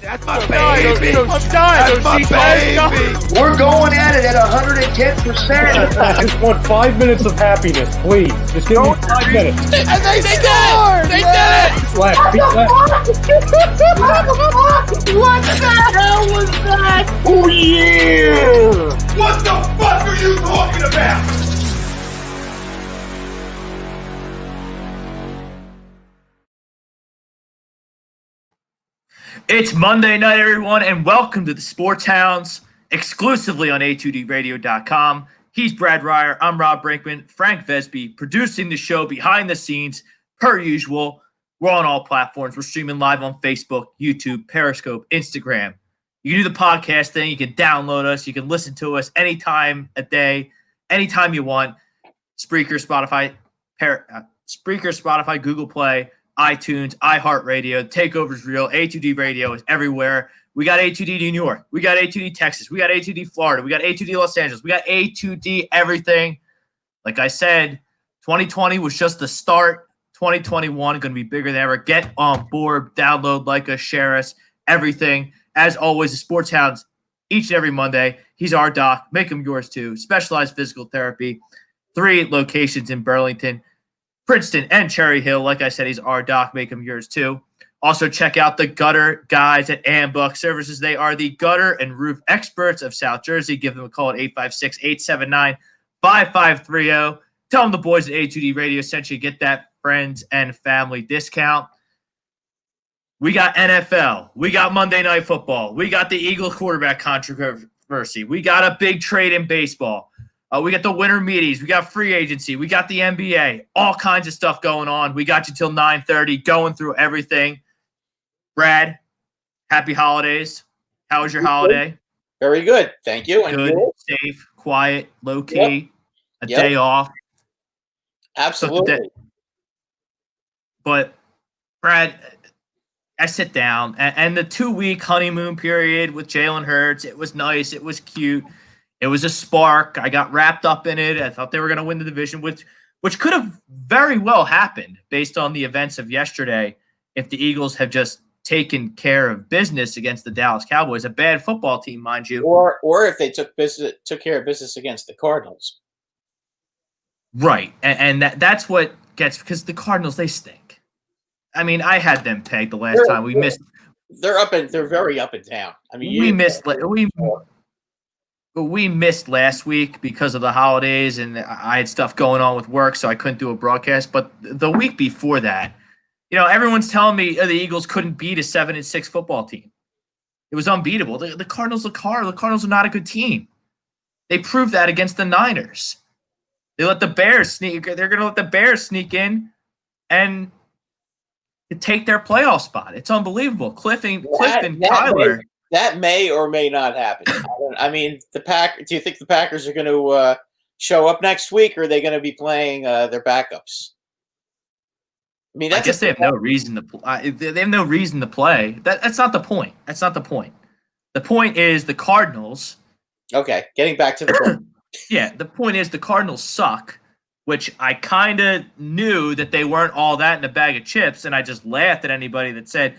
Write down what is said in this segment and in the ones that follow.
That's my baby. I'm dying. That's my baby. We're going at it at 110%. I just want 5 minutes of happiness, please. Just give me 5 minutes. And they scored. They did it. Left, feet left. What the hell was that? Oh, yeah! What the fuck are you talking about? It's Monday night, everyone, and welcome to the Sports Hounds, exclusively on A2DRadio.com. He's Brad Ryer. I'm Rob Brinkman. Frank Vesby producing the show behind the scenes, per usual. We're on all platforms. We're streaming live on Facebook, YouTube, Periscope, Instagram. You can do the podcast thing. You can download us. You can listen to us anytime a day, anytime you want. Spreaker, Spotify, Google Play, iTunes, iHeartRadio. Takeover's real. A2D Radio is everywhere. We got A2D New York. We got A2D Texas. We got A2D Florida. We got A2D Los Angeles. We got A2D everything. Like I said, 2020 was just the start. 2021 going to be bigger than ever. Get on board. Download, like us, share us, everything. As always, the Sports Hounds each and every Monday. He's our doc. Make him yours too. Specialized physical therapy. 3 locations in Burlington, Princeton, and Cherry Hill. Like I said, he's our doc. Make him yours too. Also, check out the gutter guys at Ambuck Services. They are the gutter and roof experts of South Jersey. Give them a call at 856-879-5530. Tell them the boys at A2D Radio sent you. Get that friends and family discount. We got NFL. We got Monday Night Football. We got the Eagles quarterback controversy. We got a big trade in baseball. We got the winter meetings. We got free agency. We got the NBA. All kinds of stuff going on. We got you till 9:30 going through everything. Brad, happy holidays. How was your holiday? Very good. Thank you. And good, safe, quiet, low-key, a day off. Absolutely. But, Brad, I sit down, and the 2-week honeymoon period with Jalen Hurts, it was nice. It was cute. It was a spark. I got wrapped up in it. I thought they were going to win the division, which could have very well happened based on the events of yesterday if the Eagles had just taken care of business against the Dallas Cowboys, a bad football team, mind you. Or if they took care of business against the Cardinals. Right. And that's what gets – because the Cardinals, they stink. I mean, I had them pegged the last time. We missed – They're very up and down. I mean, we missed last week because of the holidays, and I had stuff going on with work, so I couldn't do a broadcast. But the week before that, everyone's telling me the Eagles couldn't beat a 7-6 football team. It was unbeatable. The Cardinals, the Cardinals are not a good team. They proved that against the Niners. They let the Bears sneak. They're going to let the Bears sneak in and take their playoff spot. It's unbelievable. Cliff and Kyler. That may or may not happen. I mean, do you think the Packers are going to show up next week, or are they going to be playing their backups? I mean, I guess they have no reason to play. They have no reason to play. That's not the point. That's not the point. The point is the Cardinals. Okay, getting back to the point. Yeah, the point is the Cardinals suck, which I kind of knew that they weren't all that in a bag of chips, and I just laughed at anybody that said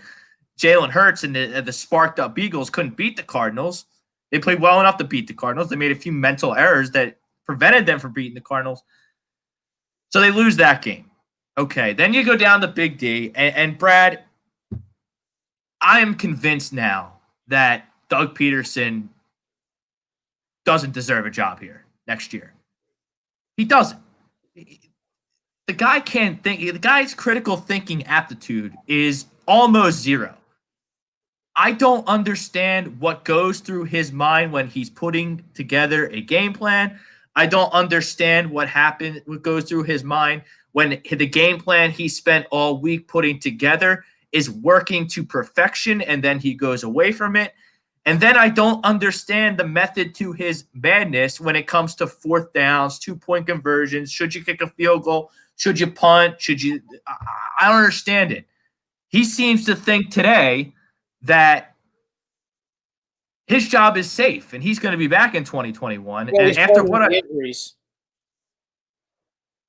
Jalen Hurts and the sparked up Eagles couldn't beat the Cardinals. They played well enough to beat the Cardinals. They made a few mental errors that prevented them from beating the Cardinals. So they lose that game. Okay, then you go down to Big D. And Brad, I am convinced now that Doug Peterson doesn't deserve a job here next year. He doesn't. The guy can't think. The guy's critical thinking aptitude is almost zero. I don't understand what goes through his mind when he's putting together a game plan. I don't understand what goes through his mind when the game plan he spent all week putting together is working to perfection and then he goes away from it. And then I don't understand the method to his madness when it comes to 4th downs, 2-point conversions. Should you kick a field goal? Should you punt? I don't understand it. He seems to think today that his job is safe and he's going to be back in 2021. Well, and after what injuries.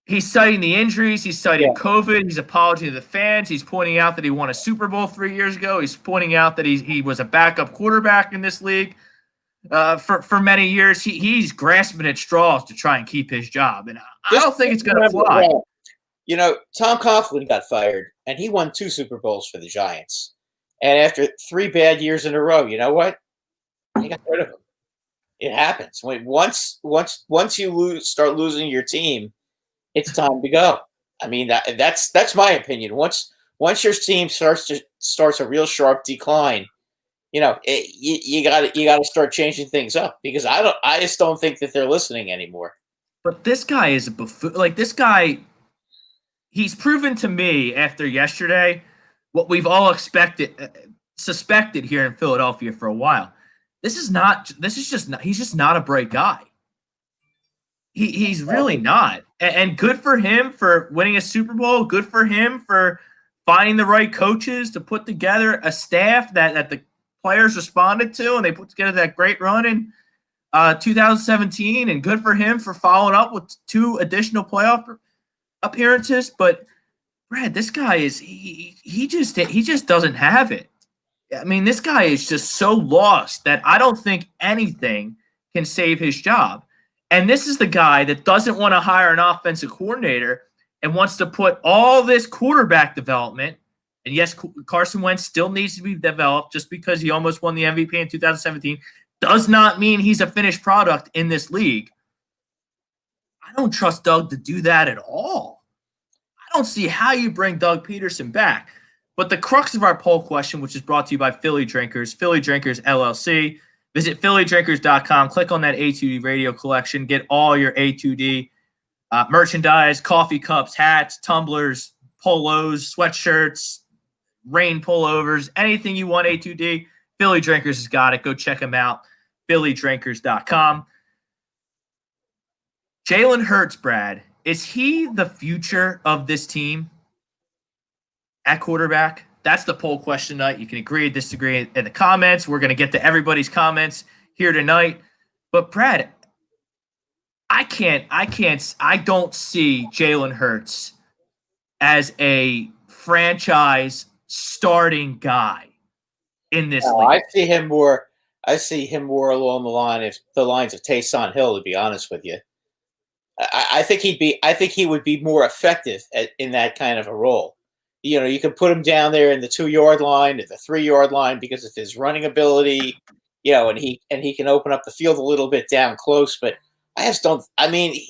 He's citing the injuries. He's citing COVID. He's apologizing to the fans. He's pointing out that he won a Super Bowl 3 years ago. He's pointing out that he was a backup quarterback in this league for many years. He's grasping at straws to try and keep his job, and I don't think it's going to fly. Tom Coughlin got fired, and he won 2 Super Bowls for the Giants. And after 3 bad years in a row, you know what? They got rid of him. It happens. Once you start losing your team, it's time to go. I mean, that's my opinion. Once your team starts a real sharp decline, you got to start changing things up, because I just don't think that they're listening anymore. But this guy is a buffoon. Like, this guy, he's proven to me after yesterday what we've all suspected here in Philadelphia for a while. He's just not a bright guy. He's really not. And good for him for winning a Super Bowl. Good for him for finding the right coaches to put together a staff that the players responded to, and they put together that great run in 2017. And good for him for following up with 2 additional playoff appearances. But Brad, this guy he just doesn't have it. I mean, this guy is just so lost that I don't think anything can save his job. And this is the guy that doesn't want to hire an offensive coordinator and wants to put all this quarterback development. And yes, Carson Wentz still needs to be developed. Just because he almost won the MVP in 2017 does not mean he's a finished product in this league. I don't trust Doug to do that at all. I don't see how you bring Doug Peterson back. But the crux of our poll question, which is brought to you by Philly Drinkers LLC, visit phillydrinkers.com, click on that A2D radio collection, get all your A2D merchandise, coffee cups, hats, tumblers, polos, sweatshirts, rain pullovers, anything you want A2D, Philly Drinkers has got it. Go check them out, phillydrinkers.com. Jalen Hurts, Brad, is he the future of this team at quarterback? That's the poll question tonight. You can agree, disagree in the comments. We're going to get to everybody's comments here tonight. But Brad, I don't see Jalen Hurts as a franchise starting guy in this league. I see him more along the lines of Taysom Hill, to be honest with you. I think he would be more effective in that kind of a role. You can put him down there in the 2-yard line, at the 3-yard line, because of his running ability, and he can open up the field a little bit down close. But I just don't. I mean,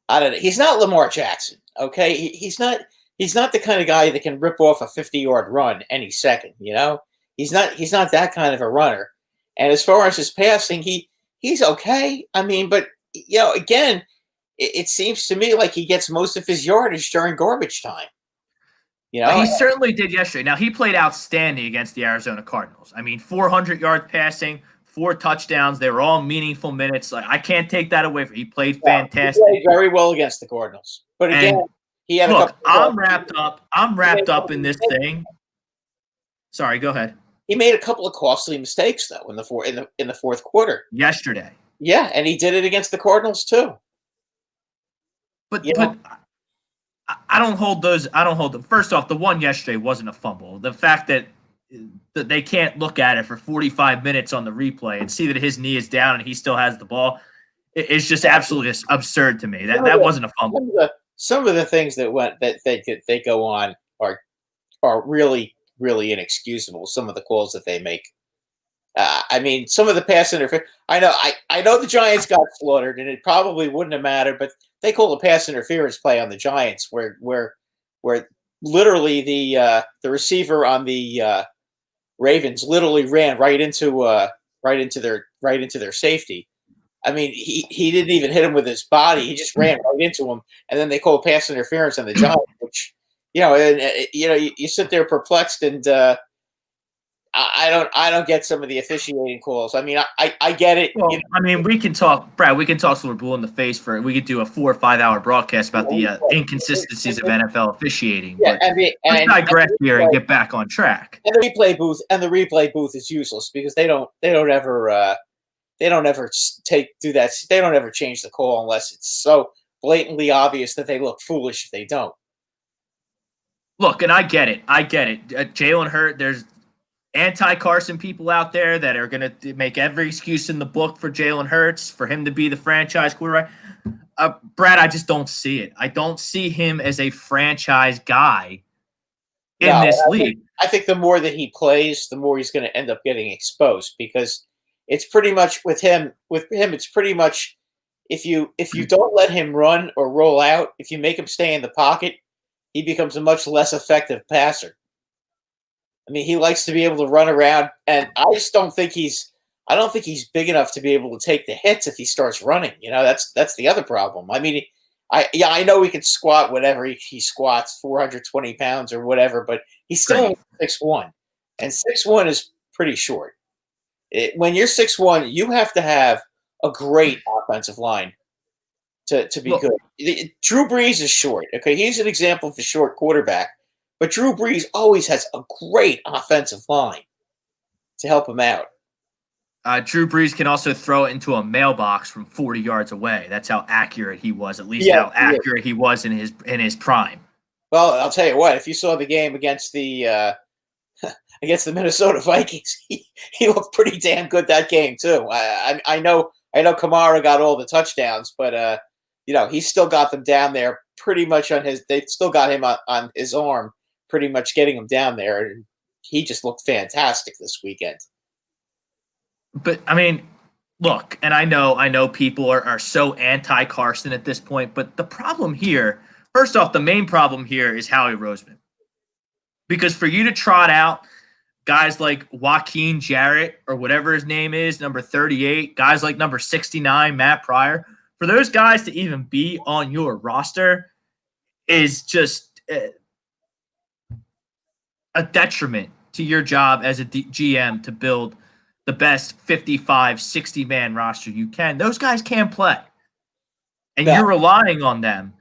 I don't know. He's not Lamar Jackson, okay? He's not the kind of guy that can rip off a 50-yard run any second. He's not that kind of a runner. And as far as his passing, he's okay. I mean, but again, it seems to me like he gets most of his yardage during garbage time. He certainly did yesterday. Now, he played outstanding against the Arizona Cardinals. I mean, 400 yards passing, 4 touchdowns. They were all meaningful minutes. Like, I can't take that away from him. He played fantastic. He played very well against the Cardinals. But again, he had a couple. I'm wrapped up in this thing. Sorry, go ahead. He made a couple of costly mistakes though in the fourth quarter yesterday. Yeah, and he did it against the Cardinals too. But I don't hold those. I don't hold them. First off, the one yesterday wasn't a fumble. The fact that they can't look at it for 45 minutes on the replay and see that his knee is down and he still has the ball is just absolutely absurd to me. That wasn't a fumble. Some of the things that they go on are really, really inexcusable. Some of the calls that they make. I mean, some of the pass interference. I know the Giants got slaughtered, and it probably wouldn't have mattered. But they called a pass interference play on the Giants, where literally the receiver on the Ravens literally ran right into their safety. I mean, he didn't even hit him with his body; he just ran right into him, and then they called pass interference on the Giants, which you sit there perplexed and. I don't get some of the officiating calls. I mean, I get it. Well, I mean, we can talk, Brad. We can talk till we're blue in the face we could do a 4 or 5 hour broadcast about the inconsistencies of NFL officiating. Yeah, let's digress here and get back on track. And the replay booth is useless because they don't ever do that. They don't ever change the call unless it's so blatantly obvious that they look foolish if they don't. Look, and I get it. Jalen Hurts, there's anti-Carson people out there that are going to make every excuse in the book for Jalen Hurts, for him to be the franchise quarterback. Brad, I just don't see it. I don't see him as a franchise guy in this league. I think the more that he plays, the more he's going to end up getting exposed, because it's pretty much with him. It's pretty much if you don't let him run or roll out, if you make him stay in the pocket, he becomes a much less effective passer. I mean, he likes to be able to run around, and I just don't think he's big enough to be able to take the hits if he starts running. That's the other problem. I mean, I know he can squat whatever he squats, 420 pounds or whatever, but he's still 6'1", and 6'1" is pretty short. When you're 6'1", you have to have a great offensive line to be good. Drew Brees is short. Okay, he's an example of a short quarterback, but Drew Brees always has a great offensive line to help him out. Drew Brees can also throw it into a mailbox from 40 yards away. That's how accurate he was, at least how accurate he was in his prime. Well, I'll tell you what, if you saw the game against the Minnesota Vikings, he looked pretty damn good that game too. I know Kamara got all the touchdowns, but he's still got them down there pretty much they still got him on his arm, pretty much getting him down there, and he just looked fantastic this weekend. But I mean, look, and I know people are so anti-Carson at this point, but the problem here, first off, the main problem here is Howie Roseman. Because for you to trot out guys like Joaquin Jarrett or whatever his name is, number 38, guys like number 69, Matt Pryor, for those guys to even be on your roster is just a detriment to your job as a GM to build the best 55, 60-man roster you can. Those guys can't play. And you're relying on them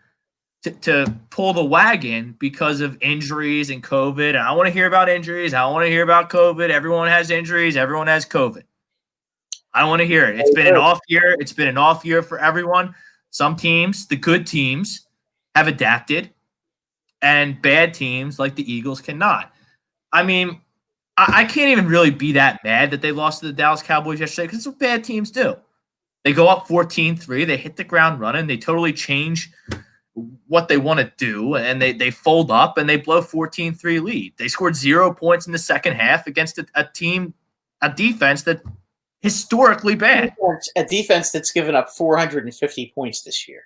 to pull the wagon because of injuries and COVID. And I want to hear about injuries. I want to hear about COVID. Everyone has injuries. Everyone has COVID. I don't want to hear it. It's been an off year. It's been an off year for everyone. Some teams, the good teams, have adapted, and bad teams like the Eagles cannot. I mean, I can't even really be that mad that they lost to the Dallas Cowboys yesterday, because it's what bad teams do. They go up 14-3. They hit the ground running. They totally change what they want to do, and they fold up, and they blow 14-3 lead. They scored 0 points in the second half against a defense that historically bad. A defense that's given up 450 points this year.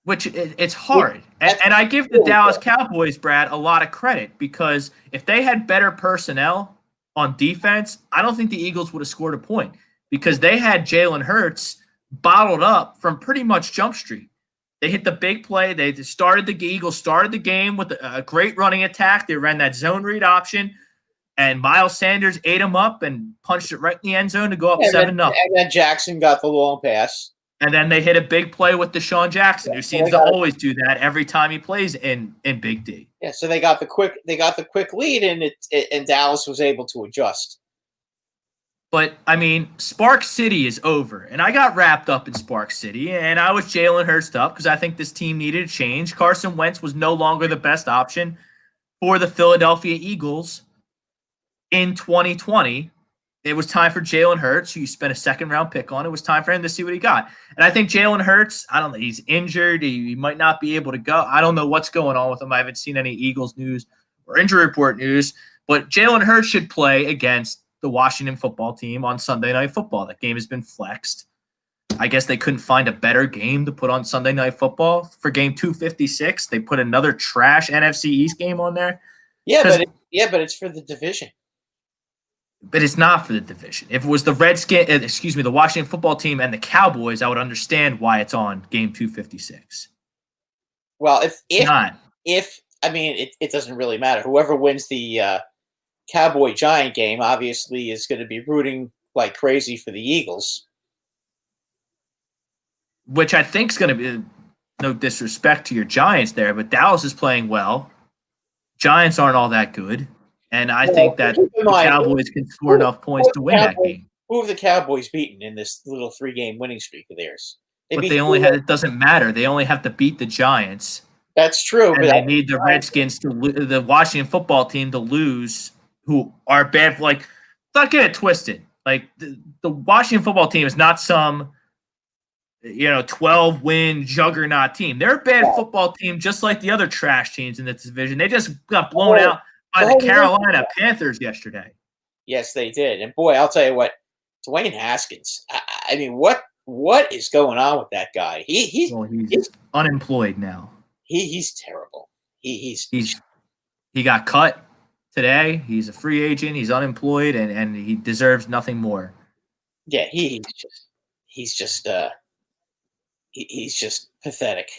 Which it's hard. And I give the Dallas Cowboys, Brad, a lot of credit, because if they had better personnel on defense, I don't think the Eagles would have scored a point, because they had Jalen Hurts bottled up from pretty much Jump Street. They hit the big play. The Eagles started the game with a great running attack. They ran that zone read option, and Miles Sanders ate them up and punched it right in the end zone to go up 7-0. And then Jackson got the long pass. And then they hit a big play with Deshaun Jackson, who seems to always do that every time he plays in Big D. Yeah, so they got the quick lead, and Dallas was able to adjust. But I mean, Spark City is over, and I got wrapped up in Spark City, and I was Jalen Hurts up because I think this team needed a change. Carson Wentz was no longer the best option for the Philadelphia Eagles in 2020. It was time for Jalen Hurts, who you spent a second-round pick on. It was time for him to see what he got. And I think Jalen Hurts, I don't know, he's injured. He might not be able to go. I don't know what's going on with him. I haven't seen any Eagles news or injury report news. But Jalen Hurts should play against the Washington football team on Sunday Night Football. That game has been flexed. I guess they couldn't find a better game to put on Sunday Night Football for game 256. They put another trash NFC East game on there. Yeah, but it's for the division. But it's not for the division. If it was the the Washington football team and the Cowboys, I would understand why it's on game 256. Well, it doesn't really matter. Whoever wins the Cowboy Giant game obviously is going to be rooting like crazy for the Eagles. Which I think is going to be, no disrespect to your Giants there, but Dallas is playing well. Giants aren't all that good. And I think that the Cowboys can score enough points to win that game. Who have the Cowboys beaten in this little 3-game winning streak of theirs? But they only had. It doesn't matter. They only have to beat the Giants. That's true, and but they need the Redskins the Washington football team to lose, who are bad for Not get it twisted. Like the Washington football team is not some 12-win juggernaut team. They're a bad football team, just like the other trash teams in this division. They just got blown out by the Carolina Panthers yesterday. Yes, they did. And boy, I'll tell you what, Dwayne Haskins. I mean, what is going on with that guy? He's unemployed now. He's terrible. He got cut today. He's a free agent. He's unemployed, and he deserves nothing more. Yeah, he's just pathetic.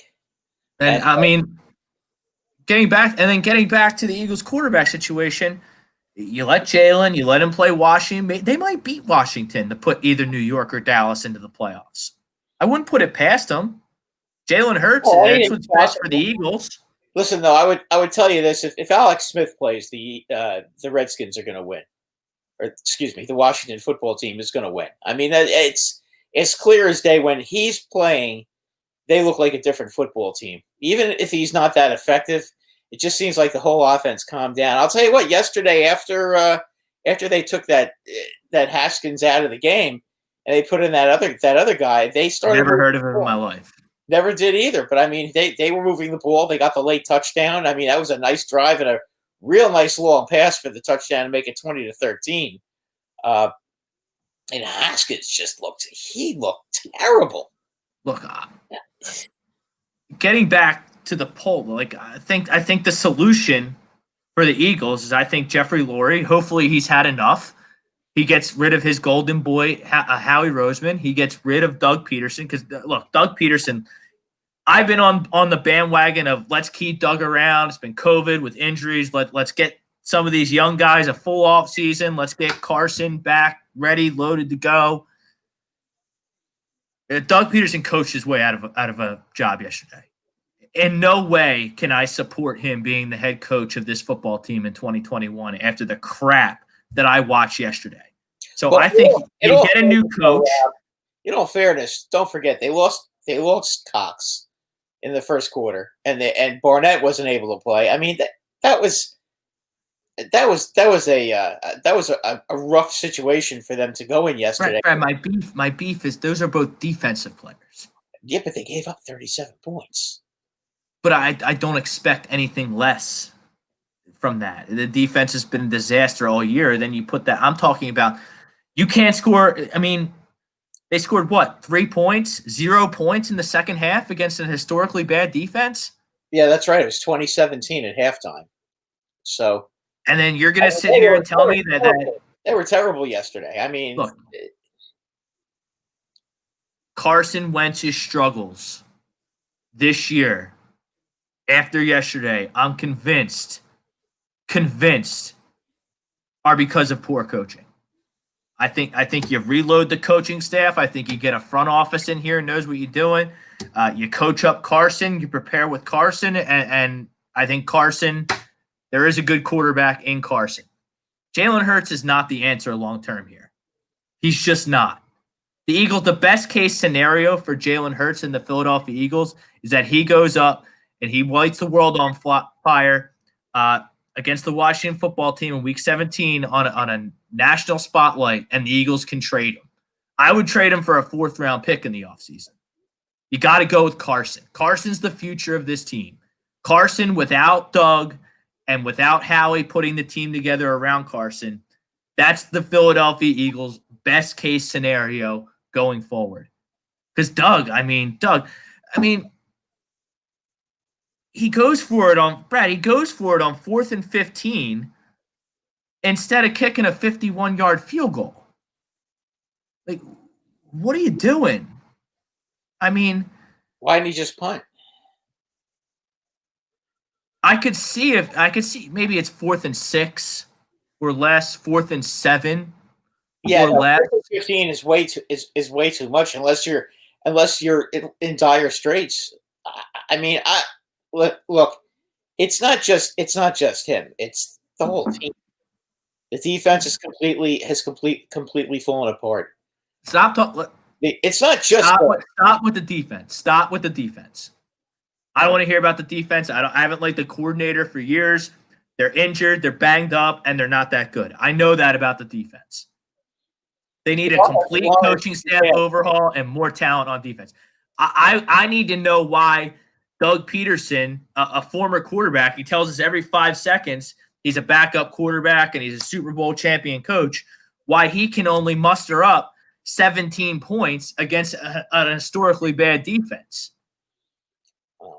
And I mean, getting back to the Eagles quarterback situation, you let Jalen, you let him play Washington. They might beat Washington to put either New York or Dallas into the playoffs. I wouldn't put it past them. Jalen Hurts, that's what's best for the Eagles. Listen, though, I would tell you this: if Alex Smith plays, the Redskins are going to win, or excuse me, the Washington football team is going to win. I mean, it's clear as day when he's playing. They look like a different football team, even if he's not that effective. It just seems like the whole offense calmed down. I'll tell you what. Yesterday, after they took that Haskins out of the game and they put in that other guy, they started. Never heard of him in my life. Never did either. But I mean, they were moving the ball. They got the late touchdown. I mean, that was a nice drive and a real nice long pass for the touchdown to make it 20-13. And Haskins just looked terrible. Look, getting back to the poll, I think the solution for the Eagles is I think Jeffrey Lurie, hopefully he's had enough. He gets rid of his golden boy, Howie Roseman. He gets rid of Doug Peterson because, look, Doug Peterson, I've been on the bandwagon of let's keep Doug around. It's been COVID with injuries. Let's get some of these young guys a full off season. Let's get Carson back, ready, loaded to go. Doug Peterson coached his way out of a job yesterday. In no way can I support him being the head coach of this football team in 2021 after the crap that I watched yesterday. So I think you get a new coach. In all fairness, don't forget they lost Cox in the first quarter, and Barnett wasn't able to play. I mean that was a rough situation for them to go in yesterday. Brad, my beef is those are both defensive players. Yeah, but they gave up 37 points. But I don't expect anything less from that. The defense has been a disaster all year. Then you put that. I'm talking about you can't score. I mean, they scored what? 3 points, 0 points in the second half against an historically bad defense. Yeah, that's right. It was 2017 at halftime. So. And then you're going to sit here and tell me that they were terrible yesterday. I mean, look, Carson Wentz's struggles this year after yesterday, I'm convinced are because of poor coaching. I think you reload the coaching staff. I think you get a front office in here knows what you're doing. You coach up Carson. You prepare with Carson, and I think Carson. There is a good quarterback in Carson. Jalen Hurts is not the answer long term here. He's just not. The Eagles. The best case scenario for Jalen Hurts and the Philadelphia Eagles is that he goes up and he lights the world on fire against the Washington football team in Week 17 on a national spotlight, and the Eagles can trade him. I would trade him for a 4th-round pick in the offseason. You got to go with Carson. Carson's the future of this team. Carson without Doug and without Howie putting the team together around Carson, that's the Philadelphia Eagles' best case scenario going forward. Because Doug, he goes for it on 4th and 15 instead of kicking a 51-yard field goal. Like, what are you doing? I mean, why didn't he just punt? I could see maybe it's 4th and 6 or less, 4th and 7 or less. 4th and 15 is way too much unless you're in dire straits. I mean, look, it's not just him. It's the whole team. The defense is completely fallen apart. Stop talking. It's not just stop with the defense. Stop with the defense. I don't want to hear about the defense. I haven't liked the coordinator for years. They're injured, they're banged up, and they're not that good. I know that about the defense. They need a complete coaching staff overhaul and more talent on defense. I need to know why Doug Peterson, a former quarterback, he tells us every 5 seconds he's a backup quarterback and he's a Super Bowl champion coach, why he can only muster up 17 points against an historically bad defense.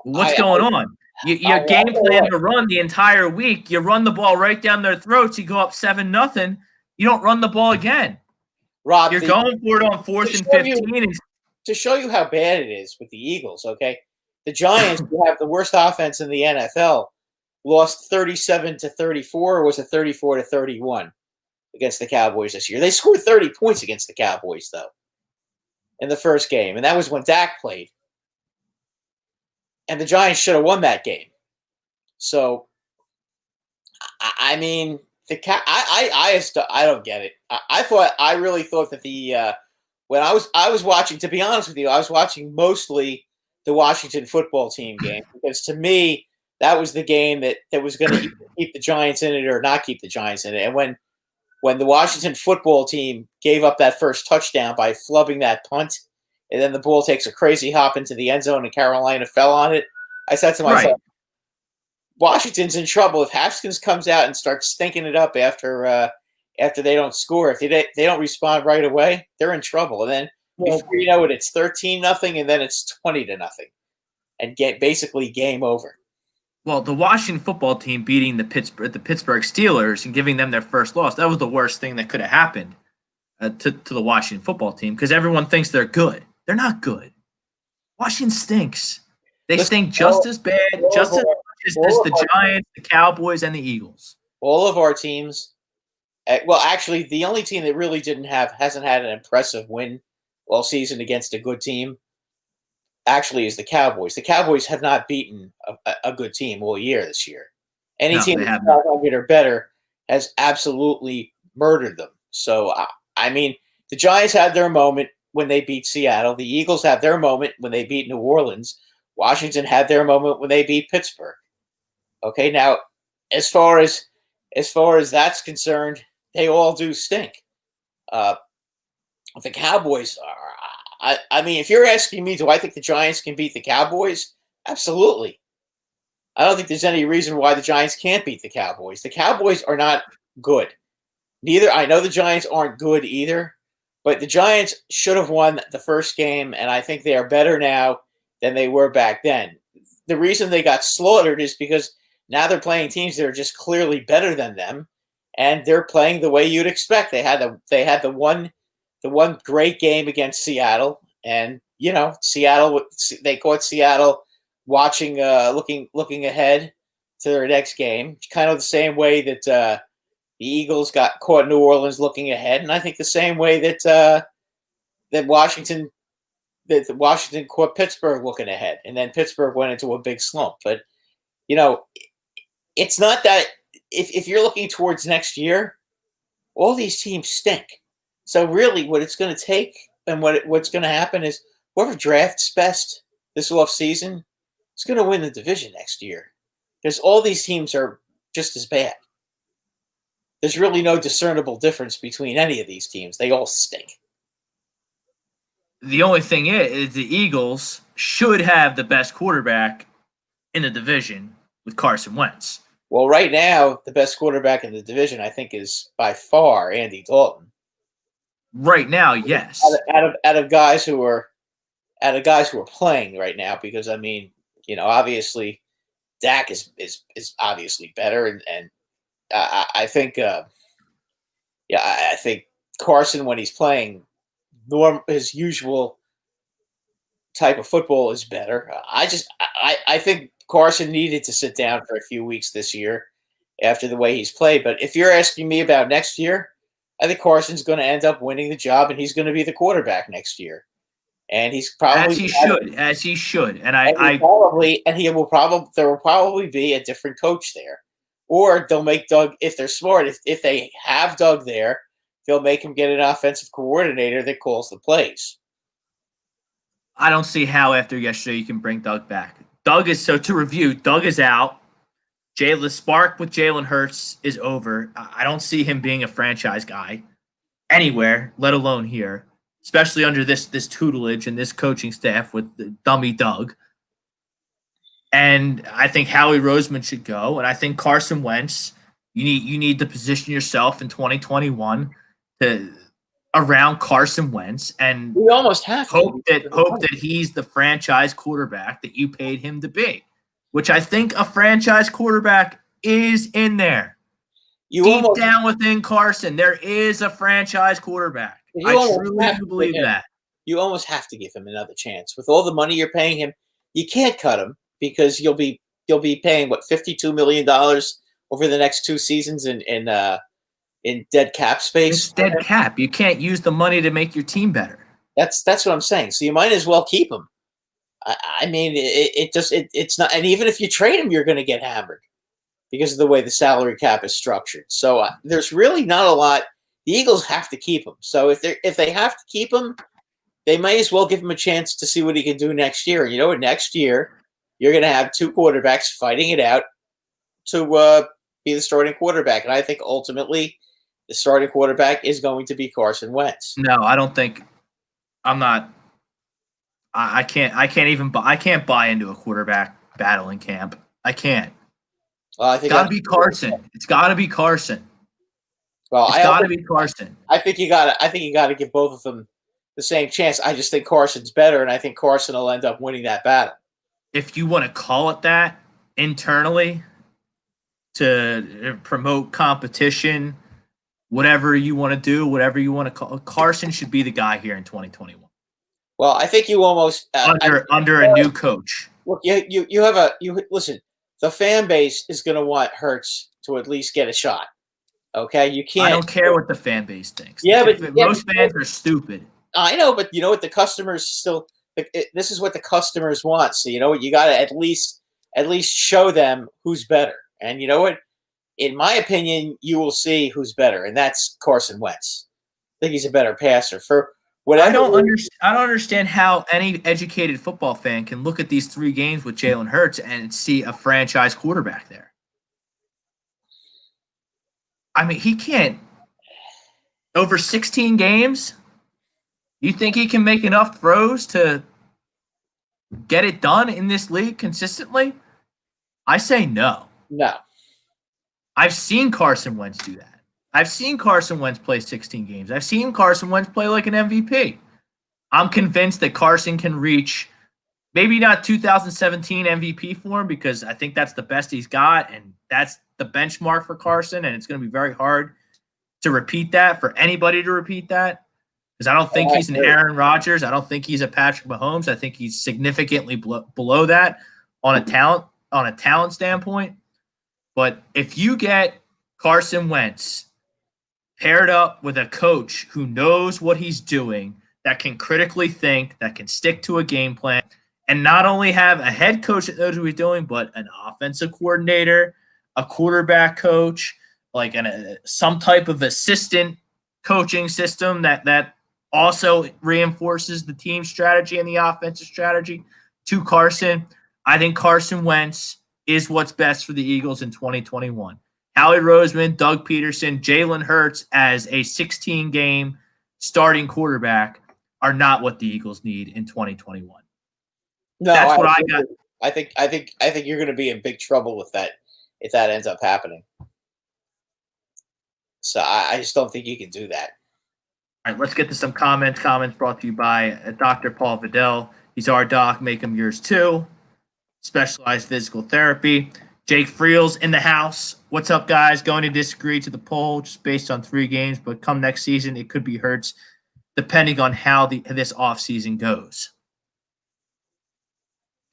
What's going on? Your game plan to run the entire week, you run the ball right down their throats, you go up 7-0, you don't run the ball again. Rob, you're going for it on 4th and 15. To show you how bad it is with the Eagles, okay? The Giants, who have the worst offense in the NFL, lost 37-34, or was it 34-31 against the Cowboys this year? They scored 30 points against the Cowboys, though, in the first game, and that was when Dak played. And the Giants should have won that game. So, I mean, I don't get it. I really thought that when I was watching, to be honest with you, I was watching mostly the Washington football team game, because to me that was the game that was going to keep the Giants in it or not keep the Giants in it. And when the Washington football team gave up that first touchdown by flubbing that punt, and then the ball takes a crazy hop into the end zone and Carolina fell on it, I said to myself, Washington's in trouble if Haskins comes out and starts stinking it up after they don't score. If they don't respond right away, they're in trouble. And then before you know it, it's 13-0, and then it's 20-0, and basically game over. Well, the Washington football team beating the Pittsburgh Steelers and giving them their first loss, that was the worst thing that could have happened to the Washington football team, because everyone thinks they're good. They're not good. Washington stinks. They stink just as bad, just as much as the Giants, the Cowboys, and the Eagles. All of our teams. Well, actually, the only team that really hasn't had an impressive win all season against a good team actually is the Cowboys. The Cowboys have not beaten a good team all year this year. Any team that's 500 or better has absolutely murdered them. So, I mean, the Giants had their moment when they beat Seattle. The Eagles had their moment when they beat New Orleans. Washington had their moment when they beat Pittsburgh. Okay, now, as far as that's concerned, they all do stink. The Cowboys are. I mean, if you're asking me, do I think the Giants can beat the Cowboys? Absolutely. I don't think there's any reason why the Giants can't beat the Cowboys. The Cowboys are not good. I know the Giants aren't good either, but the Giants should have won the first game, and I think they are better now than they were back then. The reason they got slaughtered is because now they're playing teams that are just clearly better than them, and they're playing the way you'd expect. They had the one great game against Seattle, and Seattle, they caught Seattle watching, looking ahead to their next game, kind of the same way that the Eagles got caught New Orleans looking ahead, and I think the same way that Washington caught Pittsburgh looking ahead, and then Pittsburgh went into a big slump. But it's not that. If you're looking towards next year, all these teams stink. So really, what it's going to take and what's going to happen is whoever drafts best this offseason is going to win the division next year, because all these teams are just as bad. There's really no discernible difference between any of these teams. They all stink. The only thing is the Eagles should have the best quarterback in the division with Carson Wentz. Well, right now, the best quarterback in the division, I think, is by far Andy Dalton. Right now, yes. Out of guys who are playing right now, because I mean, obviously, Dak is obviously better, and I think, I think Carson, when he's playing his usual type of football, is better. I think Carson needed to sit down for a few weeks this year after the way he's played. But if you're asking me about next year, I think Carson's going to end up winning the job, and he's going to be the quarterback next year. And he's probably as he should. And there will probably be a different coach there, or they'll make Doug, if they're smart, if they have Doug there, they'll make him get an offensive coordinator that calls the plays. I don't see how after yesterday you can bring Doug back. Doug is out. The spark with Jalen Hurts is over. I don't see him being a franchise guy anywhere, let alone here, especially under this tutelage and this coaching staff with the dummy Doug. And I think Howie Roseman should go, and I think Carson Wentz. You need to position yourself in 2021 to around Carson Wentz and We almost have to. hope that he's the franchise quarterback that you paid him to be, which I think a franchise quarterback is in there. Deep down within Carson, there is a franchise quarterback. I truly do believe that. You almost have to give him another chance. With all the money you're paying him, you can't cut him because you'll be paying what $52 million over the next 2 seasons in dead cap space. It's dead cap. You can't use the money to make your team better. That's what I'm saying. So you might as well keep him. I mean, it's not. And even if you trade him, you're going to get hammered because of the way the salary cap is structured. So there's really not a lot. The Eagles have to keep him. So if they have to keep him, they might as well give him a chance to see what he can do next year. And you know what? Next year, you're going to have 2 quarterbacks fighting it out to be the starting quarterback. And I think ultimately the starting quarterback is going to be Carson Wentz. No, I don't think. I'm not. I can't buy into a quarterback battle in camp. I can't. I think it's got to be Carson. It's got to be Carson. Well, it's got to be Carson. I think you got to give both of them the same chance. I just think Carson's better, and I think Carson will end up winning that battle. If you want to call it that internally to promote competition, whatever you want to do, whatever you want to call, Carson should be the guy here in 2021. Well, I think you almost under a new coach. Look, you listen. The fan base is going to want Hurts to at least get a shot. Okay, you can't. I don't care what the fan base thinks. Yeah, but most fans are stupid. I know, but you know what? The customers still. This is what the customers want. So you know what? You got to at least show them who's better. And you know what? In my opinion, you will see who's better, and that's Carson Wentz. I think he's a better passer for. I don't understand how any educated football fan can look at these 3 games with Jalen Hurts and see a franchise quarterback there. I mean, he can't. Over 16 games, you think he can make enough throws to get it done in this league consistently? I say no. No. I've seen Carson Wentz do that. I've seen Carson Wentz play 16 games. I've seen Carson Wentz play like an MVP. I'm convinced that Carson can reach maybe not 2017 MVP form because I think that's the best he's got, and that's the benchmark for Carson, and it's going to be very hard to repeat that, for anybody to repeat that, because I don't think he's an Aaron Rodgers. I don't think he's a Patrick Mahomes. I think he's significantly below that on a talent standpoint. But if you get Carson Wentz paired up with a coach who knows what he's doing, that can critically think, that can stick to a game plan, and not only have a head coach that knows what he's doing, but an offensive coordinator, a quarterback coach, like some type of assistant coaching system that also reinforces the team strategy and the offensive strategy to Carson. I think Carson Wentz is what's best for the Eagles in 2021. Howie Roseman, Doug Peterson, Jalen Hurts as a 16-game starting quarterback are not what the Eagles need in 2021. No, that's what I got. I think you're going to be in big trouble with that if that ends up happening. So I just don't think you can do that. All right, let's get to some comments. Comments brought to you by Dr. Paul Vidal. He's our doc. Make him yours too. Specialized physical therapy. Jake Friel's in the house. What's up, guys? Going to disagree to the poll just based on 3 games, but come next season, it could be Hurts, depending on how this offseason goes.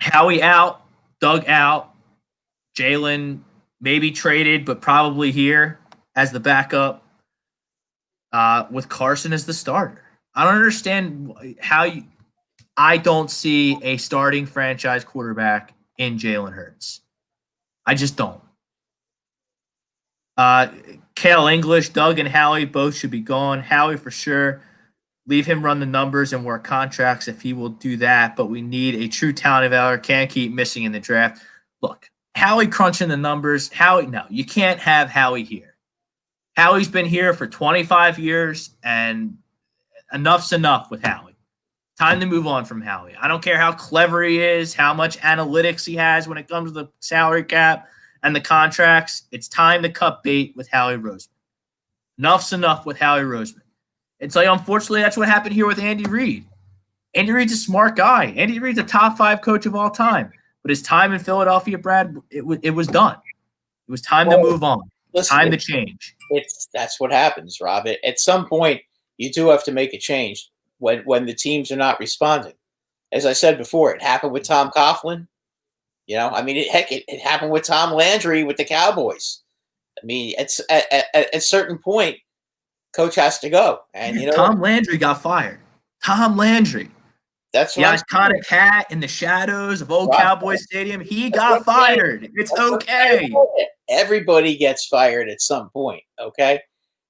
Howie out, Doug out, Jalen maybe traded, but probably here as the backup, with Carson as the starter. I don't understand I don't see a starting franchise quarterback in Jalen Hurts. I just don't. Kale English, Doug, and Howie both should be gone. Howie for sure Leave him run the numbers and work contracts if he will do that, but we need a true talent evaluator. Can't keep missing in the draft. Look, Howie crunching the numbers. No, you can't have Howie here. Howie's been here for 25 years, and enough's enough with Howie. Time to move on from Howie. I don't care how clever he is, how much analytics he has when it comes to the salary cap and the contracts. It's time to cut bait with Howie Roseman. Enough's enough with Howie Roseman. It's like, unfortunately, that's what happened here with Andy Reid. Andy Reid's a smart guy. Andy Reid's a top 5 coach of all time. But his time in Philadelphia, Brad, it was done. It was time to move on. Time to change. That's what happens, Rob. At some point, you do have to make a change when the teams are not responding. As I said before, it happened with Tom Coughlin. It happened with Tom Landry with the Cowboys. I mean, at a certain point, coach has to go. And Tom Landry got fired. Tom Landry. That's the iconic hat in the shadows of old Cowboy Stadium. He got fired. It's okay. Everybody gets fired at some point. Okay,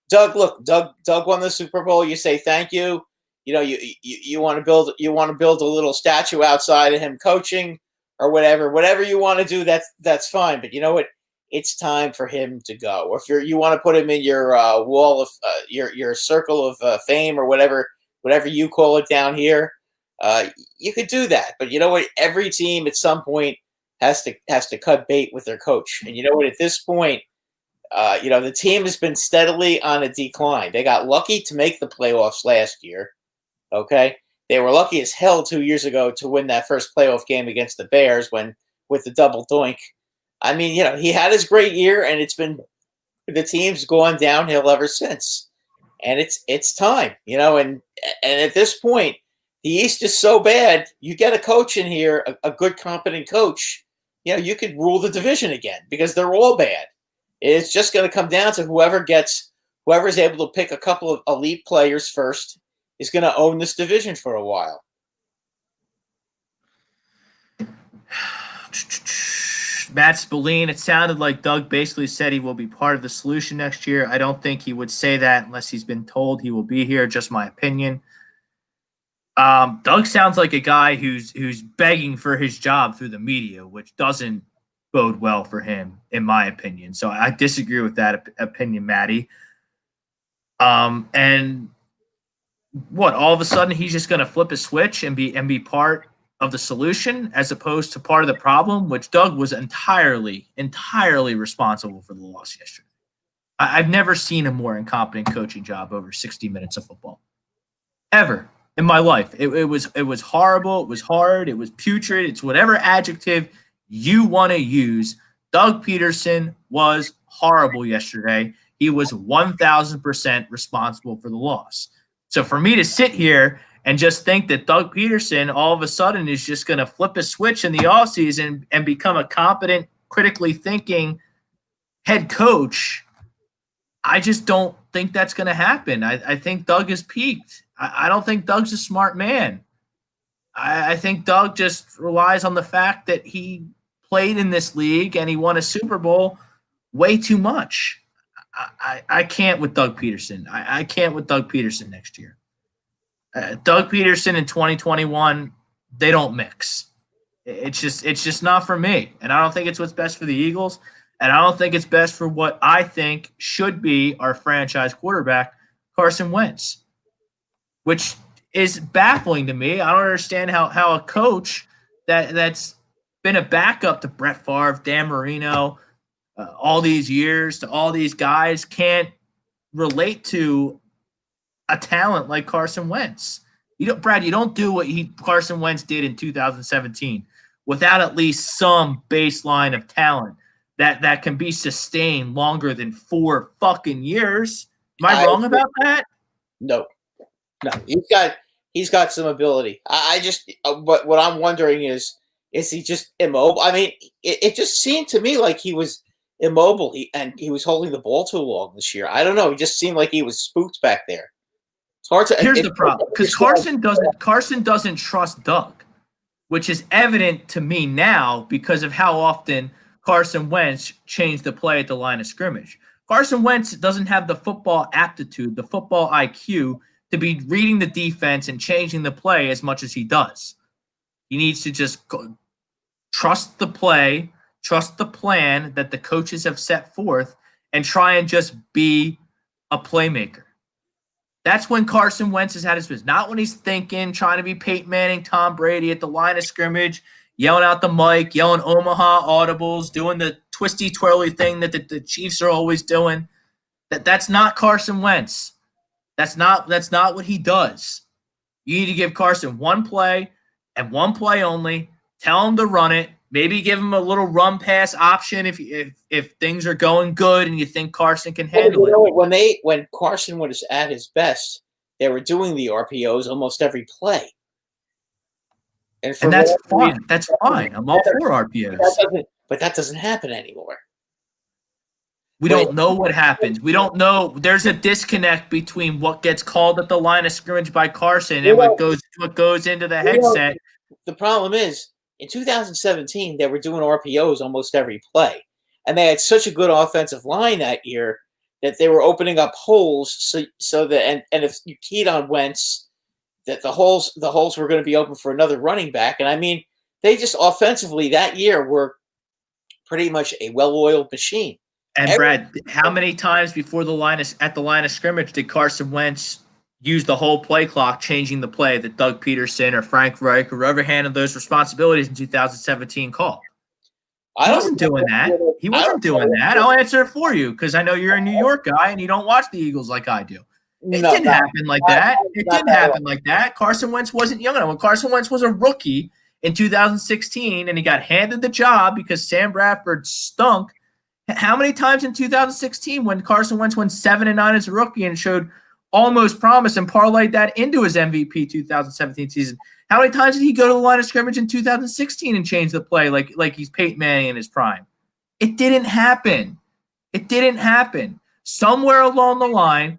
Doug. Look, Doug won the Super Bowl. You say thank you. You want to build a little statue outside of him coaching or whatever you want to do. That's fine. But you know what? It's time for him to go. Or if you want to put him in your wall of your circle of fame or whatever you call it down here. You could do that, but you know what? Every team at some point has to cut bait with their coach. And you know what? At this point, the team has been steadily on a decline. They got lucky to make the playoffs last year. Okay, they were lucky as hell 2 years ago to win that first playoff game against the Bears with the double doink. I mean, he had his great year, and the team's gone downhill ever since. And it's time, and at this point. The East is so bad, you get a coach in here, a good, competent coach, you could rule the division again because they're all bad. It's just going to come down to whoever's able to pick a couple of elite players first is going to own this division for a while. Matt Spillane, it sounded like Doug basically said he will be part of the solution next year. I don't think he would say that unless he's been told he will be here, just my opinion. Doug sounds like a guy who's begging for his job through the media, which doesn't bode well for him, in my opinion. So I disagree with that opinion, Matty. And what? All of a sudden, he's just going to flip a switch and be part of the solution as opposed to part of the problem, which Doug was entirely responsible for the loss yesterday. I've never seen a more incompetent coaching job over 60 minutes of football, ever. In my life, it was horrible. It was hard. It was putrid. It's whatever adjective you want to use. Doug Peterson was horrible yesterday. He was 1,000% responsible for the loss. So for me to sit here and just think that Doug Peterson all of a sudden is just going to flip a switch in the offseason and become a competent, critically thinking head coach, I just don't think that's going to happen. I think Doug has peaked. I don't think Doug's a smart man. I think Doug just relies on the fact that he played in this league and he won a Super Bowl way too much. I can't with Doug Peterson. I can't with Doug Peterson next year. Doug Peterson in 2021, they don't mix. It's just not for me. And I don't think it's what's best for the Eagles. And I don't think it's best for what I think should be our franchise quarterback, Carson Wentz, which is baffling to me. I don't understand how a coach that's been a backup to Brett Favre, Dan Marino, all these years, to all these guys, can't relate to a talent like Carson Wentz. Brad, you don't do what Carson Wentz did in 2017 without at least some baseline of talent that can be sustained longer than 4 fucking years. Am I wrong about that? No. He's got some ability. I just what I'm wondering is he just immobile? I mean, it just seemed to me like he was immobile and he was holding the ball too long this year. I don't know. He just seemed like he was spooked back there. It's hard to. Here's the problem, because Carson doesn't trust Doug, which is evident to me now because of how often Carson Wentz changed the play at the line of scrimmage. Carson Wentz doesn't have the football aptitude, the football IQ to be reading the defense and changing the play as much as he does. He needs to just trust the play, trust the plan that the coaches have set forth, and try and just be a playmaker. That's when Carson Wentz has had his business. Not when he's thinking, trying to be Peyton Manning, Tom Brady at the line of scrimmage, yelling out the mic, yelling Omaha audibles, doing the twisty, twirly thing that the Chiefs are always doing. That's not Carson Wentz. That's not what he does. You need to give Carson one play and one play only. Tell him to run it. Maybe give him a little run pass option if things are going good and you think Carson can handle it. When Carson was at his best, they were doing the RPOs almost every play. And that's fine. That's fine. I'm all for RPOs. But that doesn't happen anymore. We don't know what happens. We don't know. There's a disconnect between what gets called at the line of scrimmage by Carson and what goes into the headset. The problem is, in 2017, they were doing RPOs almost every play. And they had such a good offensive line that year that they were opening up holes so that and if you keyed on Wentz, that the holes were going to be open for another running back. And I mean, they just offensively that year were pretty much a well-oiled machine. And Brad, how many times before at the line of scrimmage did Carson Wentz use the whole play clock, changing the play that Doug Peterson or Frank Reich or whoever handled those responsibilities in 2017 called? He wasn't doing that. He wasn't doing that. I'll answer it for you because I know you're a New York guy and you don't watch the Eagles like I do. It didn't happen like that. It didn't happen like that. Carson Wentz wasn't young enough. When Carson Wentz was a rookie in 2016 and he got handed the job because Sam Bradford stunk, how many times in 2016 when Carson Wentz went 7-9 as a rookie and showed almost promise and parlayed that into his MVP 2017 season, how many times did he go to the line of scrimmage in 2016 and change the play like he's Peyton Manning in his prime? It didn't happen. It didn't happen. Somewhere along the line,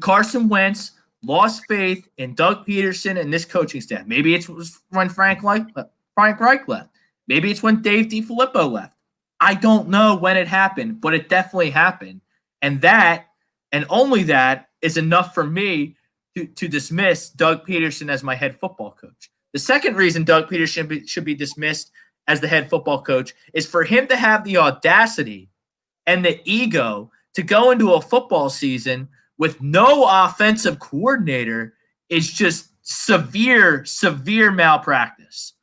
Carson Wentz lost faith in Doug Peterson and this coaching staff. Maybe it was when Frank Reich left. Maybe it's when Dave DiFilippo left. I don't know when it happened, but it definitely happened. And that, and only that, is enough for me to dismiss Doug Peterson as my head football coach. The second reason Doug Peterson should be dismissed as the head football coach is for him to have the audacity and the ego to go into a football season with no offensive coordinator is just severe malpractice.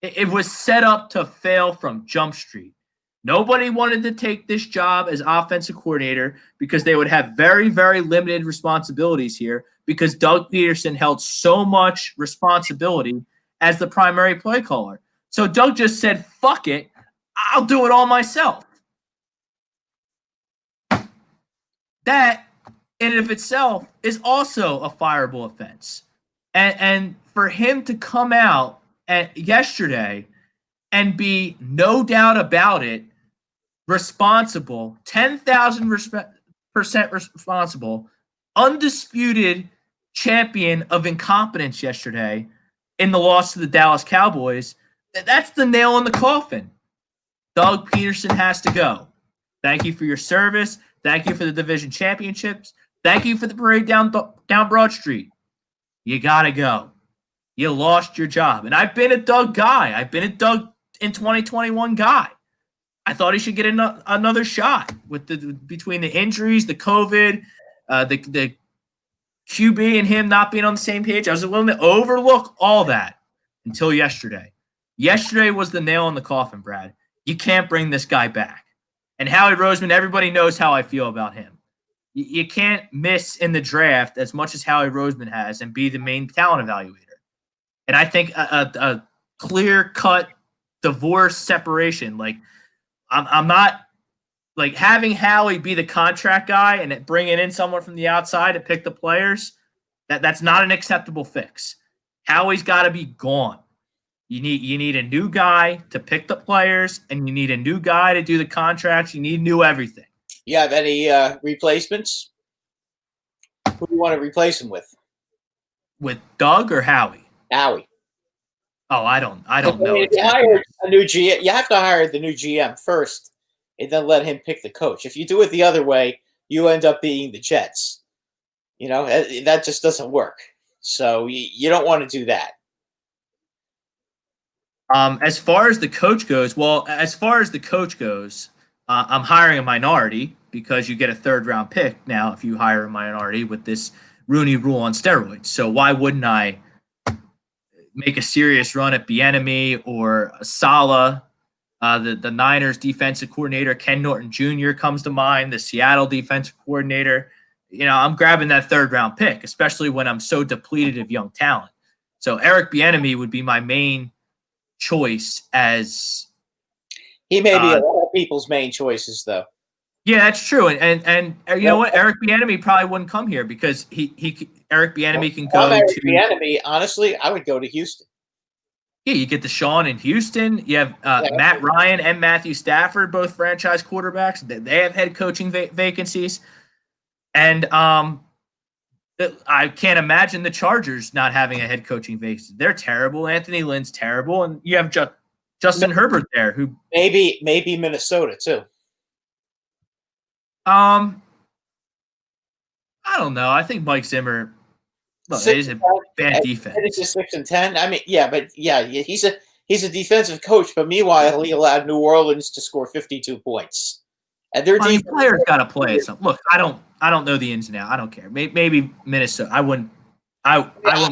It was set up to fail from Jump Street. Nobody wanted to take this job as offensive coordinator because they would have very, very limited responsibilities here because Doug Peterson held so much responsibility as the primary play caller. So Doug just said, fuck it, I'll do it all myself. That, in and of itself, is also a fireable offense. And for him to come out yesterday and be no doubt about it, responsible, 10,000% responsible, undisputed champion of incompetence yesterday in the loss to the Dallas Cowboys, that's the nail in the coffin. Doug Peterson has to go. Thank you for your service. Thank you for the division championships. Thank you for the parade down Broad Street. You got to go. You lost your job. And I've been a Doug guy. I've been a Doug in 2021 guy. I thought he should get another shot with between the injuries, the COVID, the QB and him not being on the same page. I was willing to overlook all that until yesterday. Yesterday was the nail in the coffin, Brad. You can't bring this guy back. And Howie Roseman, everybody knows how I feel about him. You can't miss in the draft as much as Howie Roseman has and be the main talent evaluator. And I think a clear-cut divorce separation, like I'm not like having Howie be the contract guy and bringing in someone from the outside to pick the players. That's not an acceptable fix. Howie's got to be gone. You need a new guy to pick the players, and you need a new guy to do the contracts. You need new everything. You have any replacements? Who do you want to replace him with? With Doug or Howie? Howie. Oh, I don't know. If you hire a new GM, you have to hire the new GM first, and then let him pick the coach. If you do it the other way, you end up being the Jets. That just doesn't work. So you don't want to do that. As far as the coach goes, I'm hiring a minority because you get a third-round pick now if you hire a minority with this Rooney Rule on steroids. So why wouldn't I make a serious run at Bieniemy or Saleh? The Niners defensive coordinator, Ken Norton Jr. comes to mind, the Seattle defensive coordinator. I'm grabbing that third-round pick, especially when I'm so depleted of young talent. So Eric Bieniemy would be my main choice as he may be a lot of people's main choices, though. Yeah, that's true. And you know what? Eric Bieniemy probably wouldn't come here because Eric Bieniemy can go to Bieniemy. Honestly, I would go to Houston. Yeah, you get Deshaun in Houston. You have Matt Ryan and Matthew Stafford, both franchise quarterbacks. They have head coaching vacancies. And I can't imagine the Chargers not having a head coaching vacancy. They're terrible. Anthony Lynn's terrible. And you have Justin Herbert there, who maybe Minnesota too. I don't know. I think Mike Zimmer. Look, it is a bad defense. It's a 6-10. I mean, he's a defensive coach, but meanwhile he allowed New Orleans to score 52 points. And their players got to play. So look, I don't know the ins and outs. I don't care. Maybe Minnesota. I wouldn't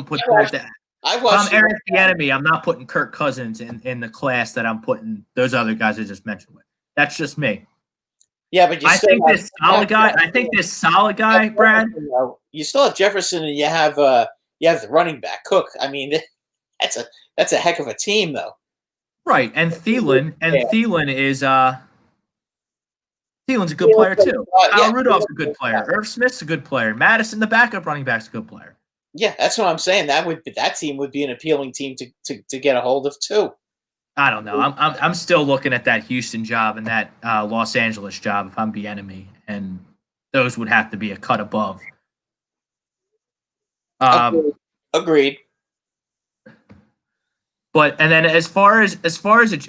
put that. I'm Eric Bieniemy. I'm not putting Kirk Cousins in the class that I'm putting those other guys I just mentioned with. That's just me. Yeah, but I think this solid guy, Brad. You still have Jefferson, and you have the running back Cook. I mean, that's a heck of a team, though. Right, and Thielen is Thielen's a good player too. Kyle Rudolph's a good player. Irv Smith's a good player. Madison, the backup running back's a good player. Yeah, that's what I'm saying. That team would be an appealing team to get a hold of too. I don't know. I'm still looking at that Houston job and that Los Angeles job if I'm Bieniemy, and those would have to be a cut above. Agreed. But and then as far as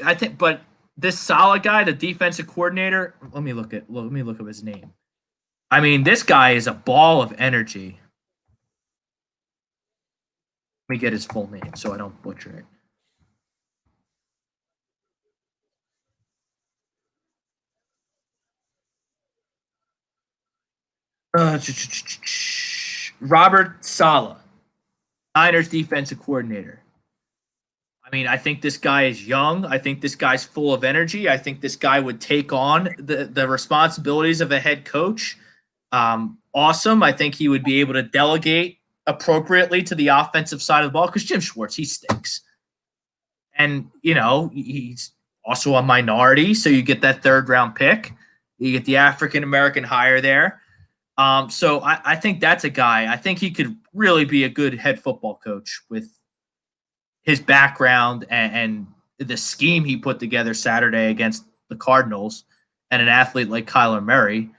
I think, but this solid guy, the defensive coordinator. Let me look up his name. I mean, this guy is a ball of energy. Let me get his full name so I don't butcher it. Robert Saleh, Niners defensive coordinator. I mean, I think this guy is young. I think this guy's full of energy. I think this guy would take on the responsibilities of a head coach. Awesome. I think he would be able to delegate appropriately to the offensive side of the ball because Jim Schwartz, he stinks. And, he's also a minority, so you get that third-round pick. You get the African-American hire there. So I think that's a guy. I think he could really be a good head football coach with his background and the scheme he put together Saturday against the Cardinals and an athlete like Kyler Murray.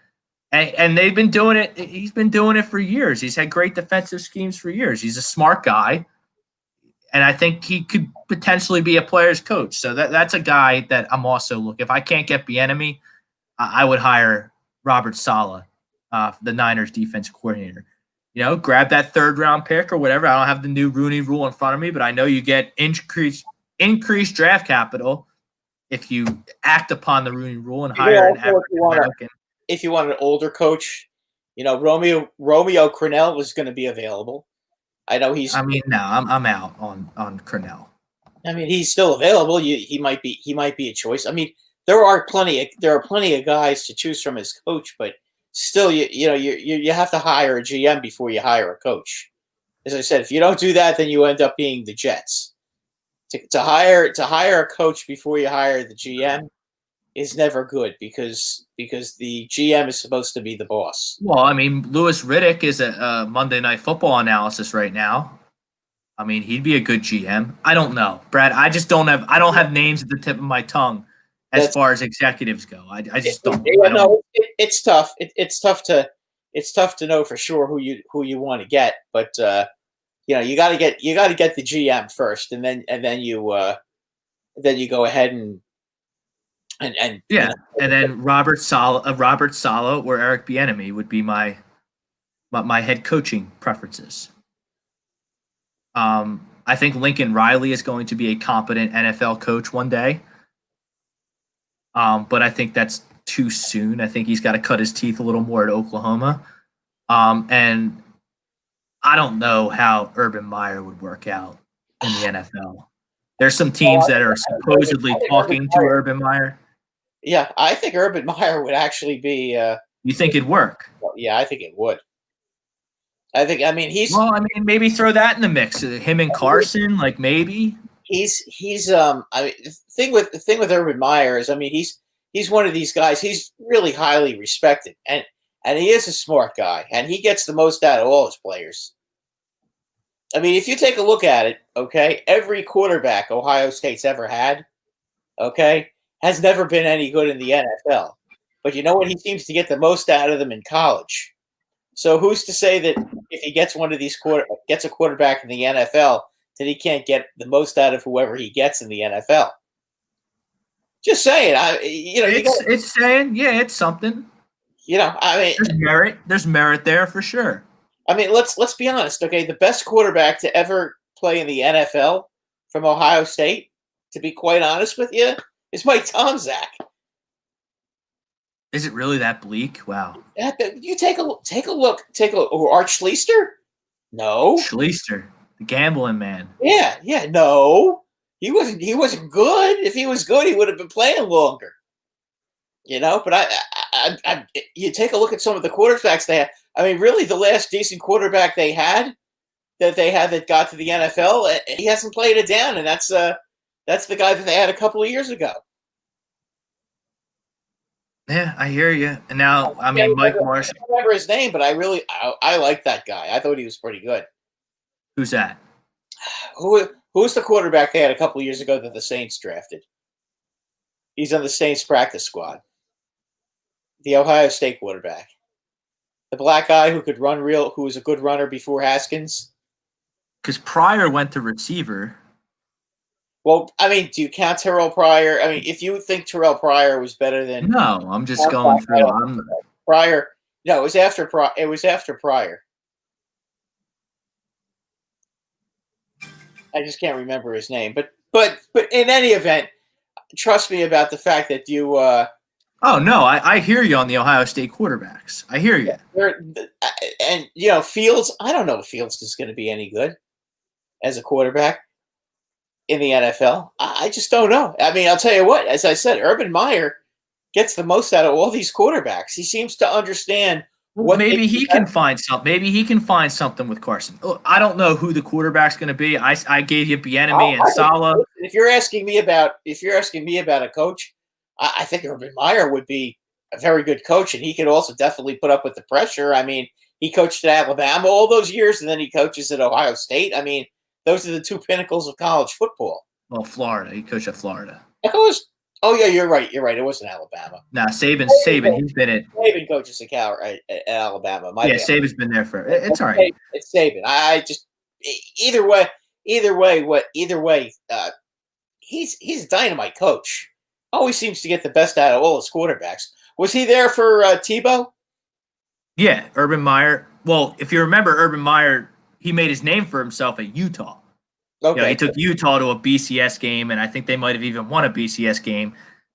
And they've been doing it. He's been doing it for years. He's had great defensive schemes for years. He's a smart guy. And I think he could potentially be a player's coach. So that's a guy that I'm also looking. If I can't get Bieniemy, I would hire Robert Saleh, the Niners defense coordinator. Grab that third-round pick or whatever. I don't have the new Rooney Rule in front of me, but I know you get increased draft capital if you act upon the Rooney Rule and hire an African-American. If you want an older coach, Romeo Crennel was going to be available. I know he's. I mean, no, I'm out on Crennel. I mean, he's still available. He might be a choice. I mean, there are plenty of guys to choose from as coach, but still, you have to hire a GM before you hire a coach. As I said, if you don't do that, then you end up being the Jets. To hire a coach before you hire the GM is never good because the GM is supposed to be the boss. Well, I mean, Louis Riddick is a Monday Night Football analysis right now. I mean, he'd be a good GM. I don't know, Brad. I don't have names at the tip of my tongue as far as executives go. I just don't. No, it's tough. It's tough to know for sure who you want to get, but you got to get the GM first, and then you go ahead and yeah, and then Robert Saleh or Eric Bieniemy would be my my head coaching preferences. I think Lincoln Riley is going to be a competent NFL coach one day. But I think that's too soon. I think he's got to cut his teeth a little more at Oklahoma. And I don't know how Urban Meyer would work out in the NFL. There's some teams that are supposedly talking to Urban Meyer. Yeah, I think Urban Meyer would actually be. You think it'd work? Yeah, I think it would. I mean, he's. Well, I mean, maybe throw that in the mix. Him and Carson, like maybe. He's. I mean, the thing with Urban Meyer is, I mean, he's one of these guys. He's really highly respected, and he is a smart guy, and he gets the most out of all his players. I mean, if you take a look at it, okay, every quarterback Ohio State's ever had, okay, has never been any good in the NFL. But you know what? He seems to get the most out of them in college. So who's to say that if he gets one of these gets a quarterback in the NFL, that he can't get the most out of whoever he gets in the NFL? Just saying. It's saying, yeah, it's something. You know, I mean, there's merit there for sure. I mean, let's be honest, okay? The best quarterback to ever play in the NFL from Ohio State, to be quite honest with you, is Mike Tomczak. Is it really that bleak? Wow. You take a look. Or Art Schlichter? No. Schlichter, the gambling man. Yeah, no. He wasn't good. If he was good, he would have been playing longer. You know, but I you take a look at some of the quarterbacks they had. I mean, really, the last decent quarterback they had that got to the NFL, he hasn't played it down, and that's the guy that they had a couple of years ago. Yeah, I hear you. And now, I mean, Mike Marshall. I don't remember his name, but I like that guy. I thought he was pretty good. Who's that? Who's the quarterback they had a couple of years ago that the Saints drafted? He's on the Saints practice squad. The Ohio State quarterback. The black guy who was a good runner before Haskins. Because Pryor went to receiver. Well, I mean, do you count Terrell Pryor? I mean, if you think Terrell Pryor was better than no, I'm just going through. Pryor. No, it was after Pryor. It was after Pryor. I just can't remember his name, but in any event, trust me about the fact that you. Oh no, I hear you on the Ohio State quarterbacks. I hear you. And you know, Fields. I don't know if Fields is going to be any good as a quarterback in the NFL. I just don't know. I mean, I'll tell you what. As I said, Urban Meyer gets the most out of all these quarterbacks. He seems to understand. Maybe he can find something. Maybe he can find something with Carson. I don't know who the quarterback's going to be. I gave you Bieniemy and Saleh. If you're asking me about a coach, I think Urban Meyer would be a very good coach, and he could also definitely put up with the pressure. I mean, he coached at Alabama all those years, and then he coaches at Ohio State. I mean, those are the two pinnacles of college football. Well, Florida. He coached at Florida. Oh, yeah, you're right. It wasn't Alabama. Nah, Saban. He's been at. Saban coaches at Alabama. Saban's been there for. It's all right. It's Saban. I just either way. He's a dynamite coach. Always seems to get the best out of all his quarterbacks. Was he there for Tebow? Yeah, Urban Meyer. Well, if you remember, Urban Meyer, he made his name for himself at Utah. Okay. He took Utah to a BCS game, and I think they might have even won a BCS game.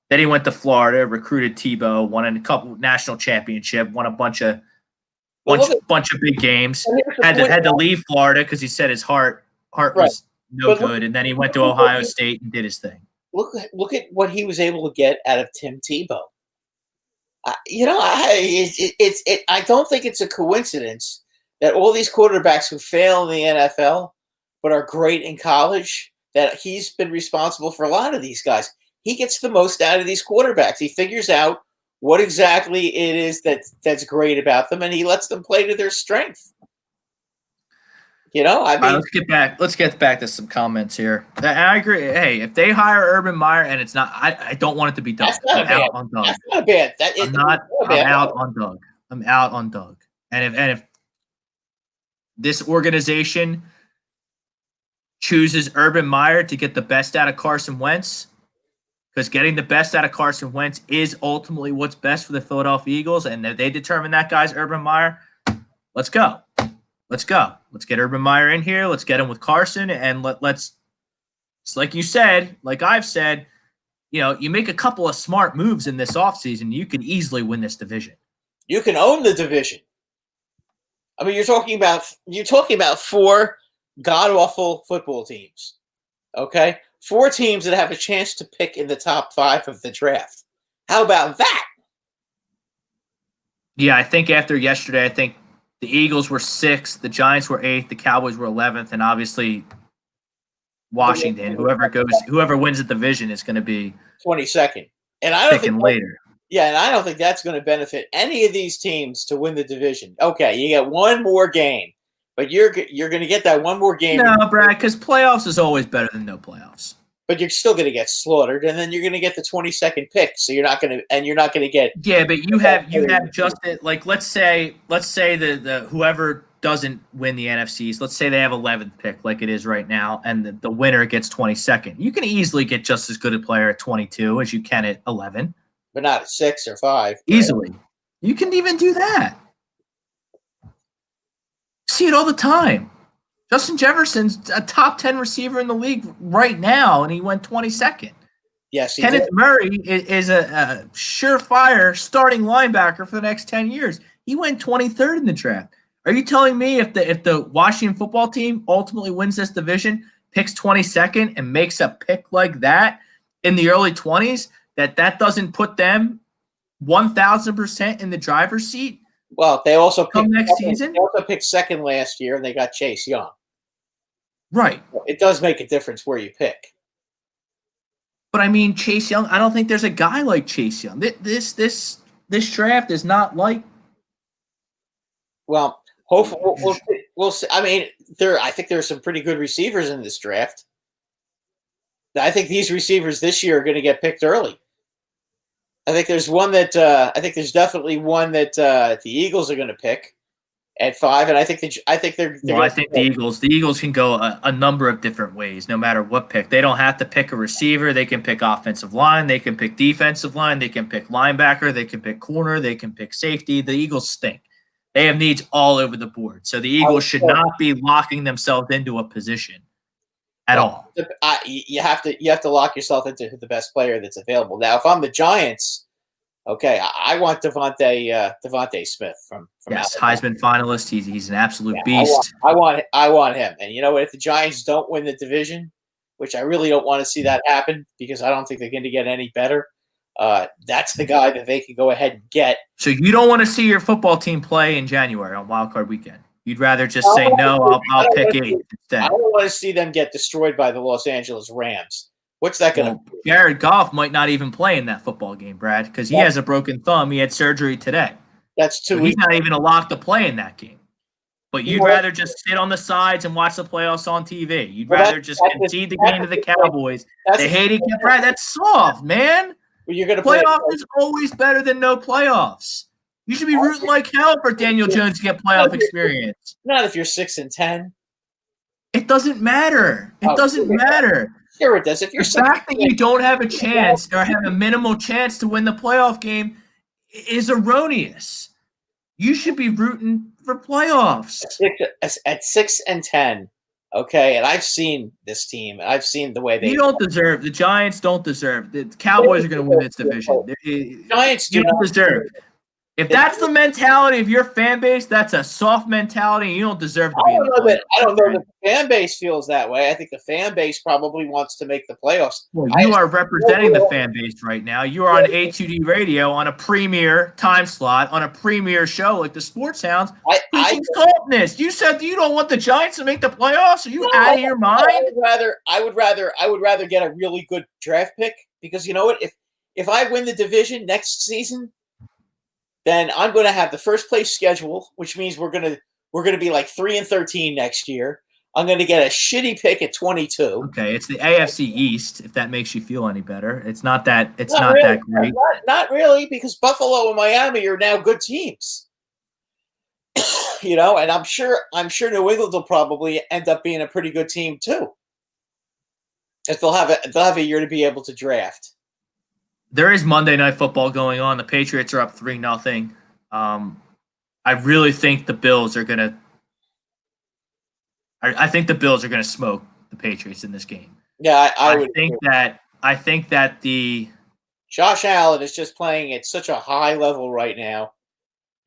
Then he went to Florida, recruited Tebow, won a couple national championship, won a bunch of big games. Had to leave Florida because he said his heart was no good, and then he went to Ohio State and did his thing. Look at what he was able to get out of Tim Tebow. I don't think it's a coincidence that all these quarterbacks who fail in the NFL but are great in college, that he's been responsible for a lot of these guys. He gets the most out of these quarterbacks. He figures out what exactly it is that's great about them, and he lets them play to their strength. You know, I mean, let's get back to some comments here. I agree. Hey, if they hire Urban Meyer and it's not, I don't want it to be Doug. I'm out on Doug. That's not bad. I'm out on Doug. I'm out on Doug. And if this organization chooses Urban Meyer to get the best out of Carson Wentz, because getting the best out of Carson Wentz is ultimately what's best for the Philadelphia Eagles, and if they determine that guy's Urban Meyer, let's go. Let's go. Let's get Urban Meyer in here. Let's get him with Carson, and let's. It's like you said, like I've said, you make a couple of smart moves in this offseason, you can easily win this division. You can own the division. I mean, you're talking about 4 god-awful football teams. Okay? 4 teams that have a chance to pick in the top 5 of the draft. How about that? Yeah, I think after yesterday, I think the Eagles were 6th, the Giants were 8th, the Cowboys were 11th, and obviously Washington, whoever wins the division is going to be 22nd. And I don't think later. Yeah, and I don't think that's going to benefit any of these teams to win the division. Okay, you get one more game, but you're going to get that one more game. No, Brad, because playoffs is always better than no playoffs. But you're still going to get slaughtered, and then you're going to get the 22nd pick. So you're not going to get. Yeah, but you have just like let's say the whoever doesn't win the NFC East, let's say they have 11th pick like it is right now, and the winner gets 22nd. You can easily get just as good a player at 22 as you can at 11. But not at 6 or 5. Easily. You can even do that. See it all the time. Justin Jefferson's a top 10 receiver in the league right now, and he went 22nd. Yes, Kenneth Murray is a surefire starting linebacker for the next 10 years. He went 23rd in the draft. Are you telling me if the Washington football team ultimately wins this division, picks 22nd, and makes a pick like that in the early 20s, that doesn't put them 1,000% in the driver's seat? Well, they also picked next season. They also picked 2nd last year, and they got Chase Young. Right. It does make a difference where you pick. But I mean, Chase Young. I don't think there's a guy like Chase Young. This draft is not like. Well, hopefully we'll see. I mean, I think there are some pretty good receivers in this draft. I think these receivers this year are going to get picked early. I think there's definitely one that the Eagles are going to pick at 5, and I think the Eagles can go a number of different ways, no matter what pick. They don't have to pick a receiver. They can pick offensive line. They can pick defensive line. They can pick linebacker. They can pick corner. They can pick safety. The Eagles stink. They have needs all over the board. So the Eagles should not be locking themselves into a position at all. You have to lock yourself into the best player that's available. Now, if I'm the Giants, okay, I want Devontae Smith from yes, Heisman finalist. He's an absolute beast. I want him. And you know what? If the Giants don't win the division, which I really don't want to see that happen because I don't think they're going to get any better, that's the guy that they can go ahead and get. So you don't want to see your football team play in January on Wild Card Weekend? You'd rather just say, no, I'll pick 8 instead. I don't want to see them get destroyed by the Los Angeles Rams. What's that going to do? Jared Goff might not even play in that football game, Brad, because he has a broken thumb. He had surgery today. That's 2 weeks. He's not even a lock to play in that game. But you'd rather just sit on the sides and watch the playoffs on TV. You'd rather just concede the game to the Cowboys. They hate it. Brad, that's soft, man. Well, you're going to playoffs is always better than no playoffs. You should be rooting like hell for Daniel Jones to get playoff experience. Not if you're 6-10. It doesn't matter. It doesn't matter. Sure, it does. If you're the fact that you don't have a chance or have a minimal chance to win the playoff game is erroneous. You should be rooting for playoffs. At 6-10, okay, and I've seen this team. I've seen the way they. You don't deserve. The Giants don't deserve. The Cowboys are going to win this division. Giants do not deserve. If that's the mentality of your fan base, that's a soft mentality, and you don't deserve to be in the playoffs. I don't know that the fan base feels that way. I think the fan base probably wants to make the playoffs. Well, you are representing the fan base right now. You are on A2D Radio on a premier time slot on a premier show like the Sports Hounds. Preaching softness. You said you don't want the Giants to make the playoffs. Are you out of your mind? I would rather get a really good draft pick because you know what? If I win the division next season, then I'm going to have the first place schedule, which means we're going to be like 3-13 next year. I'm going to get a shitty pick at 22. Okay, it's the AFC East. If that makes you feel any better, it's not that great. Not really, because Buffalo and Miami are now good teams. You know, and I'm sure New England will probably end up being a pretty good team too. If they'll have a year to be able to draft. There is Monday Night Football going on. The Patriots are up 3-0. I really think the Bills are gonna. I think the Bills are gonna smoke the Patriots in this game. Yeah, I would think agree. that. I think that the Josh Allen is just playing at such a high level right now,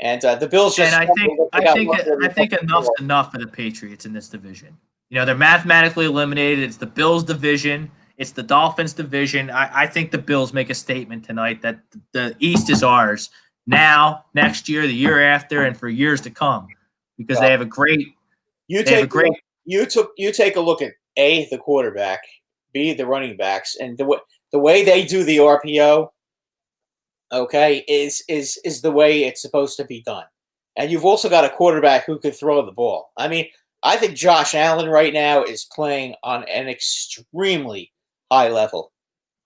and the Bills just. and I think they I got think lucky every I think couple of enough's years. enough for the Patriots in this division. You know, they're mathematically eliminated. It's the Bills division. It's the Dolphins division. I think the Bills make a statement tonight that the East is ours now, next year, the year after, and for years to come, because they have a great. You They have a take great. you take a look at the quarterback, B, the running backs, and the way they do the RPO, okay, is the way it's supposed to be done. And you've also got a quarterback who can throw the ball. I mean, I think Josh Allen right now is playing on an extremely high level.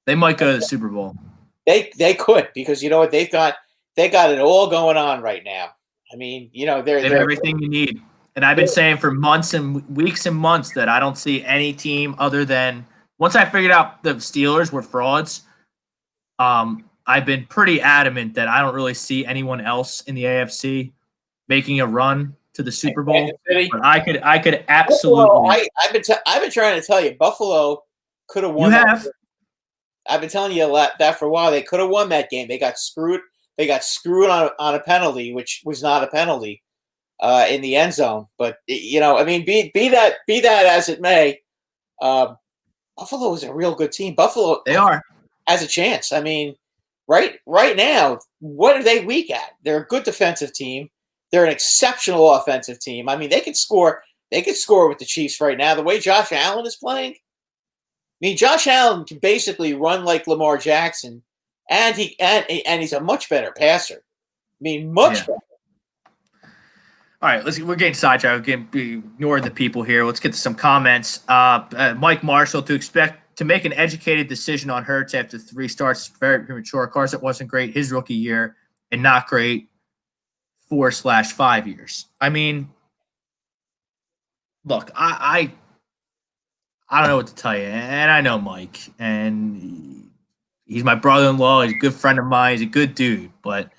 They might go to the Super Bowl. They could, because you know what, they got it all going on right now. I mean, you know, They have they're everything you need. And I've been saying for months and weeks and months that I don't see any team other than once I figured out the Steelers were frauds. I've been pretty adamant that I don't really see anyone else in the AFC making a run to the Super Bowl. Kansas City. But I could Buffalo, absolutely. I've been trying to tell you, Buffalo could have You won. have. I've been telling you that for a while. They could have won that game. They got screwed. They got screwed on a penalty, which was not a penalty in the end zone. But you know, I mean, be that as it may, Buffalo is a real good team. Buffalo, They are. has a chance. I mean, right now, what are they weak at? They're a good defensive team. They're an exceptional offensive team. I mean, they could score. They could score with the Chiefs right now. The way Josh Allen is playing. I mean, Josh Allen can basically run like Lamar Jackson, and he's a much better passer. I mean, much better. All right, we're getting sidetracked. We're ignoring the people here. Let's get to some comments. Mike Marshall, to make an educated decision on Hurts after 3 starts is very premature. Carson wasn't great his rookie year and not great 4/5 years. I mean, look, I don't know what to tell you, and I know Mike, and he's my brother-in-law. He's a good friend of mine. He's a good dude, but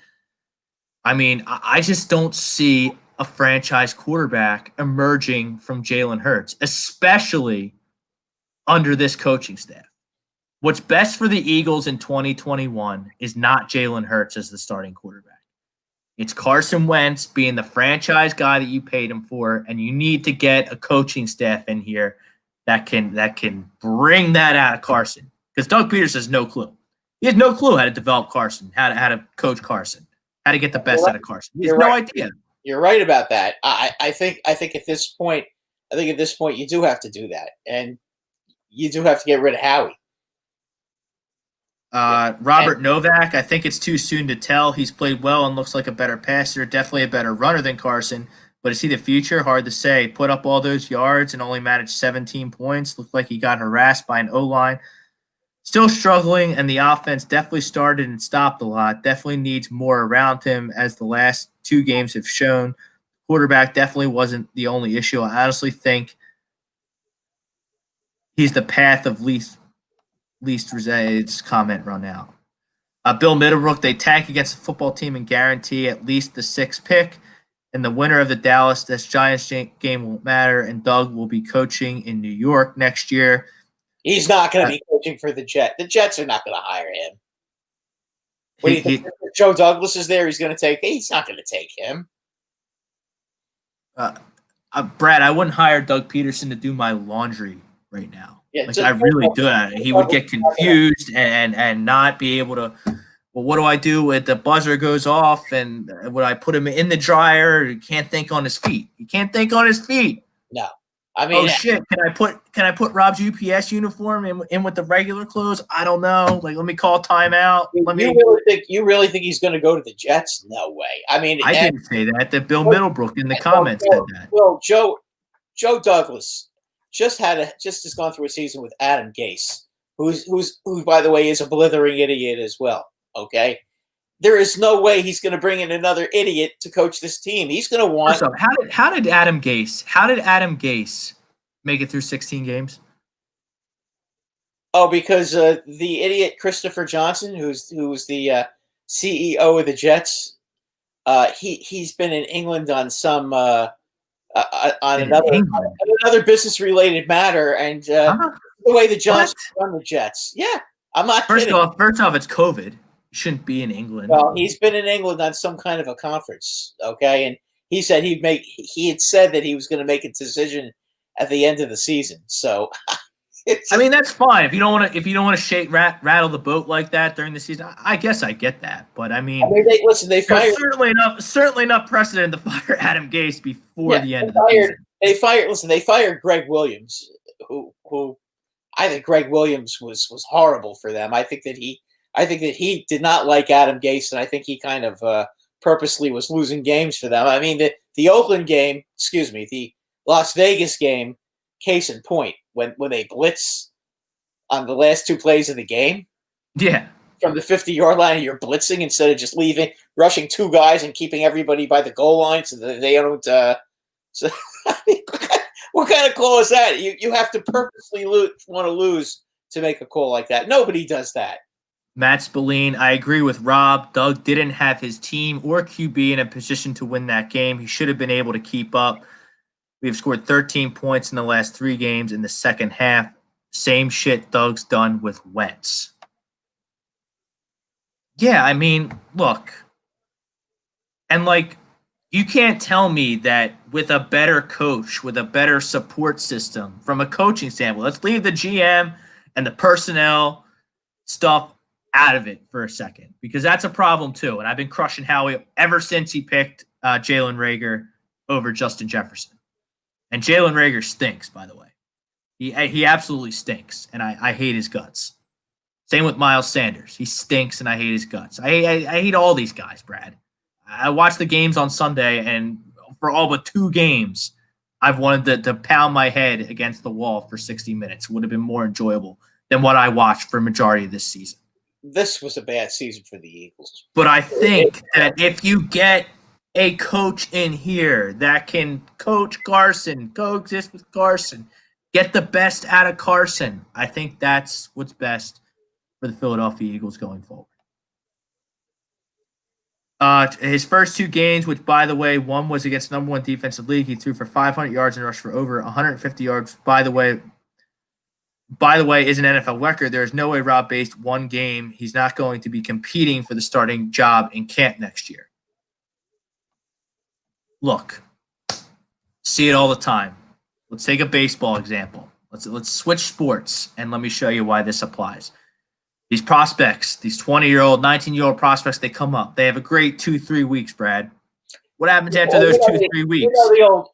I mean, I just don't see a franchise quarterback emerging from Jalen Hurts, especially under this coaching staff. What's best for the Eagles in 2021 is not Jalen Hurts as the starting quarterback. It's Carson Wentz being the franchise guy that you paid him for, and you need to get a coaching staff in here that can bring that out of Carson. Because Doug Peters has no clue. He has no clue how to develop Carson, how to coach Carson, how to get the best out of Carson. He has no idea. You're right about that. I think at this point, you do have to do that, and you do have to get rid of Howie. Robert Novak, I think it's too soon to tell. He's played well and looks like a better passer, definitely a better runner than Carson. But is he the future? Hard to say. Put up all those yards and only managed 17 points. Looked like he got harassed by an O-line. Still struggling, and the offense definitely started and stopped a lot. Definitely needs more around him, as the last 2 games have shown. Quarterback definitely wasn't the only issue. I honestly think he's the path of least Rosette's comment run out. Bill Middlebrook, they tank against the football team and guarantee at least the 6th pick. And the winner of the Dallas Giants game won't matter, and Doug will be coaching in New York next year. He's not going to be coaching for the Jets. The Jets are not going to hire him. What do you think? Joe Douglas is there. He's going to take. He's not going to take him. Brad, I wouldn't hire Doug Peterson to do my laundry right now. Yeah, I really do. He would get confused and not be able to. Well, what do I do when the buzzer goes off? And would I put him in the dryer? He can't think on his feet. He can't think on his feet. No. I mean, oh shit! Can I put Rob's UPS uniform in with the regular clothes? I don't know. Like, let me call timeout. You really think he's going to go to the Jets? No way. I mean, I didn't say that. That Bill Middlebrook in the comments said that. Well, Joe Douglas just has gone through a season with Adam Gase, who by the way is a blithering idiot as well. Okay. There is no way he's going to bring in another idiot to coach this team. He's going to want. First off, how did Adam Gase make it through 16 games? Oh, because the idiot Christopher Johnson, who was the CEO of the Jets, He's been in England on some on In another business related matter, and the way the Giants run the Jets. Yeah, I'm not First kidding. off, it's COVID. You shouldn't be in England. Well, he's been in England on some kind of a conference, okay, and he said he had said that he was going to make a decision at the end of the season. So, I mean, that's fine if you don't want to rattle the boat like that during the season. I guess I get that, but I mean they fired certainly enough precedent to fire Adam Gase before the end of the season. They fired Greg Williams, who I think Greg Williams was horrible for them. I think that he did not like Adam Gase, and I think he kind of purposely was losing games for them. I mean, the Oakland game, the Las Vegas game, case in point, when they blitz on the last two plays of the game. Yeah. From the 50-yard line, you're blitzing instead of just rushing two guys and keeping everybody by the goal line so that they don't. So, I mean, what kind of call is that? You have to purposely want to lose to make a call like that. Nobody does that. Matt Spillane, I agree with Rob. Doug didn't have his team or QB in a position to win that game. He should have been able to keep up. We've scored 13 points in the last 3 games in the second half. Same shit Doug's done with Wentz. Yeah, I mean, look. And, you can't tell me that with a better coach, with a better support system, from a coaching standpoint, let's leave the GM and the personnel stuff out of it for a second, because that's a problem too. And I've been crushing Howie ever since he picked Jalen Reagor over Justin Jefferson. And Jalen Reagor stinks, by the way. He absolutely stinks, and I hate his guts. Same with Miles Sanders. He stinks, and I hate his guts. I hate all these guys, Brad. I watched the games on Sunday, and for all but 2 games, I've wanted to pound my head against the wall for 60 minutes. It would have been more enjoyable than what I watched for a majority of this season. This was a bad season for the Eagles. But I think that if you get a coach in here that can coach Carson, coexist with Carson, get the best out of Carson, I think that's what's best for the Philadelphia Eagles going forward. His first 2 games, which, by the way, one was against the number 1 defensive league, he threw for 500 yards and rushed for over 150 yards. By the way, is an NFL record. There is no way Rob based 1 game. He's not going to be competing for the starting job in camp next year. Look, see it all the time. Let's take a baseball example. Let's switch sports, and let me show you why this applies. These prospects, these 20-year-old, 19-year-old prospects, they come up. They have a great 2-3 weeks, Brad. What happens after those 2-3 weeks?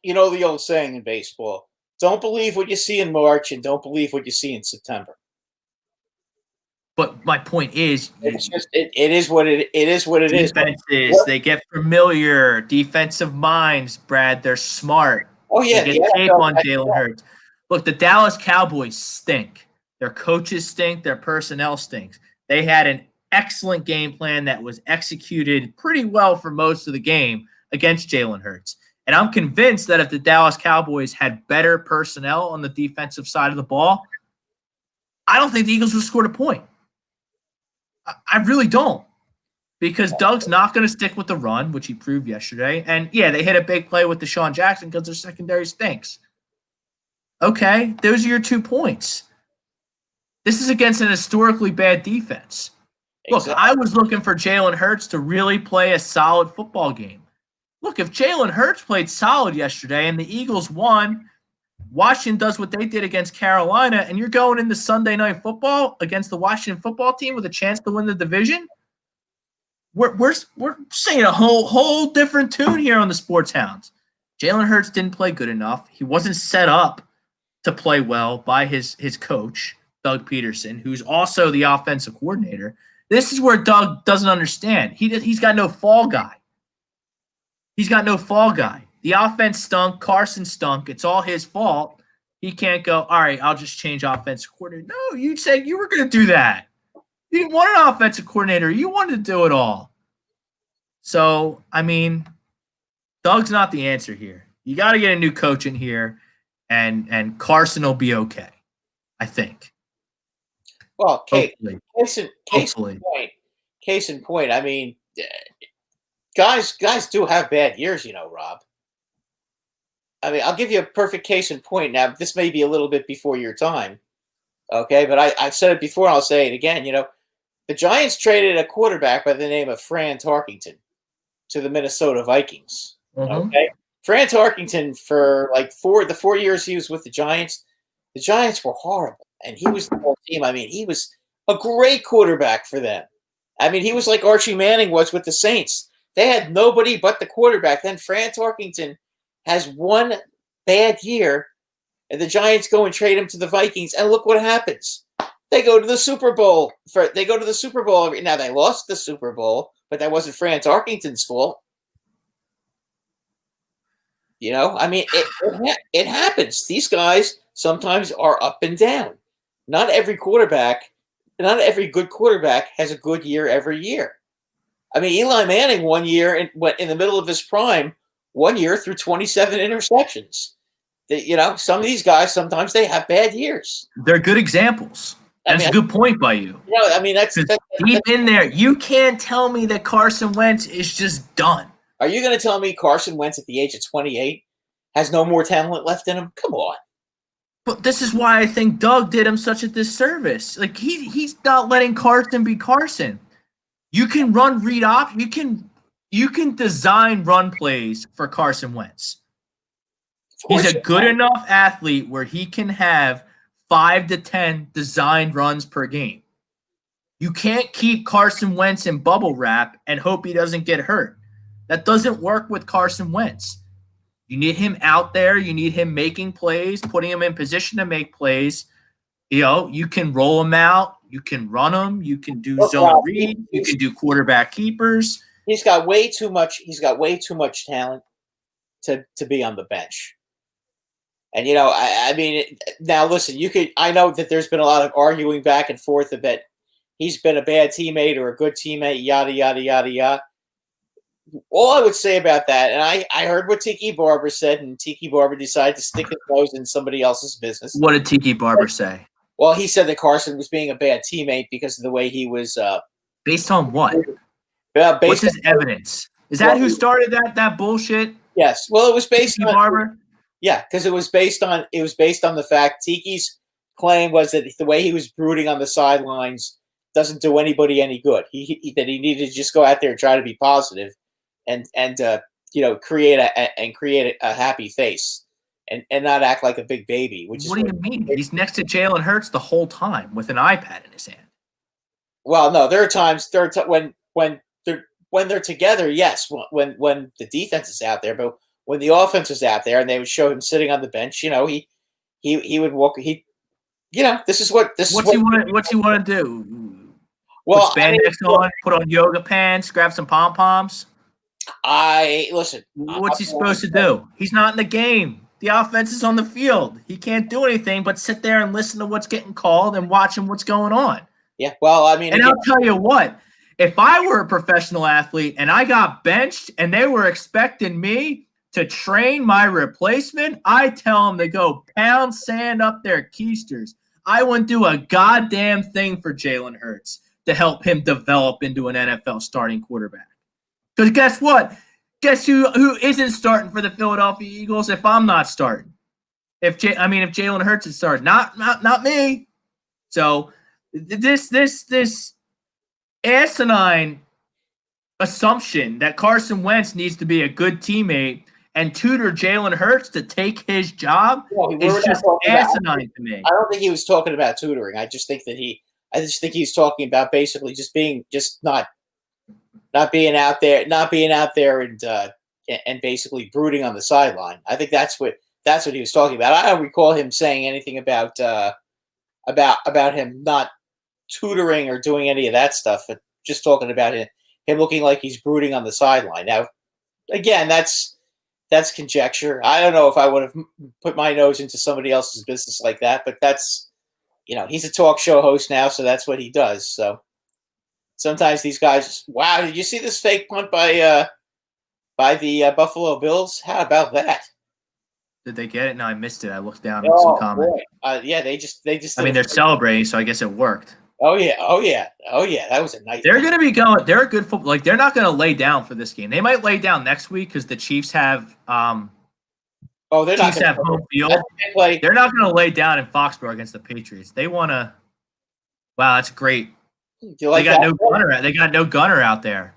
You know the old saying in baseball: don't believe what you see in March, and don't believe what you see in September. But my point is, it is what it is. Defenses, they get familiar. Defensive minds, Brad. They're smart. Oh yeah, they get tape on Jalen Hurts. Look, the Dallas Cowboys stink. Their coaches stink. Their personnel stinks. They had an excellent game plan that was executed pretty well for most of the game against Jalen Hurts. And I'm convinced that if the Dallas Cowboys had better personnel on the defensive side of the ball, I don't think the Eagles would have scored a point. I really don't. Because Doug's not going to stick with the run, which he proved yesterday. And, yeah, they hit a big play with Deshaun Jackson because their secondary stinks. Okay, those are your 2 points. This is against an historically bad defense. Look, I was looking for Jalen Hurts to really play a solid football game. Look, if Jalen Hurts played solid yesterday and the Eagles won, Washington does what they did against Carolina, and you're going into Sunday Night Football against the Washington football team with a chance to win the division, we're saying a whole different tune here on the Sports Hounds. Jalen Hurts didn't play good enough. He wasn't set up to play well by his coach, Doug Peterson, who's also the offensive coordinator. This is where Doug doesn't understand. He's got no fall guy. He's got no fall guy. The offense stunk. Carson stunk. It's all his fault. He can't go, all right, I'll just change offensive coordinator. No, you said you were going to do that. You didn't want an offensive coordinator. You wanted to do it all. So, I mean, Doug's not the answer here. You got to get a new coach in here, and Carson will be okay, I think. Well, case in point. I mean, guys do have bad years, Rob. I mean, I'll give you a perfect case in point. Now, this may be a little bit before your time, okay? But I've said it before, and I'll say it again. The Giants traded a quarterback by the name of Fran Tarkington to the Minnesota Vikings. Okay, Fran Tarkington, for like the 4 years he was with the Giants were horrible, and he was the whole team. I mean, he was a great quarterback for them. I mean, he was like Archie Manning was with the Saints. They had nobody but the quarterback. Then Fran Tarkington has one bad year, and the Giants go and trade him to the Vikings, and look what happens. They go to the Super Bowl. Now, they lost the Super Bowl, but that wasn't Fran Tarkington's fault. I mean, it happens. These guys sometimes are up and down. Not every good quarterback has a good year every year. I mean, Eli Manning 1 year in the middle of his prime, 1 year threw 27 interceptions. Some of these guys, sometimes they have bad years. They're good examples. That's a good point by you. I mean, that's deep in there. You can't tell me that Carson Wentz is just done. Are you going to tell me Carson Wentz at the age of 28 has no more talent left in him? Come on. But this is why I think Doug did him such a disservice. Like he's not letting Carson be Carson. You can run read off. You can design run plays for Carson Wentz. He's a good enough athlete where he can have 5 to 10 designed runs per game. You can't keep Carson Wentz in bubble wrap and hope he doesn't get hurt. That doesn't work with Carson Wentz. You need him out there. You need him making plays, putting him in position to make plays. You can roll him out. You can run him. You can do zone read. You can do quarterback keepers. He's got way too much. He's got way too much talent to be on the bench. And I mean, now listen. I know that there's been a lot of arguing back and forth about he's been a bad teammate or a good teammate. Yada yada yada yada. All I would say about that, and I heard what Tiki Barber said, and Tiki Barber decided to stick his nose in somebody else's business. What did Tiki Barber say? Well, he said that Carson was being a bad teammate because of the way he was. Based on what? What's his evidence? Is that who started that bullshit? Yes. Well, it was based Tiki on Barber. Yeah, because it was based on the fact Tiki's claim was that the way he was brooding on the sidelines doesn't do anybody any good. That he needed to just go out there and try to be positive, and create a happy face and not act like a big baby. What do you mean? He's next to Jalen Hurts the whole time with an iPad in his hand. Well, no, there are times when they're together. Yes, when the defense is out there, but when the offense was out there and they would show him sitting on the bench, he would walk. This is what. What's he want to do? Well, put spandex on, put on yoga pants, grab some pom poms. Listen. What's he supposed to do? He's not in the game. The offense is on the field. He can't do anything but sit there and listen to what's getting called and watching what's going on. Yeah, well, I mean, and I'll tell you what. If I were a professional athlete and I got benched and they were expecting me to train my replacement, I tell them to go pound sand up their keisters. I wouldn't do a goddamn thing for Jalen Hurts to help him develop into an NFL starting quarterback. Because guess what? Guess who isn't starting for the Philadelphia Eagles if I'm not starting? If Jalen Hurts is starting, not me. So this asinine assumption that Carson Wentz needs to be a good teammate and tutor Jalen Hurts to take his job is just asinine to me. I don't think he was talking about tutoring. I just think he's talking about basically not being out there and basically brooding on the sideline. I think that's what he was talking about. I don't recall him saying anything about him not tutoring or doing any of that stuff, but just talking about him looking like he's brooding on the sideline. Now, again, that's conjecture. I don't know if I would have put my nose into somebody else's business like that, but that's, he's a talk show host now, so that's what he does. So sometimes these guys, wow, did you see this fake punt by the Buffalo Bills? How about that? Did they get it? No, I missed it. I looked down at some comments. Yeah, they just. I mean, they're celebrating, so I guess it worked. Oh yeah. That was a nice. They're going to be going. They're a good football. Like they're not going to lay down for this game. They might lay down next week because the Chiefs have. They're Chiefs not have home field. They're not going to lay down in Foxborough against the Patriots. They want to. Wow, that's great. Like they got no gunner. They got no gunner out there.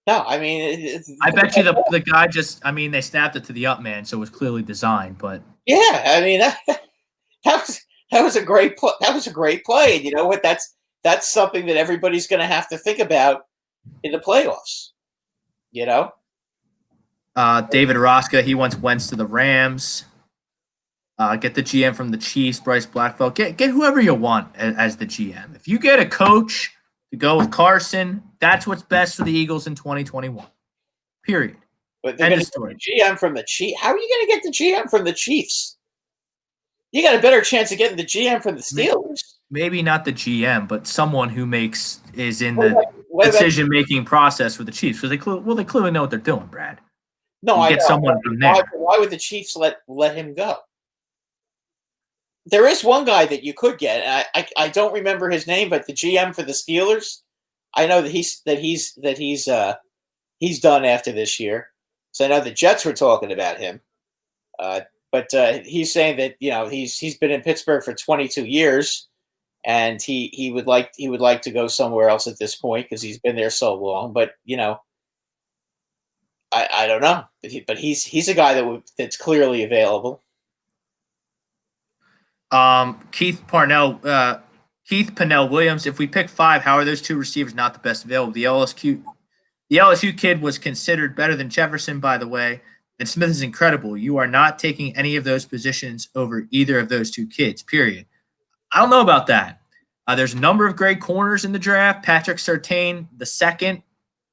No, I mean, I bet you the guy just. I mean, they snapped it to the up man, so it was clearly designed. But yeah, I mean that was a great play. That was a great play, and you know what? That's something that everybody's going to have to think about in the playoffs. You know, David Rosca, he wants Wentz to the Rams. Get the GM from the Chiefs, Bryce Blackfeld. Get whoever you want as the GM. If you get a coach to go with Carson, that's what's best for the Eagles in 2021. Period. But they're going to get the GM from the Chiefs. How are you going to get the GM from the Chiefs? You got a better chance of getting the GM from the Steelers. Maybe not the GM, but someone who is in the decision-making process with the Chiefs. Because they clearly know what they're doing, Brad. No, get someone from there. Why would the Chiefs let him go? There is one guy that you could get. And I don't remember his name, but the GM for the Steelers. I know that he's done after this year. So I know the Jets were talking about him. But he's saying that he's been in Pittsburgh for 22 years, and he would like to go somewhere else at this point because he's been there so long. But I don't know. But he's a guy that's clearly available. Keith Pennell Williams. If we pick 5, how are those 2 receivers not the best available? The LSU kid was considered better than Jefferson, by the way. And Smith is incredible. You are not taking any of those positions over either of those 2 kids, period. I don't know about that. There's a number of great corners in the draft. Patrick Surtain, the second.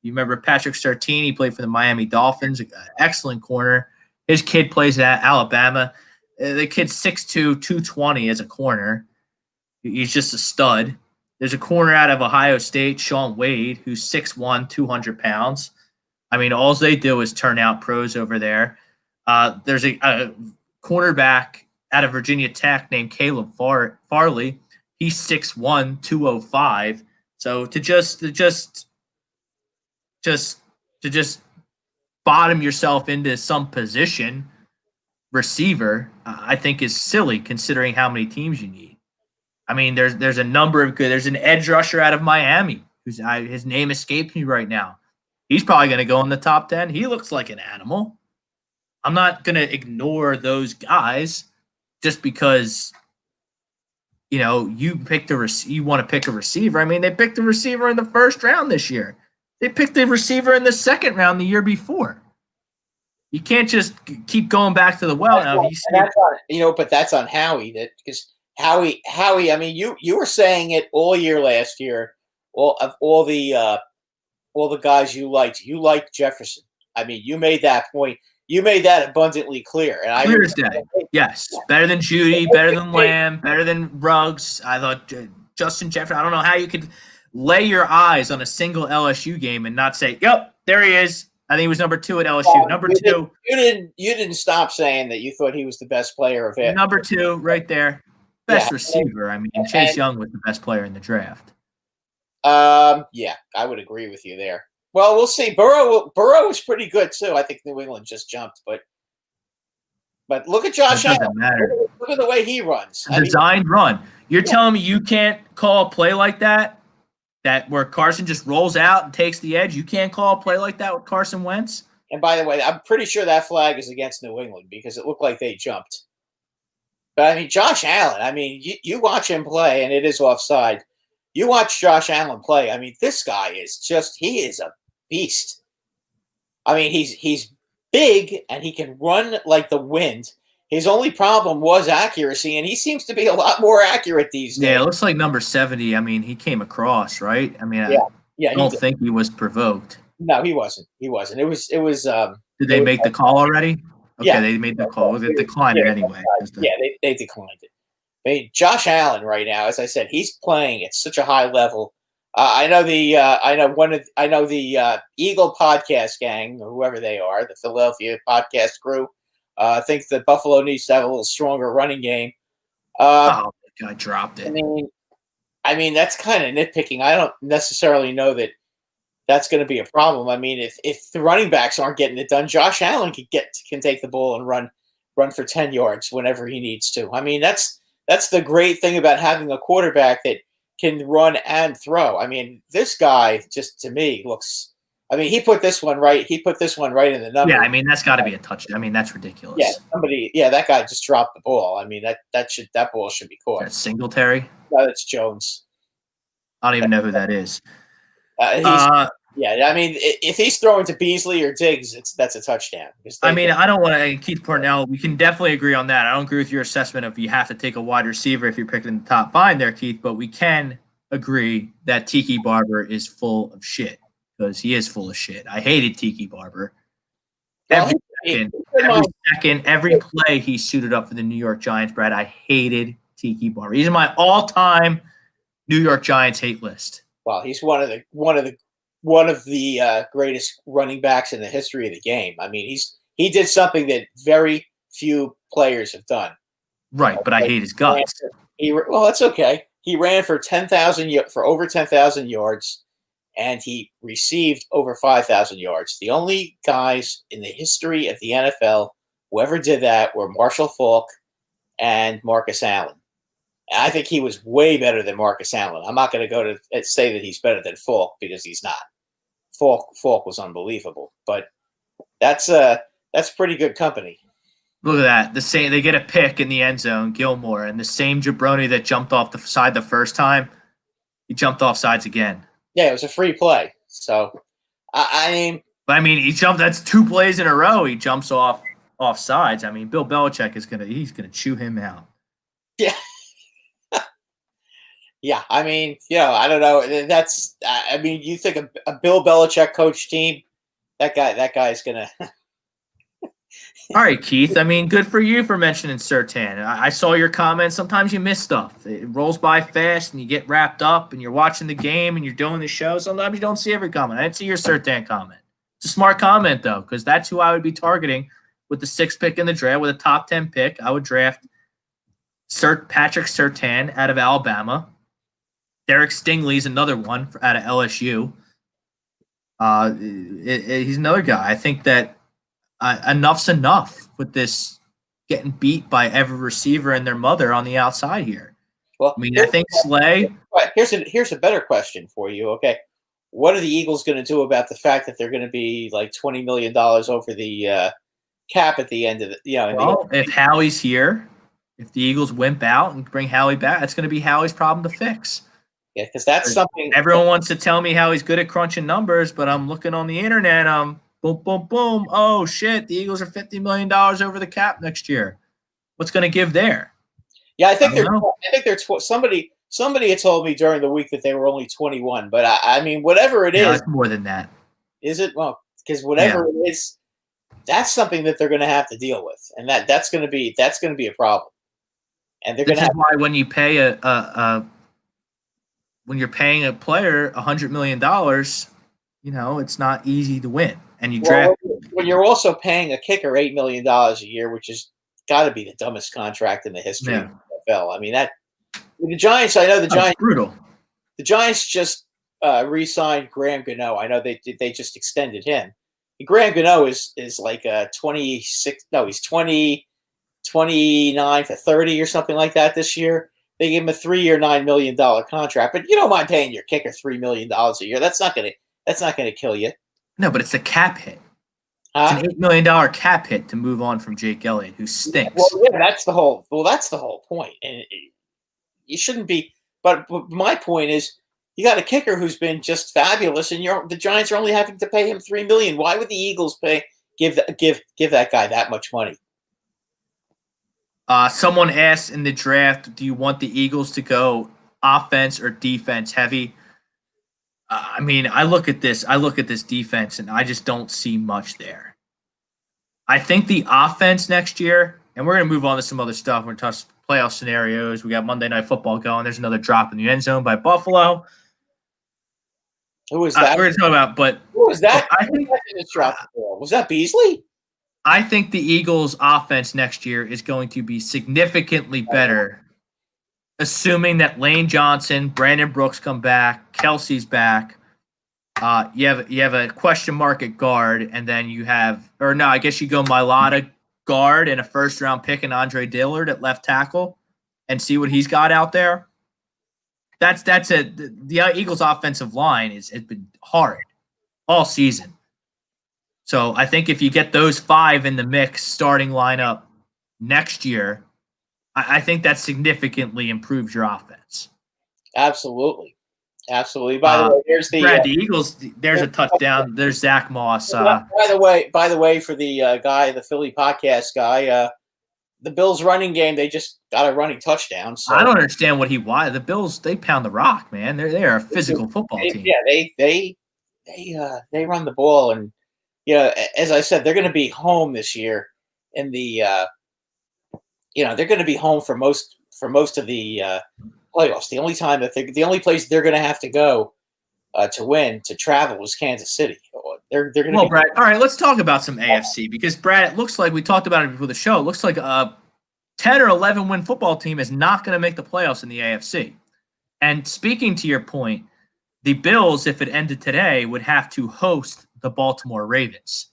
You remember Patrick Surtain? He played for the Miami Dolphins. Excellent corner. His kid plays at Alabama. The kid's 6'2", 220 as a corner. He's just a stud. There's a corner out of Ohio State, Sean Wade, who's 6'1", 200 pounds. I mean, all they do is turn out pros over there. There's a cornerback out of Virginia Tech named Caleb Farley. He's 6'1", 205. So to just bottom yourself into some position, receiver, I think is silly considering how many teams you need. I mean, there's a number of good. There's an edge rusher out of Miami his name escapes me right now. He's probably going to go in the top 10. He looks like an animal. I'm not going to ignore those guys just because, you want to pick a receiver. I mean, they picked a receiver in the first round this year. They picked a receiver in the second round the year before. You can't just keep going back to the well now. But that's on Howie. Because Howie. I mean, you were saying it all year last year. All the guys you liked Jefferson. I mean, you made that point. You made that abundantly clear. And clear as day. Yes. Better than Judy, better than Lamb, better than Ruggs. I thought Justin Jefferson. I don't know how you could lay your eyes on a single LSU game and not say, yep, there he is. I think he was number 2 at LSU. Number 2. You didn't stop saying that you thought he was the best player of it. Number 2, right there. Best receiver. I mean, Chase Young was the best player in the draft. Yeah, I would agree with you there. Well, we'll see. Burrow was pretty good too. I think New England just jumped, but look at Josh Allen. Look at the way he runs. Designed run. You're telling me you can't call a play like that where Carson just rolls out and takes the edge? You can't call a play like that with Carson Wentz? And by the way, I'm pretty sure that flag is against New England because it looked like they jumped. But I mean, Josh Allen. I mean, you watch him play, and it is offside. You watch Josh Allen play. I mean, this guy he is a beast. I mean, he's big and he can run like the wind. His only problem was accuracy, and he seems to be a lot more accurate these days. Yeah, it looks like number 70. I mean, he came across, right? I mean, I don't think he was provoked. No, he wasn't. It was. Did they make the call already? Okay, yeah. They made the call. They declined it anyway. They declined it. I mean, Josh Allen right now, as I said, he's playing at such a high level. I know the Eagle podcast gang, or whoever they are, the Philadelphia podcast crew, thinks that Buffalo needs to have a little stronger running game. I dropped it. I mean, I mean, that's kind of nitpicking. I don't necessarily know that that's going to be a problem. I mean, if the running backs aren't getting it done, Josh Allen can take the ball and run for 10 yards whenever he needs to. I mean, that's the great thing about having a quarterback that can run and throw. I mean, this guy just to me looks. I mean, he put this one right. He put this one right in the number. Yeah, I mean that's got to be a touchdown. I mean that's ridiculous. Yeah, that guy just dropped the ball. I mean that ball should be caught. That's Singletary. No, that's Jones. I don't even know who that is. Yeah, I mean, if he's throwing to Beasley or Diggs, that's a touchdown. I mean, I don't want to. Keith Cornell, we can definitely agree on that. I don't agree with your assessment of you have to take a wide receiver if you're picking in the top 5 there, Keith. But we can agree that Tiki Barber is full of shit because he is full of shit. I hated Tiki Barber. Every second, every play he suited up for the New York Giants, Brad. I hated Tiki Barber. He's in my all-time New York Giants hate list. Well, he's one of the greatest running backs in the history of the game. I mean, he did something that very few players have done. Right, but I hate his guts. Well, that's okay. He ran for over 10,000 yards, and he received over 5,000 yards. The only guys in the history of the NFL who ever did that were Marshall Faulk and Marcus Allen. And I think he was way better than Marcus Allen. I'm not going to go to say that he's better than Faulk because he's not. Faulk was unbelievable, but that's pretty good company. Look at that. They get a pick in the end zone, Gilmore, and the same jabroni that jumped off the side the first time, he jumped off sides again. Yeah, it was a free play. So I mean, he jumped. That's 2 plays in a row. He jumps off sides. I mean, Bill Belichick he's gonna chew him out. Yeah. Yeah, I mean, I don't know. I mean, you think a Bill Belichick coach team, that guy's gonna. All right, Keith. I mean, good for you for mentioning Surtain. I saw your comments. Sometimes you miss stuff. It rolls by fast, and you get wrapped up, and you're watching the game, and you're doing the show. Sometimes you don't see every comment. I didn't see your Surtain comment. It's a smart comment though, because that's who I would be targeting with the 6th pick in the draft, with a top 10 pick. I would draft Patrick Surtain out of Alabama. Derek Stingley's another one out of LSU. He's another guy. I think that enough's enough with this getting beat by every receiver and their mother on the outside here. Well, I mean, I think Slay. Here's a better question for you. Okay, what are the Eagles going to do about the fact that they're going to be like $20 million over the cap at the end of the? If Howie's here, if the Eagles wimp out and bring Howie back, that's going to be Howie's problem to fix. Yeah, because that's something everyone wants to tell me how he's good at crunching numbers, but I'm looking on the internet. Boom, boom, boom. Oh shit! The Eagles are $50 million over the cap next year. What's going to give there? Yeah, I think they're somebody had told me during the week that they were only 21, but I mean, whatever it is, it's more than that. Is it? Well, because whatever it is, that's something that they're going to have to deal with, and that's going to be a problem. And they're going to. This is why when you pay when you're paying a player $100 million, it's not easy to win. And you draft when you're also paying a kicker $8 million a year, which has got to be the dumbest contract in the history of the NFL. I mean, the Giants. I know the Giants. Brutal. The Giants just re-signed Graham Gano. I know they just extended him. And Graham Gano is like 26. No, he's 29 to 30 or something like that this year. They gave him a 3-year, $9 million contract, but you don't mind paying your kicker $3 million a year. That's not gonna kill you. No, but it's a cap hit. It's an $8 million cap hit to move on from Jake Elliott, who stinks. Well, yeah, that's the whole point, and you shouldn't be. But my point is, you got a kicker who's been just fabulous, and the Giants are only having to pay him $3 million. Why would the Eagles give that guy that much money? Someone asked in the draft, do you want the Eagles to go offense or defense heavy? I mean, I look at this defense, and I just don't see much there. I think the offense next year, and we're going to move on to some other stuff. We're going to touch playoff scenarios. We got Monday Night Football going. There's another drop in the end zone by Buffalo. Who was that? We're going to talk about, but who was that? I think was that Beasley? I think the Eagles' offense next year is going to be significantly better assuming that Lane Johnson, Brandon Brooks come back, Kelsey's back. You have a question mark at guard, and then you have, or no, I guess you go Mailata guard and a first round pick and Andre Dillard at left tackle, and see what he's got out there. That's it. The Eagles' offensive line has been hard all season. So I think if you get those 5 in the mix starting lineup next year, I think that significantly improves your offense. Absolutely. By the way, there's the Brad, the Eagles. There's a touchdown. There's Zach Moss. by the way, for the guy, the Philly podcast guy, the Bills' running game, they just got a running touchdown. So I don't understand why the Bills, they pound the rock, man. They're a physical football team. Yeah, they run the ball, and as I said, they're going to be home this year in the they're going to be home for most of the playoffs. The only place they're going to have to go to travel is Kansas City. They're going to. Well, Brad. All right, let's talk about some AFC because Brad, it looks like we talked about it before the show. It looks like a 10 or 11 win football team is not going to make the playoffs in the AFC. And speaking to your point, the Bills, if it ended today, would have to host the Baltimore Ravens.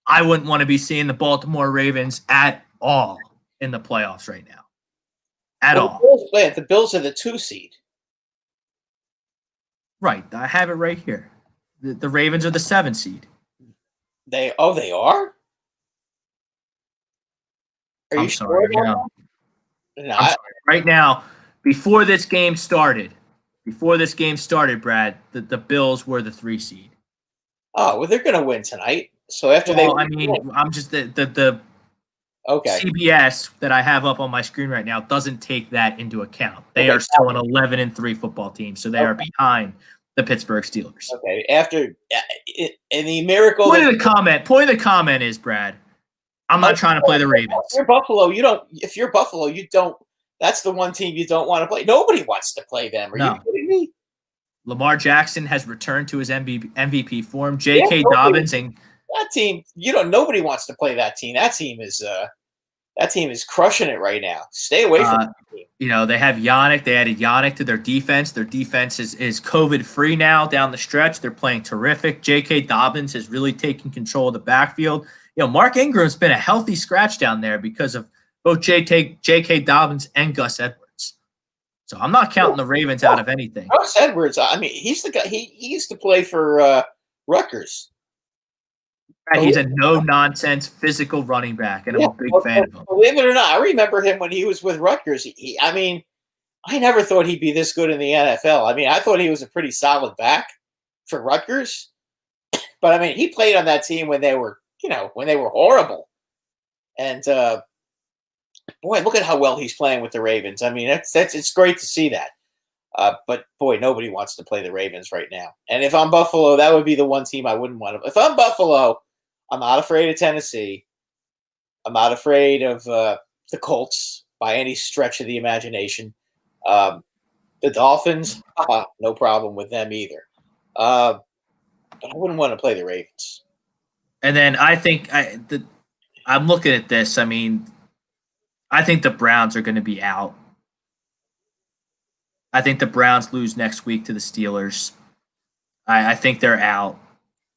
I wouldn't want to be seeing the Baltimore Ravens at all in the playoffs right now. At all. The Bills are the 2 seed. Right. I have it right here. The Ravens are the 7 seed. They are? Are I'm you sorry. sure? No. I'm sorry. Right now, before this game started, Brad, the Bills were the 3 seed. Oh, well, they're going to win tonight. So after I'm just the okay. CBS that I have up on my screen right now doesn't take that into account. They are still an 11-3 football team, so they are behind the Pittsburgh Steelers. Okay. After in the miracle. Point of the comment is, Brad, I'm not trying to play the Ravens. If you're Buffalo, If you're Buffalo, you don't. That's the one team you don't want to play. Nobody wants to play them. Are you kidding me? Lamar Jackson has returned to his MVP form. J.K. Dobbins and that team. Nobody wants to play that team. That team is crushing it right now. Stay away from that team. They have Yannick. They added Yannick to their defense. Their defense is COVID-free now down the stretch. They're playing terrific. J.K. Dobbins has really taken control of the backfield. Mark Ingram's been a healthy scratch down there because of both J.K. Dobbins and Gus Edwards. So I'm not counting the Ravens out of anything. Gus Edwards, he's the guy. He used to play for Rutgers. He's a no-nonsense physical running back, and I'm a big fan of him. Believe it or not, I remember him when he was with Rutgers. I never thought he'd be this good in the NFL. I thought he was a pretty solid back for Rutgers. But, he played on that team when they were horrible. And, boy, look at how well he's playing with the Ravens. It's great to see that. But, boy, nobody wants to play the Ravens right now. And if I'm Buffalo, that would be the one team I wouldn't want to. If I'm Buffalo, I'm not afraid of Tennessee. I'm not afraid of the Colts by any stretch of the imagination. The Dolphins, no problem with them either. But I wouldn't want to play the Ravens. And then I think I'm looking at this. I think the Browns are going to be out. I think the Browns lose next week to the Steelers. I think they're out.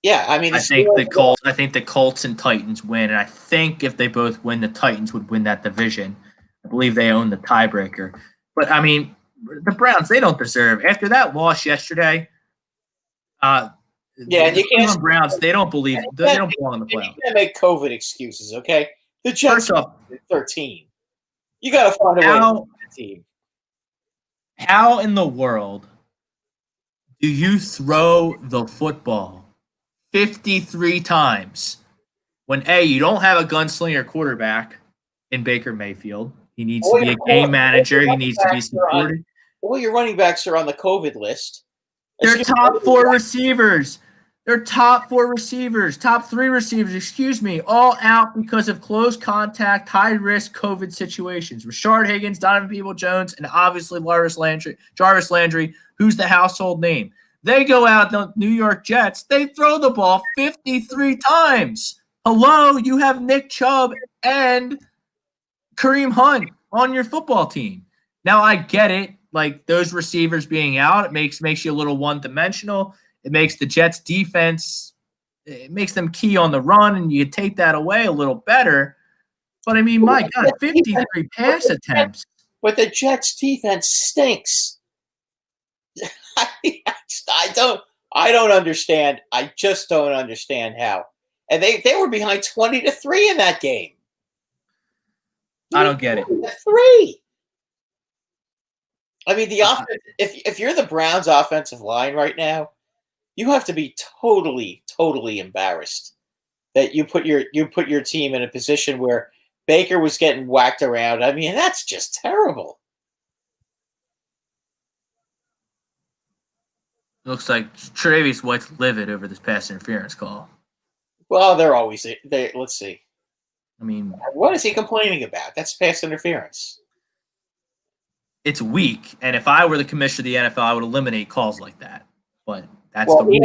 Yeah, I think the Colts and Titans win, and I think if they both win, the Titans would win that division. I believe they own the tiebreaker. But the Browns, they don't deserve after that loss yesterday. You can't. Browns, they don't belong in the playoffs. You can't make COVID excuses, okay? The Jets are 13. You got to find a way to win the team. How in the world do you throw the football 53 times when you don't have a gunslinger quarterback in Baker Mayfield? He needs to be a game manager. He needs to be supported. All your running backs are on the COVID list. They're top 4 receivers. They're top 4 receivers, top 3 receivers, all out because of close contact, high-risk COVID situations. Rashard Higgins, Donovan Peoples-Jones, and obviously Jarvis Landry, who's the household name. They go out, the New York Jets, they throw the ball 53 times. Hello, you have Nick Chubb and Kareem Hunt on your football team. Now I get it. Like those receivers being out, it makes you a little one-dimensional. It makes the Jets defense, it makes them key on the run, and you take that away a little better. But I mean, my God, 53 pass attempts. But the Jets defense stinks. I don't understand. I just don't understand how. And they were behind 20-3 in that game. I don't get it. 3. I mean, the offense. If you're the Browns' offensive line right now, you have to be totally embarrassed that you put your team in a position where Baker was getting whacked around. I mean, that's just terrible. Looks like Tre'Davious White's livid over this pass interference call. Well, they're always they. Let's see. I mean, what is he complaining about? That's pass interference. It's weak, and if I were the commissioner of the NFL, I would eliminate calls like that. But that's he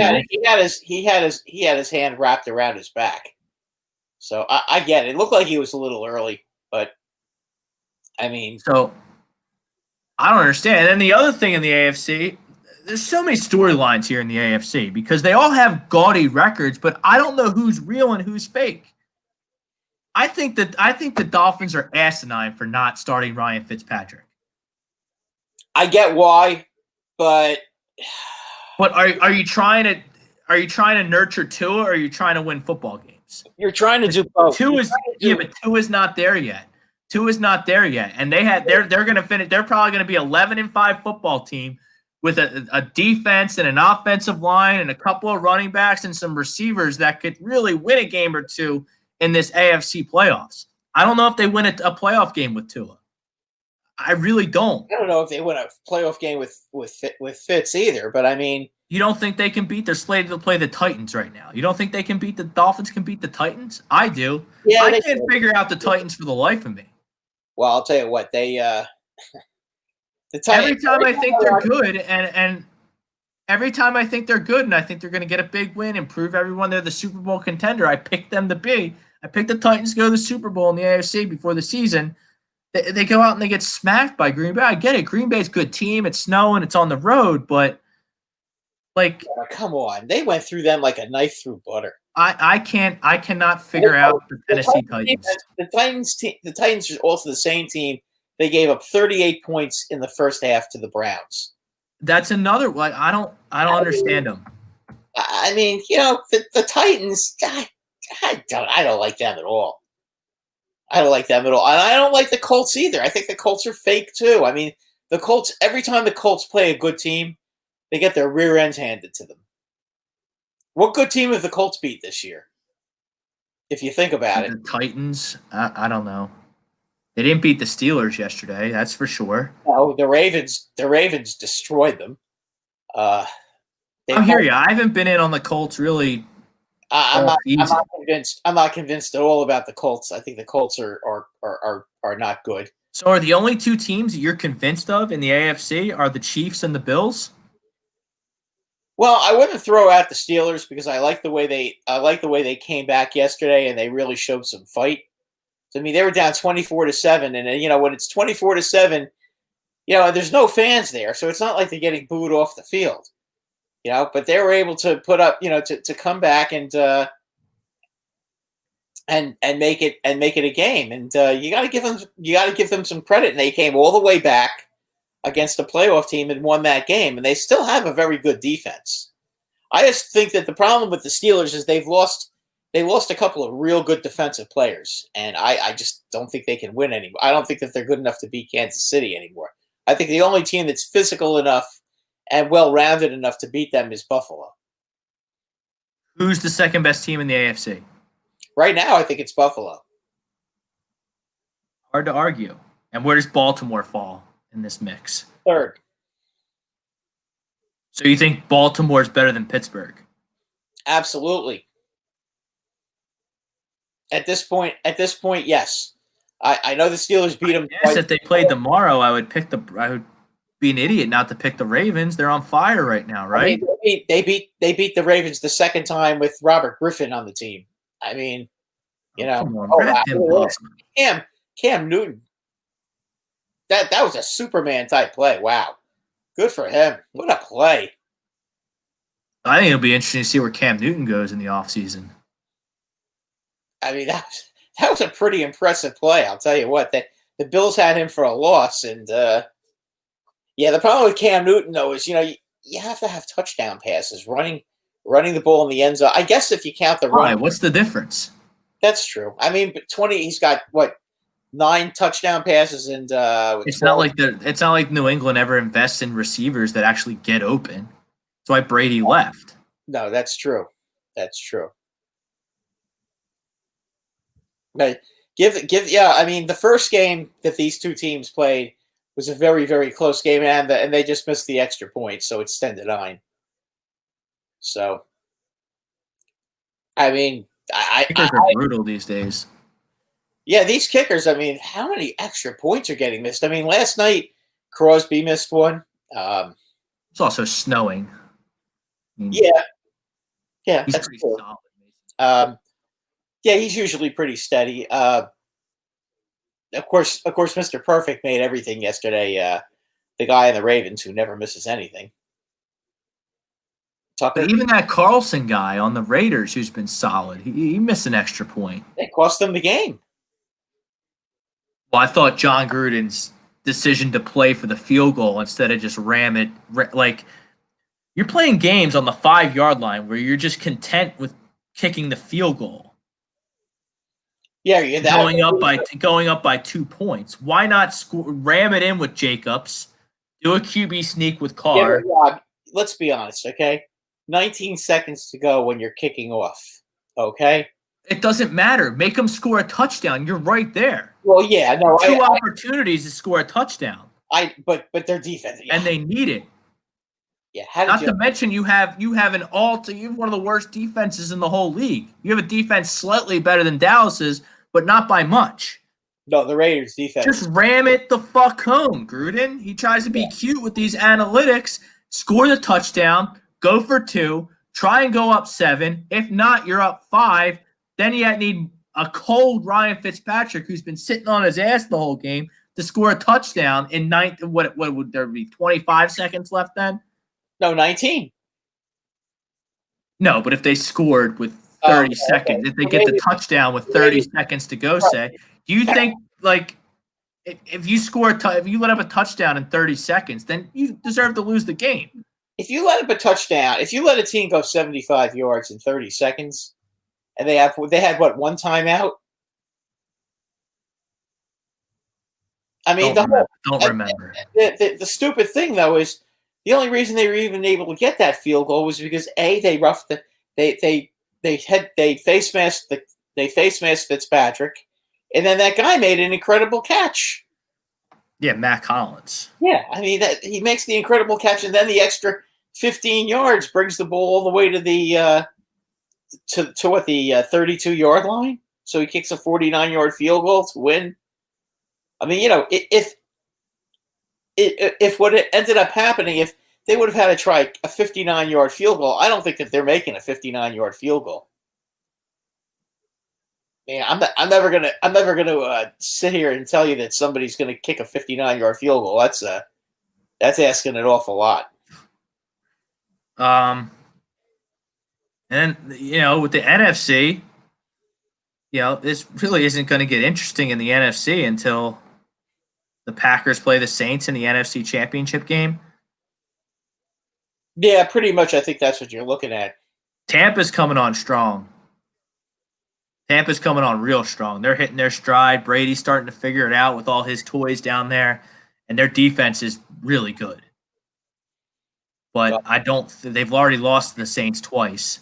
had his hand wrapped around his back, so I get it. It looked like he was a little early, but I mean, so I don't understand. And then the other thing in the AFC, there's so many storylines here in the AFC because they all have gaudy records, but I don't know who's real and who's fake. I think the Dolphins are asinine for not starting Ryan Fitzpatrick. I get why, but are you trying to nurture Tua, or are you trying to win football games? You're trying to do both. But Tua's not there yet. Tua's not there yet, and they're going to finish. They're probably going to be 11-5 football team with a defense and an offensive line and a couple of running backs and some receivers that could really win a game or two in this AFC playoffs. I don't know if they win a playoff game with Tua. I really don't. I don't know if they win a playoff game with Fitz either, but I mean, you don't think they can beat? They're slated to play the Titans right now. You don't think they can beat the Dolphins? Can beat the Titans? I do. Yeah, I can't figure out the Titans for the life of me. Well, I'll tell you what, they every time I think they're good, and every time I think they're good, and I think they're going to get a big win and prove everyone they're the Super Bowl contender, I pick them to be. I picked the Titans to go to the Super Bowl in the AFC before the season. They go out and they get smacked by Green Bay. I get it. Green Bay's a good team. It's snowing. It's on the road. But, like, come on. They went through them like a knife through butter. I cannot figure out the Tennessee Titans. The Titans are also the same team. They gave up 38 points in the first half to the Browns. That's another. Like, I don't understand them. I mean, the Titans. I don't like them at all. I don't like them at all. And I don't like the Colts either. I think the Colts are fake too. I mean, the Colts, every time the Colts play a good team, they get their rear ends handed to them. What good team have the Colts beat this year? If you think about it. The Titans, I don't know. They didn't beat the Steelers yesterday, that's for sure. No, the Ravens destroyed them. I hear you. I haven't been in on the Colts really. I'm not convinced. I'm not convinced at all about the Colts. I think the Colts are not good. So, are the only two teams that you're convinced of in the AFC are the Chiefs and the Bills? Well, I wouldn't throw out the Steelers because I like the way they came back yesterday and they really showed some fight. So, I mean, they were down 24-7, and when it's 24-7, there's no fans there, so it's not like they're getting booed off the field. But they were able to put up, to come back and make it a game. And you got to give them some credit. And they came all the way back against a playoff team and won that game. And they still have a very good defense. I just think that the problem with the Steelers is they lost a couple of real good defensive players, and I just don't think they can win anymore. I don't think that they're good enough to beat Kansas City anymore. I think the only team that's physical enough and well-rounded enough to beat them is Buffalo. Who's the second best team in the AFC? Right now, I think it's Buffalo. Hard to argue. And where does Baltimore fall in this mix? Third. So you think Baltimore is better than Pittsburgh? Absolutely. At this point, yes. I know the Steelers beat them. Yes, if they played tomorrow, I would be an idiot not to pick the Ravens. They're on fire right now, right? I mean, they beat the Ravens the second time with Robert Griffin on the team. I mean, Cam Newton. that was a Superman type play. Wow, good for him. What a play! I think it'll be interesting to see where Cam Newton goes in the offseason. I mean, that was a pretty impressive play. I'll tell you what. The Bills had him for a loss, and the problem with Cam Newton though is you have to have touchdown passes, running the ball in the end zone. I guess if you count the Why? run, What's the difference? that's true. I mean, but 20. He's got what 9 touchdown passes, and It's 12. not like New England ever invests in receivers that actually get open. That's why Brady left. No, that's true. That's true. But I mean, the first game that these two teams played was a very, very close game, and they just missed the extra point, so it's 10-9. So, I mean, Kickers are brutal these days. yeah, these kickers. I mean, how many extra points are getting missed? I mean, last night Crosby missed one. It's also snowing. Yeah, He's that's pretty true. solid. Yeah, he's usually pretty steady. Of course, Mr. Perfect made everything yesterday. The guy in the Ravens who never misses anything. Tucker, But even that Carlson guy on the Raiders who's been solid, he missed an extra point. it cost them the game. Well, I thought John Gruden's decision to play for the field goal instead of just ram it, like you're playing games on the 5-yard line where you're just content with kicking the field goal. Yeah, Going up by 2 points. Why not ram it in with Jacobs? Do a QB sneak with Carr. Yeah, Rob, let's be honest, okay? 19 seconds to go when you're kicking off, okay? It doesn't matter. Make them score a touchdown. You're right there. Well, yeah, no, 2 opportunities to score a touchdown, but their defense, yeah, and they need it. yeah. How Not did to mention you have you have one of the worst defenses in the whole league. You have a defense slightly better than Dallas's, but not by much. No, the Raiders defense. Just ram it the fuck home, Gruden. He tries to be cute with these analytics. Score the touchdown, go for 2, try and go up 7. If not, you're up 5. Then you need a cold Ryan Fitzpatrick who's been sitting on his ass the whole game to score a touchdown in ninth. What would there be? 25 seconds left then? No, 19. No, but if they scored with 30 seconds, if they get the touchdown with 30 seconds to go, say, do you think like if you score if you let up a touchdown in 30 seconds, then you deserve to lose the game? If you let up a touchdown, if you let a team go 75 yards in 30 seconds, and they had what, one timeout? I mean, don't remember. The stupid thing though is the only reason they were even able to get that field goal was because they face masked Fitzpatrick, and then that guy made an incredible catch. Yeah, Matt Collins. Yeah, I mean that he makes the incredible catch, and then the extra 15 yards brings the ball all the way to the to the 32-yard line. So he kicks a 49-yard field goal to win. I mean, if what ended up happening, if they would have had to try a 59-yard field goal, I don't think that they're making a 59-yard field goal. Man, I'm never gonna sit here and tell you that somebody's gonna kick a 59-yard field goal. That's asking an awful lot. And with the NFC, this really isn't going to get interesting in the NFC until the Packers play the Saints in the NFC Championship game. Yeah, pretty much. I think that's what you're looking at. Tampa's coming on strong. Tampa's coming on real strong. They're hitting their stride. Brady's starting to figure it out with all his toys down there, and their defense is really good. But they've already lost to the Saints twice.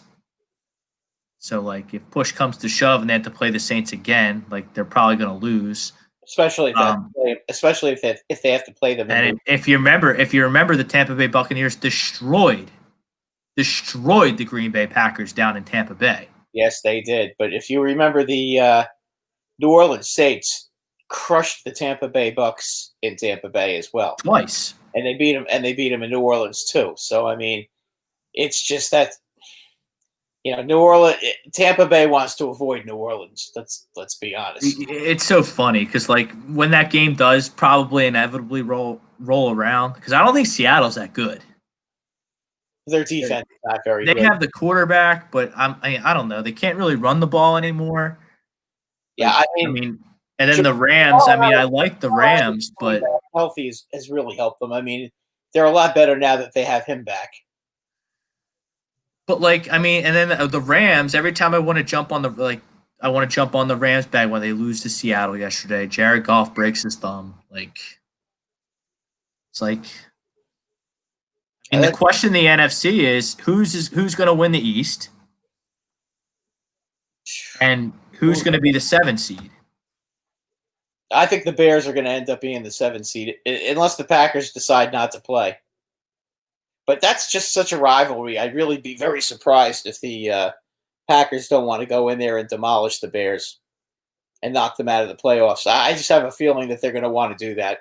So, like, if push comes to shove and they have to play the Saints again, like, they're probably going to lose. Especially if they have to play them. And if you remember, the Tampa Bay Buccaneers destroyed the Green Bay Packers down in Tampa Bay. Yes, they did. But if you remember, the New Orleans Saints crushed the Tampa Bay Bucks in Tampa Bay as well. Twice. And they beat them in New Orleans too. So I mean, it's just that New Orleans, Tampa Bay wants to avoid New Orleans. Let's be honest. It's so funny because like when that game does probably inevitably roll around, because I don't think Seattle's that good. Their defense is not very They good. have the quarterback, but I don't know. They can't really run the ball anymore. Yeah, I mean, and then the Rams. I mean, I like the Rams, but healthy has really helped them. I mean, they're a lot better now that they have him back. But like, I mean, and then the Rams. Every time I want to jump on the Rams bag when they lose to Seattle yesterday. Jared Goff breaks his thumb. Like, it's like. And the question in the NFC is who's going to win the East, and who's going to be the 7 seed. I think the Bears are going to end up being the 7 seed unless the Packers decide not to play. But that's just such a rivalry. I'd really be very surprised if the Packers don't want to go in there and demolish the Bears and knock them out of the playoffs. I just have a feeling that they're going to want to do that.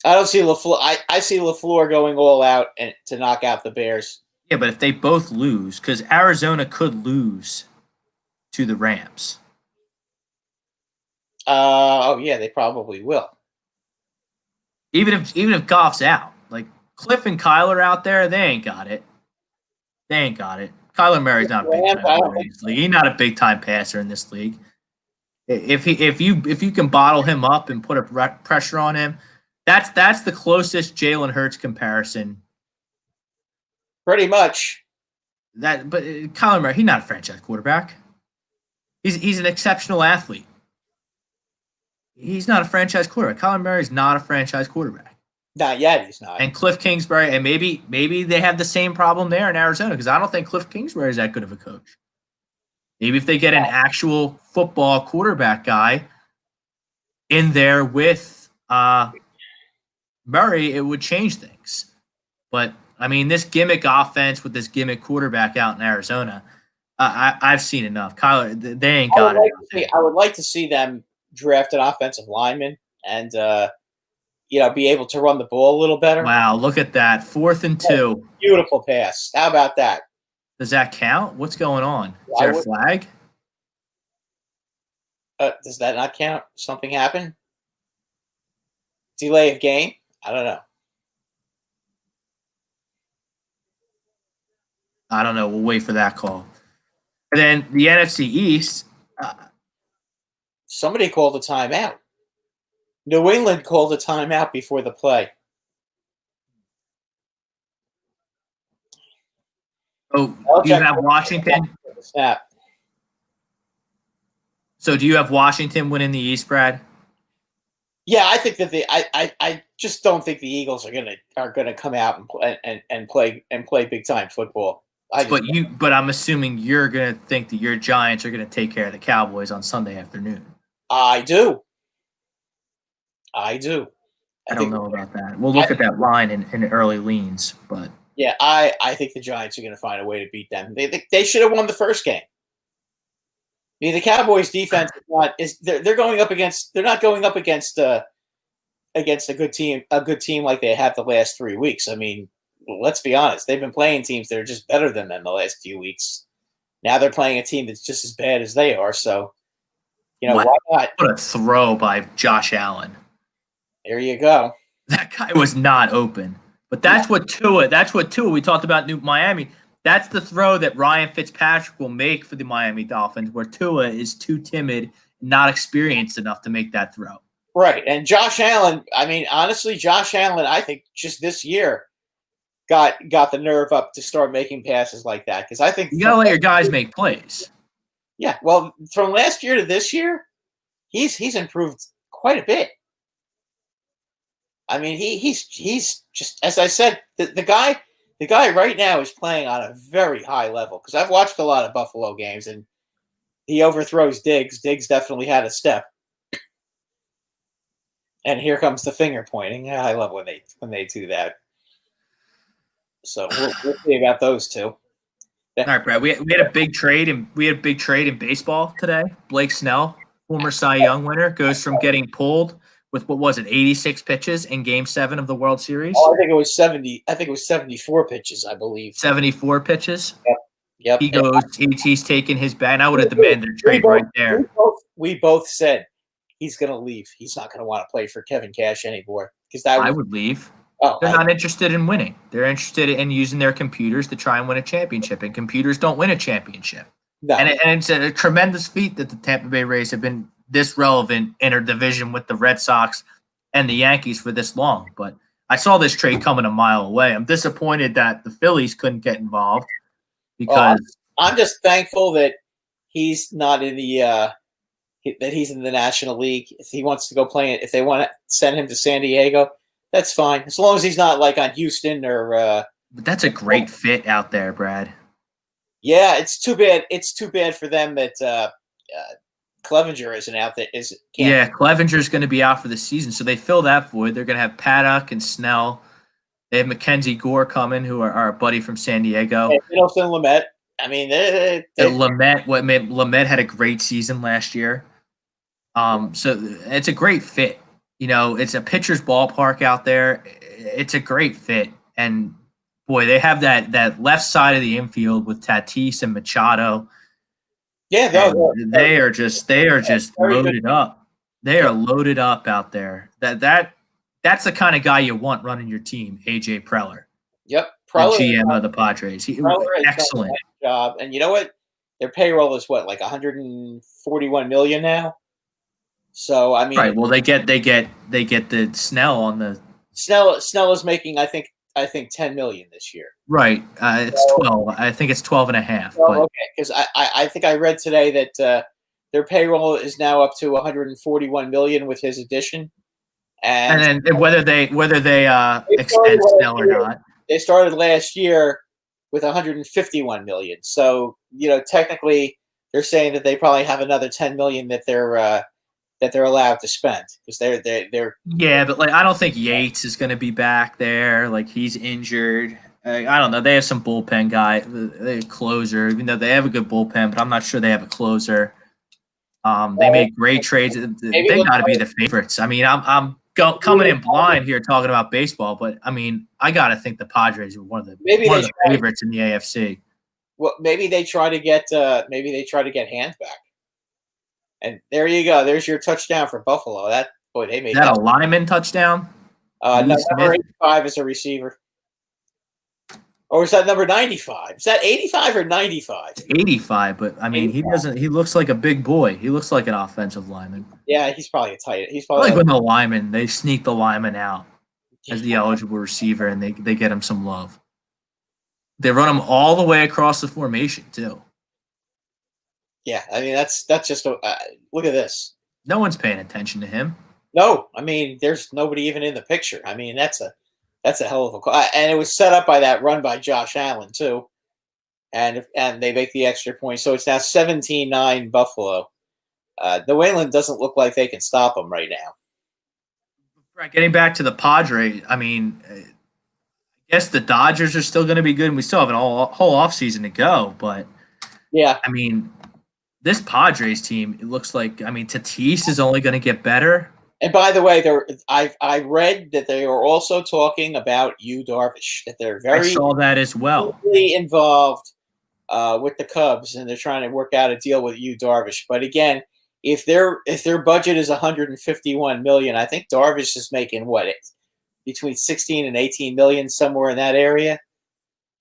I don't see LaFleur. I see LaFleur going all out and to knock out the Bears. Yeah, but if they both lose, because Arizona could lose to the Rams. Yeah, they probably will. Even if Goff's out, like Cliff and Kyler out there, they ain't got it. Kyler Murray's not a big time passer in this league. He's not a big time passer in this league. If you can bottle him up and put a pressure on him, that's the closest Jalen Hurts comparison. Pretty much. But Kyler Murray, he's not a franchise quarterback. He's an exceptional athlete. He's not a franchise quarterback. Kyler Murray's not a franchise quarterback. Not yet, he's not. And Cliff Kingsbury, and maybe they have the same problem there in Arizona, because I don't think Cliff Kingsbury is that good of a coach. Maybe if they get an actual football quarterback guy in there with Murray, it would change things. But, I mean, this gimmick offense with this gimmick quarterback out in Arizona, I've seen enough. Kyler, they ain't got it. I would like to see them draft an offensive lineman and, be able to run the ball a little better. Wow, look at that. 4th and 2. Beautiful pass. How about that? Does that count? What's going on? Is there a flag? Does that not count? Something happened? Delay of game? I don't know. I don't know. We'll wait for that call. And then the NFC East. Somebody called a timeout. New England called a timeout before the play. Oh, you have Washington? Snap. So do you have Washington winning the East, Brad? Yeah, I think that I just don't think the Eagles are gonna come out and play big time football. But I'm assuming you're gonna think that your Giants are gonna take care of the Cowboys on Sunday afternoon. I do. I don't know about that. We'll look at that line in early leans, but yeah, I think the Giants are going to find a way to beat them. They should have won the first game. I mean, the Cowboys' defense they're going up against. They're not going up against a good team like they have the last 3 weeks. I mean, let's be honest. They've been playing teams that are just better than them the last few weeks. Now they're playing a team that's just as bad as they are. So, why not? What a throw by Josh Allen. There you go. That guy was not open. But that's what Tua we talked about Miami. That's the throw that Ryan Fitzpatrick will make for the Miami Dolphins, where Tua is too timid, not experienced enough to make that throw. Right. And Josh Allen, I mean, honestly, I think just this year got the nerve up to start making passes like that. Because I think you gotta let your guys make plays. Yeah. Well, from last year to this year, he's improved quite a bit. I mean, he's just, as I said, the guy right now is playing on a very high level, because I've watched a lot of Buffalo games and he overthrows Diggs. Diggs definitely had a step. And here comes the finger pointing. I love when they do that. So we'll see about those two. All right, Brad. We had a big trade in baseball today. Blake Snell, former Cy Young winner, goes from getting pulled with 86 pitches in Game 7 of the World Series. Oh, I think it was 70. I think it was 74 pitches, I believe. 74 pitches. Yep. Yep. He goes. He's taking his bag. And I would have demanded a trade right there. We both said he's going to leave. He's not going to want to play for Kevin Cash anymore because I would leave. They're not interested in winning. They're interested in using their computers to try and win a championship, and computers don't win a championship. No. And it's a tremendous feat that the Tampa Bay Rays have been this relevant in a division with the Red Sox and the Yankees for this long. But I saw this trade coming a mile away. I'm disappointed that the Phillies couldn't get involved because I'm just thankful that he's not in the that he's in the National League. If he wants to go play it, if they want to send him to San Diego, that's fine. As long as he's not like on Houston or. But that's a great fit out there, Brad. Yeah, it's too bad. It's too bad for them that Clevenger isn't out there. Yeah, Clevenger's going to be out for the season, so they fill that void. They're going to have Paddock and Snell. They have Mackenzie Gore coming, who are our buddy from San Diego. And Middleton Lamet. I mean, Lamet had a great season last year. So it's a great fit. You know, it's a pitcher's ballpark out there. It's a great fit, and boy, they have that left side of the infield with Tatis and Machado. Yeah, they are just loaded up. They are loaded up out there. That's the kind of guy you want running your team. AJ Preller. Yep, Preller, the GM of the Padres. Excellent job. And you know what? Their payroll is what, like 141 million now. So I mean, right. Well, they get the Snell on the Snell is making I think 10 million this year. Right. It's 12. I think it's 12 and a half. Oh, okay, because I think I read today that their payroll is now up to 141 million with his addition. And then whether they extend Snell or not. They started last year with 151 million. So, you know, technically they're saying that they probably have another 10 million that they're allowed to spend because they're yeah, but like I don't think Yates is going to be back there. Like he's injured. I don't know. They have some bullpen guy, they closer. Even though they have a good bullpen, but I'm not sure they have a closer. They made great trades. They got to be the favorites. I mean, I'm coming in blind here talking about baseball, but I mean, I got to think the Padres are one of the favorites in the AFC. Well, maybe they try to get Hand back. And there you go. There's your touchdown for Buffalo. They made that a lineman touchdown. No, number 85 is a receiver. Or is that number 95? Is that 85 or 95? 85, but I mean, 85. He looks like a big boy. He looks like an offensive lineman. Yeah, he's probably a tight. He's probably like when the lineman, they sneak the lineman out as the eligible receiver, and they get him some love. They run him all the way across the formation too. Yeah, I mean that's just look at this. No one's paying attention to him. No, I mean there's nobody even in the picture. I mean that's a hell of a call, and it was set up by that run by Josh Allen too, and they make the extra point, so it's now 17-9 Buffalo. New England doesn't look like they can stop them right now. Right, getting back to the Padres, I mean, I guess the Dodgers are still going to be good, and we still have a whole offseason to go, but yeah, I mean. This Padres team, it looks like, I mean, Tatis is only going to get better. And by the way, I read that they are also talking about Yu Darvish, that they're very I saw that as well. Involved with the Cubs, and they're trying to work out a deal with Yu Darvish. But again, if their budget is 151 million, I think Darvish is making between 16 and 18 million, somewhere in that area.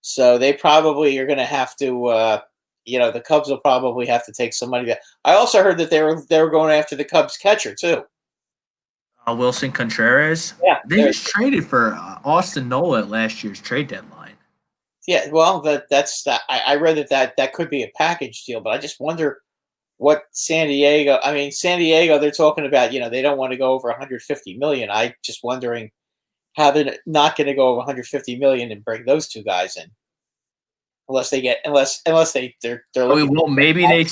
So they probably are going to have to. The Cubs will probably have to take some money back. I also heard that they were going after the Cubs catcher too. Wilson Contreras. Yeah, they just traded for Austin Nola at last year's trade deadline. Yeah, well, that's that. I read that could be a package deal, but I just wonder what San Diego. I mean, San Diego. They're talking about they don't want to go over 150 million. I just wondering how they're not going to go over 150 million and bring those two guys in. Unless they're looking. Well, maybe they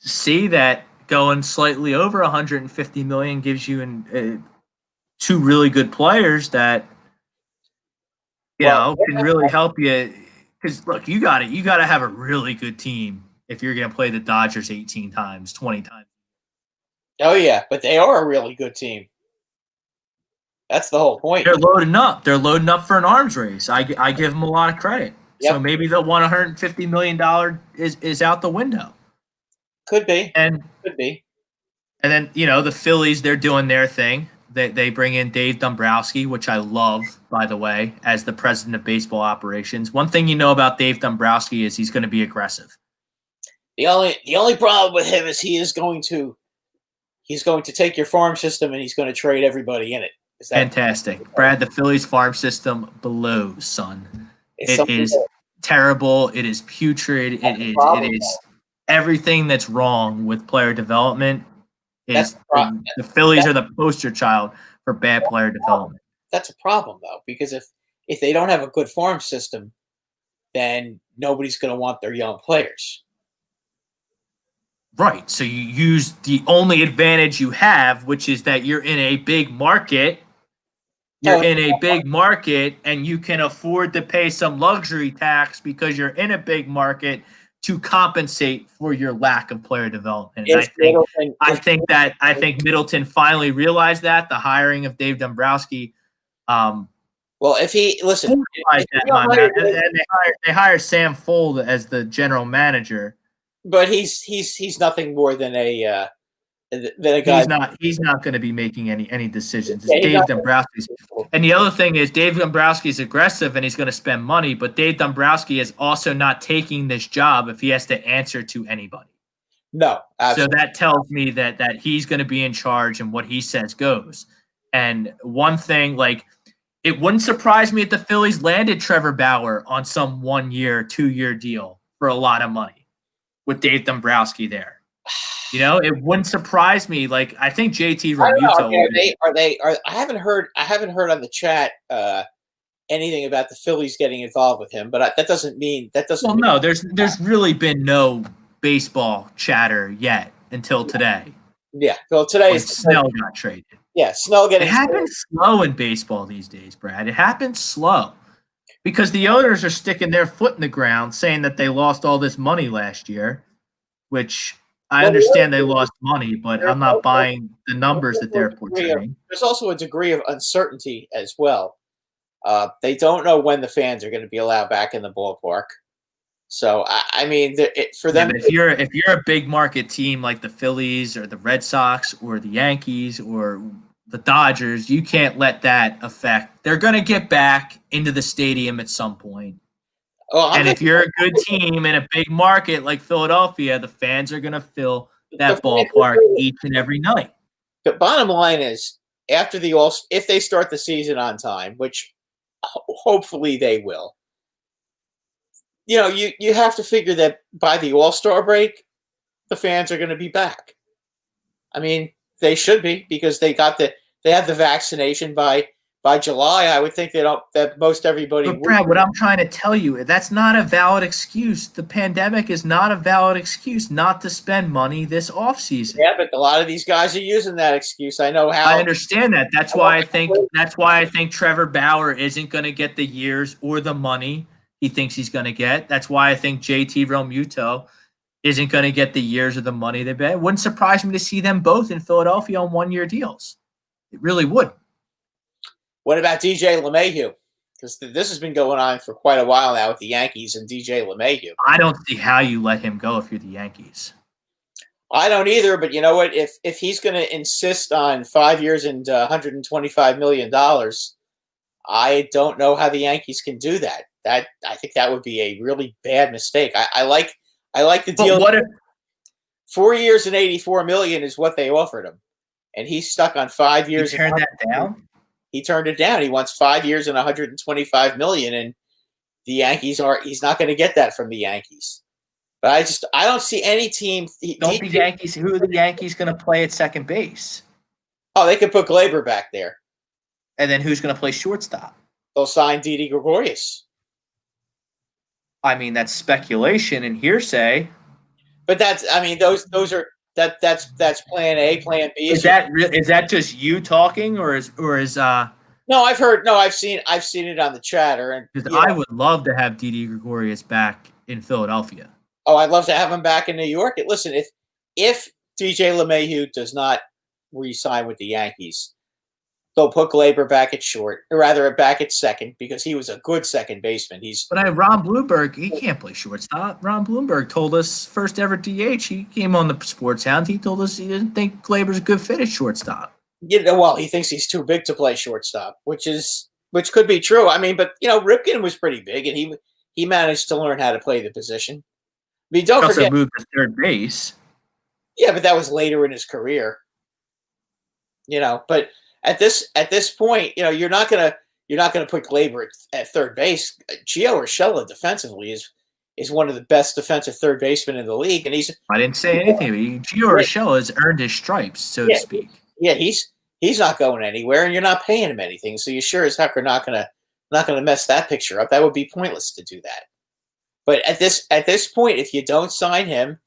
see that going slightly over 150 million gives you two really good players that can really help you. Because look, you got to have a really good team if you're going to play the Dodgers 18 times, 20 times. Oh yeah, but they are a really good team. That's the whole point. They're loading up. They're loading up for an arms race. I give them a lot of credit. So maybe the $150 million is out the window. Could be. And then, the Phillies, they're doing their thing. They bring in Dave Dombrowski, which I love, by the way, as the president of baseball operations. One thing you know about Dave Dombrowski is he's going to be aggressive. The only problem with him is he's going to take your farm system and he's going to trade everybody in it. Fantastic. Brad, the Phillies farm system blows, son. It is terrible. It is putrid. It is everything that's wrong with player development. The Phillies are the poster child for bad player development. That's a problem, though, because if they don't have a good farm system, then nobody's going to want their young players. Right. So you use the only advantage you have, which is that you're in a big market. You're in a big market, and you can afford to pay some luxury tax because you're in a big market to compensate for your lack of player development. And I think Middleton finally realized that the hiring of Dave Dombrowski. Well, if he listen, they hire Sam Fold as the general manager, but he's nothing more than a guy. He's not going to be making any decisions. It's Dave Dombrowski's. And the other thing is Dave Dombrowski is aggressive and he's going to spend money, but Dave Dombrowski is also not taking this job if he has to answer to anybody. No, absolutely. So that tells me that he's going to be in charge and what he says goes. And one thing, it wouldn't surprise me if the Phillies landed Trevor Bauer on some 1-year, 2-year deal for a lot of money with Dave Dombrowski there. It wouldn't surprise me. I think JT Realmuto. I haven't heard on the chat anything about the Phillies getting involved with him, but that doesn't mean. No, there's really been no baseball chatter yet until today. Yeah, well, today Snell got traded. Yeah, Snell getting. It happens slow in baseball these days, Brad. It happens slow because the owners are sticking their foot in the ground, saying that they lost all this money last year, which. I understand they lost money, but I'm not buying the numbers that they're portraying. There's also a degree of uncertainty as well. They don't know when the fans are going to be allowed back in the ballpark. So, for them, if you're a big market team like the Phillies or the Red Sox or the Yankees or the Dodgers, you can't let that affect. They're going to get back into the stadium at some point. And if you're a good team in a big market like Philadelphia, the fans are going to fill that ballpark each and every night. The bottom line is, if they start the season on time, which hopefully they will, you have to figure that by the All-Star break, the fans are going to be back. They should be because they had the vaccination by July. I would think that most everybody. But Brad, what I'm trying to tell you, that's not a valid excuse. The pandemic is not a valid excuse not to spend money this offseason. Yeah, but a lot of these guys are using that excuse. I know how. I understand that. That's why I think Trevor Bauer isn't going to get the years or the money he thinks he's going to get. That's why I think JT Realmuto isn't going to get the years or the money they bet. It wouldn't surprise me to see them both in Philadelphia on 1-year deals. It really would. What about DJ LeMahieu? Because this has been going on for quite a while now with the Yankees and DJ LeMahieu. I don't see how you let him go if you're the Yankees. I don't either, but you know what? If he's going to insist on 5 years and $125 million, I don't know how the Yankees can do that. I think that would be a really bad mistake. I like the deal. But what if 4 years and $84 million is what they offered him, and he's stuck on 5 years? He turned that down. He turned it down. He wants 5 years and $125 million, and the Yankees he's not going to get that from the Yankees. But I don't see any team. Who are the Yankees going to play at second base? Oh, they could put Glaber back there. And then who's going to play shortstop? They'll sign Didi Gregorius. That's speculation and hearsay. But those are that's plan A, plan B. Is that just you talking, or is No, I've heard. No, I've seen it on the chatter, and I would love to have Didi Gregorius back in Philadelphia. Oh, I'd love to have him back in New York. Listen, if DJ LeMahieu does not re-sign with the Yankees, they'll put Glaber back at short, or rather back at second, because he was a good second baseman. But Ron Bloomberg, he can't play shortstop. Ron Bloomberg told us first ever DH. He came on the Sports Hound. He told us he didn't think Glaber's a good fit at shortstop. Well, he thinks he's too big to play shortstop, which could be true. I mean, but Ripken was pretty big, and he managed to learn how to play the position. I mean, don't forget, moved to third base. Yeah, but that was later in his career. But at this point, you're not gonna put Glaber at third base. Gio Urshela defensively is one of the best defensive third basemen in the league, and I didn't say anything. Gio Urshela has earned his stripes, so to speak. Yeah, he's not going anywhere, and you're not paying him anything, so you sure as heck are not gonna mess that picture up. That would be pointless to do that. But at this point, if you don't sign him,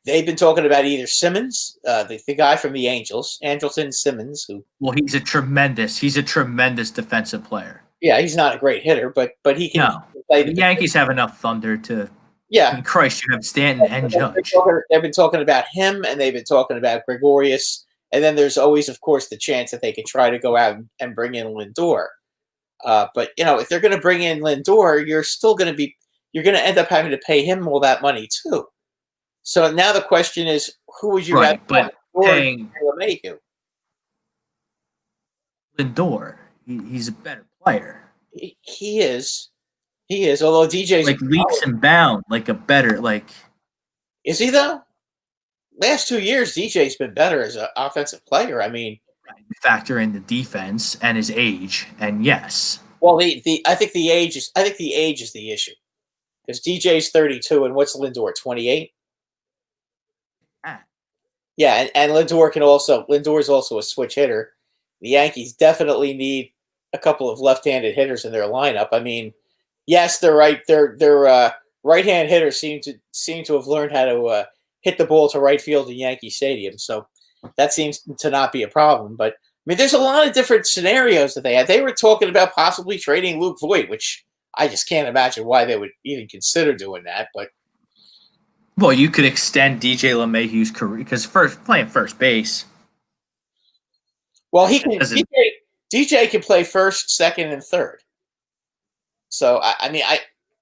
they've been talking about either Simmons, the guy from the Angels, Andrelton Simmons, who. Well, he's a tremendous defensive player. Yeah, he's not a great hitter, but he can. No, the Yankees have enough thunder to. Yeah, I mean, Christ, you have Stanton and Judge. They've been talking about him, and they've been talking about Gregorius, and then there's always, of course, the chance that they could try to go out and bring in Lindor. But if they're going to bring in Lindor, you're going to end up having to pay him all that money too. So now the question is, who would you rather paying Lindor? He's a better player. He is. Although DJ's like leaps and bounds, like a better like. Is he though? Last 2 years, DJ's been better as an offensive player. I mean, factor in the defense and his age, and yes. Well, I think the age is the issue. Because DJ's 32, and what's Lindor, 28? Yeah, and Lindor is also a switch hitter. The Yankees definitely need a couple of left-handed hitters in their lineup. I mean, yes, their right-hand hitters seem to have learned how to hit the ball to right field in Yankee Stadium, so that seems to not be a problem. But I mean, there's a lot of different scenarios that they had. They were talking about possibly trading Luke Voigt, which I just can't imagine why they would even consider doing that. But well, you could extend DJ LeMahieu's career because playing first base. Well, he can. DJ can play first, second, and third. So I mean,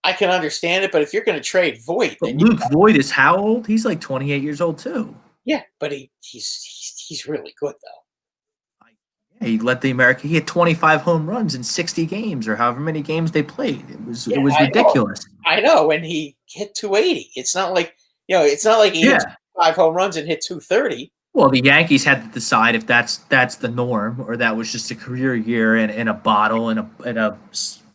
I can understand it, but if you're going to trade Voigt, but Luke Voigt is how old? He's like 28 years old too. Yeah, but he's really good though. Yeah, he led the American. He had 25 home runs in 60 games, or however many games they played. It was ridiculous. I know, and he hit 280. It's not like he hit 5 home runs and hit 230. Well, the Yankees had to decide if that's the norm, or that was just a career year in a bottle in a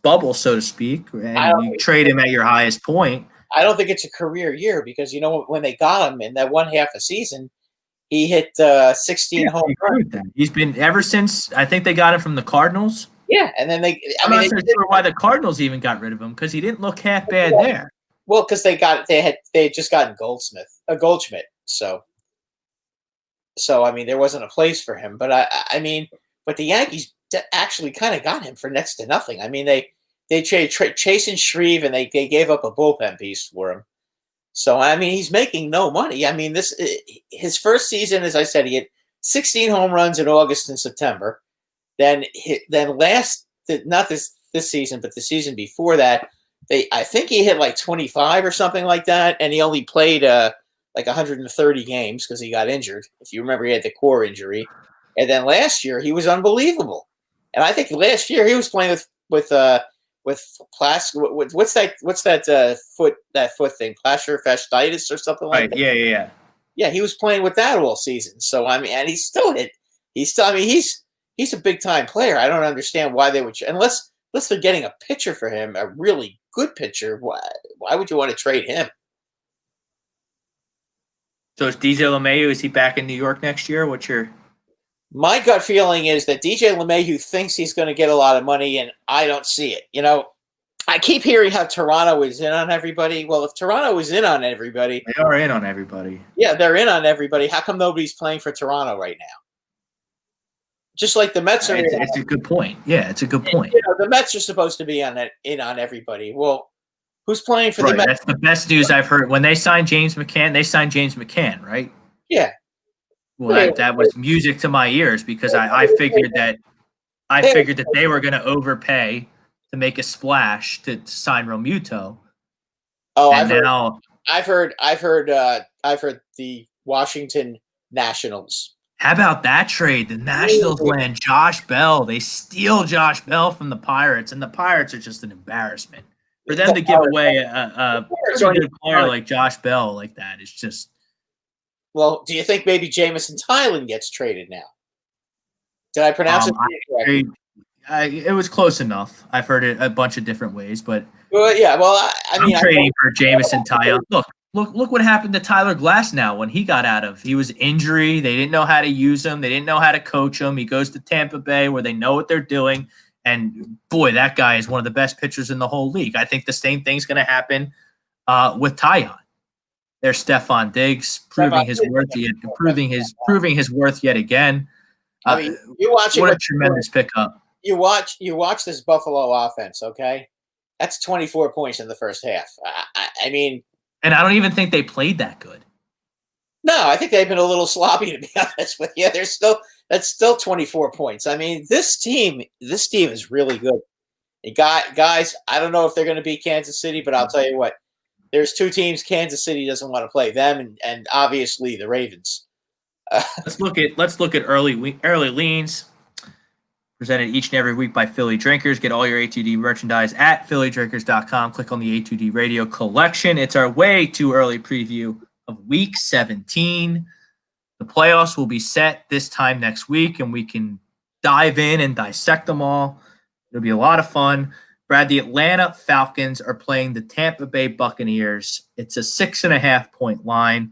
bubble, so to speak, and you trade him at your highest point. I don't think it's a career year because when they got him in that one half a season, he hit 16 home runs. He's been ever since. I think they got him from the Cardinals. Yeah, and then I'm not so sure why the Cardinals even got rid of him because he didn't look half bad there. Well, because they had just gotten Goldschmidt, so I mean there wasn't a place for him. But I mean, the Yankees actually kind of got him for next to nothing. I mean they traded Chase and Shreve, and they gave up a bullpen piece for him. So I mean he's making no money. I mean his first season, as I said, he had 16 home runs in August and September. Then not this season, but the season before that, I think he hit like 25 or something like that, and he only played like 130 games because he got injured. If you remember, he had the core injury, and then last year he was unbelievable. And I think last year he was playing with what's that foot thing, plantar fasciitis or something like that. Yeah. He was playing with that all season. So I mean, and he still hit. I mean, he's a big time player. I don't understand why they would unless they're getting a pitcher for him, a really good pitcher. Why would you want to trade him? So is DJ LeMahieu, is he back in New York next year? My gut feeling is that DJ LeMahieu thinks he's going to get a lot of money, and I don't see it. I keep hearing how Toronto is in on everybody. Well, if Toronto is in on everybody... They are in on everybody. Yeah, they're in on everybody. How come nobody's playing for Toronto right now? Just like the Mets are. It's a good point. Yeah, it's a good point. The Mets are supposed to be in on everybody. Well, who's playing for the Mets? That's the best news I've heard. When they signed James McCann, right? Yeah. Well, that was music to my ears because I figured that I figured that they were going to overpay to make a splash to sign Romuto. Oh, And I've heard the Washington Nationals. How about that trade? The Nationals land Josh Bell. They steal Josh Bell from the Pirates, and the Pirates are just an embarrassment. For them to give away a good player like Josh Bell like that is just. Well, do you think maybe Jamison Tylen gets traded now? Did I pronounce it correctly? It was close enough. I've heard it a bunch of different ways, but yeah. Well, I'm trading for Jamison Tylen. Look what happened to Tyler Glass now when he got out of. He was injury. They didn't know how to use him. They didn't know how to coach him. He goes to Tampa Bay where they know what they're doing. And boy, that guy is one of the best pitchers in the whole league. I think the same thing's going to happen with Taillon. There's Stephon Diggs proving his worth yet again. I mean, what a tremendous pickup. You watch this Buffalo offense, okay? That's 24 points in the first half. I mean, and I don't even think they played that good. No, I think they've been a little sloppy, to be honest with you. That's still 24 points. I mean, this team is really good. Guys, I don't know if they're going to beat Kansas City, but I'll tell you what. There's two teams Kansas City doesn't want to play, them and obviously the Ravens. Let's look at early leans presented each and every week by Philly Drinkers. Get all your A2D merchandise at phillydrinkers.com. Click on the A2D radio collection. It's our way too early preview of week 17. The playoffs will be set this time next week, and we can dive in and dissect them all. It'll be a lot of fun. Brad, the Atlanta Falcons are playing the Tampa Bay Buccaneers. It's a 6.5-point line.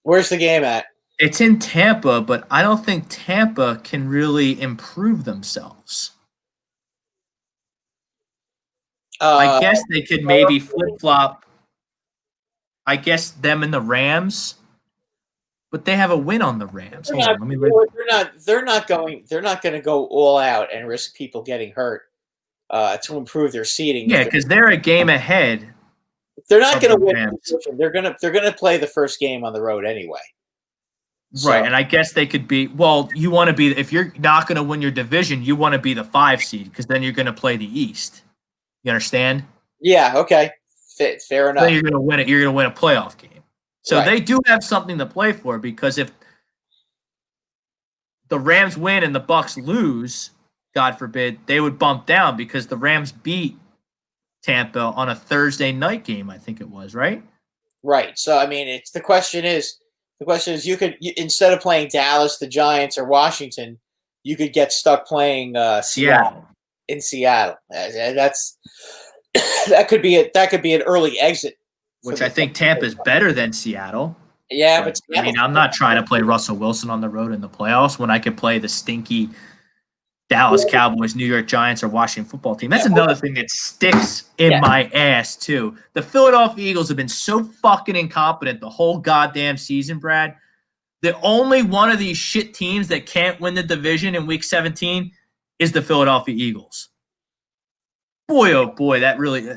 Where's the game at? It's in Tampa, but I don't think Tampa can really improve themselves. I guess they could maybe flip-flop. I guess them and the Rams, but they have a win on the Rams. They're not going to go all out and risk people getting hurt to improve their seeding. Yeah, because they're a game ahead. They're not going to win. They're going to play the first game on the road anyway. Right, and I guess they could be. Well, you want to be, if you're not going to win your division, you want to be the 5 seed because then you're going to play the East. You understand? Yeah. Okay. Fair enough. Then you're going to win it. You're going to win a playoff game. So They do have something to play for, because if the Rams win and the Bucs lose, God forbid, they would bump down because the Rams beat Tampa on a Thursday night game, I think it was, right? Right. So I mean, the question is you could instead of playing Dallas, the Giants, or Washington, you could get stuck playing Seattle in Seattle. That could be an early exit. Which I think Tampa's better than Seattle. Yeah, but I mean, I'm not trying to play Russell Wilson on the road in the playoffs when I could play the stinky Dallas Cowboys, New York Giants, or Washington football team. That's another thing that sticks in my ass, too. The Philadelphia Eagles have been so fucking incompetent the whole goddamn season, Brad. The only one of these shit teams that can't win the division in Week 17 is the Philadelphia Eagles. Boy, oh boy, that really...